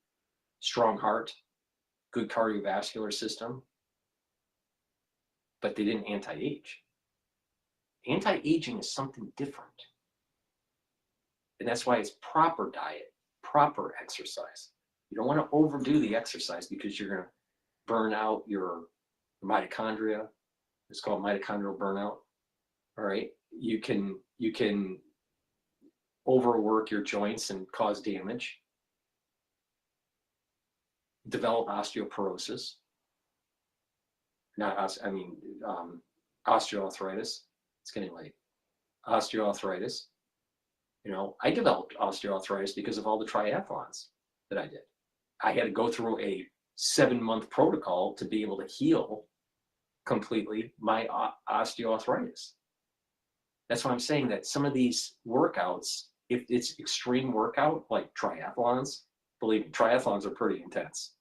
strong heart, good cardiovascular system, but they didn't anti-age. Anti-aging is something different. And that's why it's proper diet, proper exercise. You don't want to overdo the exercise because you're going to burn out your mitochondria. It's called mitochondrial burnout. All right. You can overwork your joints and cause damage. Develop osteoporosis. Osteoarthritis. It's getting late. Osteoarthritis. I developed osteoarthritis because of all the triathlons that I did. I had to go through a 7-month protocol to be able to heal completely my osteoarthritis. That's why I'm saying that some of these workouts, if it's extreme workout like triathlons, believe me, triathlons are pretty intense,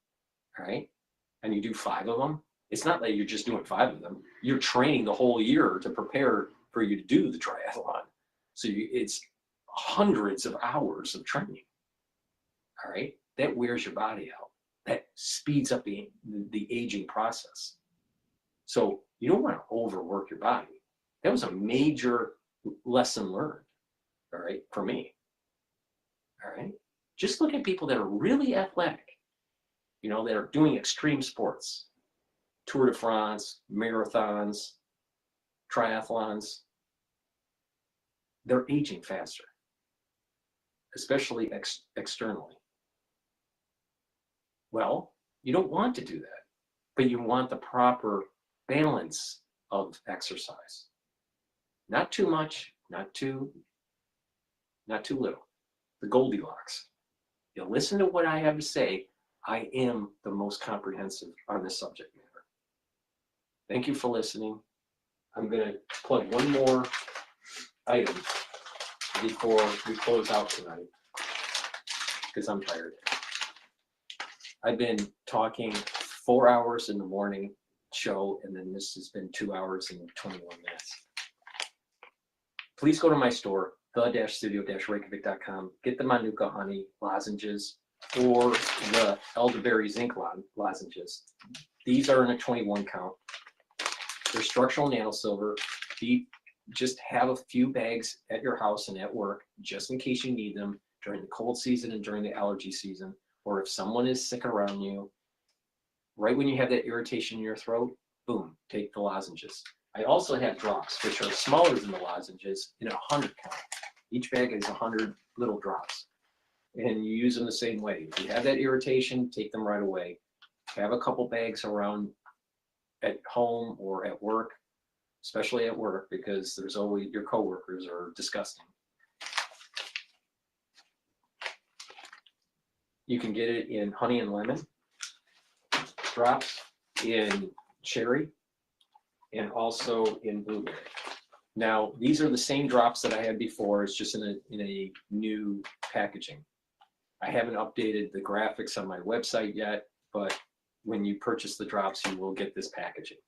all right? And you do 5 of them. It's not that you're just doing 5 of them. You're training the whole year to prepare for you to do the triathlon. So it's hundreds of hours of training, all right? That wears your body out. That speeds up the aging process. So you don't want to overwork your body. That was a major lesson learned, all right, for me. All right. Just look at people that are really athletic, that are doing extreme sports, Tour de France, marathons, triathlons. They're aging faster, especially externally. Well, you don't want to do that, but you want the proper balance of exercise. Not too much, not too little. The Goldilocks. You listen to what I have to say. I am the most comprehensive on this subject matter. Thank you for listening. I'm going to plug one more item before we close out tonight, because I'm tired. I've been talking 4 hours in the morning show, and then this has been 2 hours and 21 minutes. Please go to my store, the-studio-reykjavik.com. Get the Manuka honey lozenges or the elderberry zinc lozenges. These are in a 21 count. They're structural nanosilver. Just have a few bags at your house and at work, just in case you need them during the cold season and during the allergy season, or if someone is sick around you. Right when you have that irritation in your throat, boom, take the lozenges. I also have drops, which are smaller than the lozenges, in 100 count. Each bag is 100 little drops. And you use them the same way. If you have that irritation, take them right away. Have a couple bags around at home or at work, especially at work, because there's always, your coworkers are disgusting. You can get it in honey and lemon drops, in cherry, and also in blueberry. Now, these are the same drops that I had before. It's just in a new packaging. I haven't updated the graphics on my website yet, but when you purchase the drops, you will get this packaging.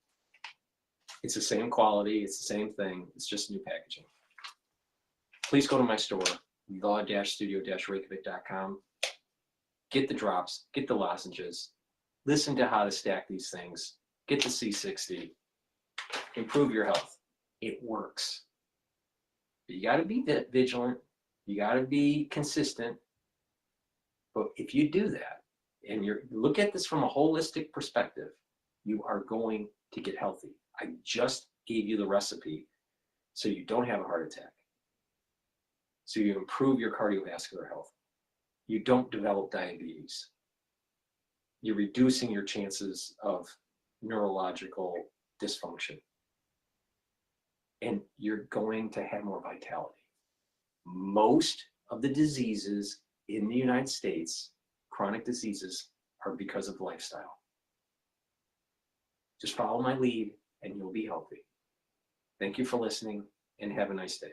It's the same quality, it's the same thing, it's just new packaging. Please go to my store, the-studio-reykjavik.com. Get the drops, get the lozenges, listen to how to stack these things, get the C60, improve your health. It works. But you got to be vigilant, you got to be consistent. But if you do that, and you look at this from a holistic perspective, you are going to get healthy. I just gave you the recipe so you don't have a heart attack. So you improve your cardiovascular health. You don't develop diabetes. You're reducing your chances of neurological dysfunction. And you're going to have more vitality. Most of the diseases in the United States, chronic diseases are because of lifestyle. Just follow my lead and you'll be healthy. Thank you for listening and have a nice day.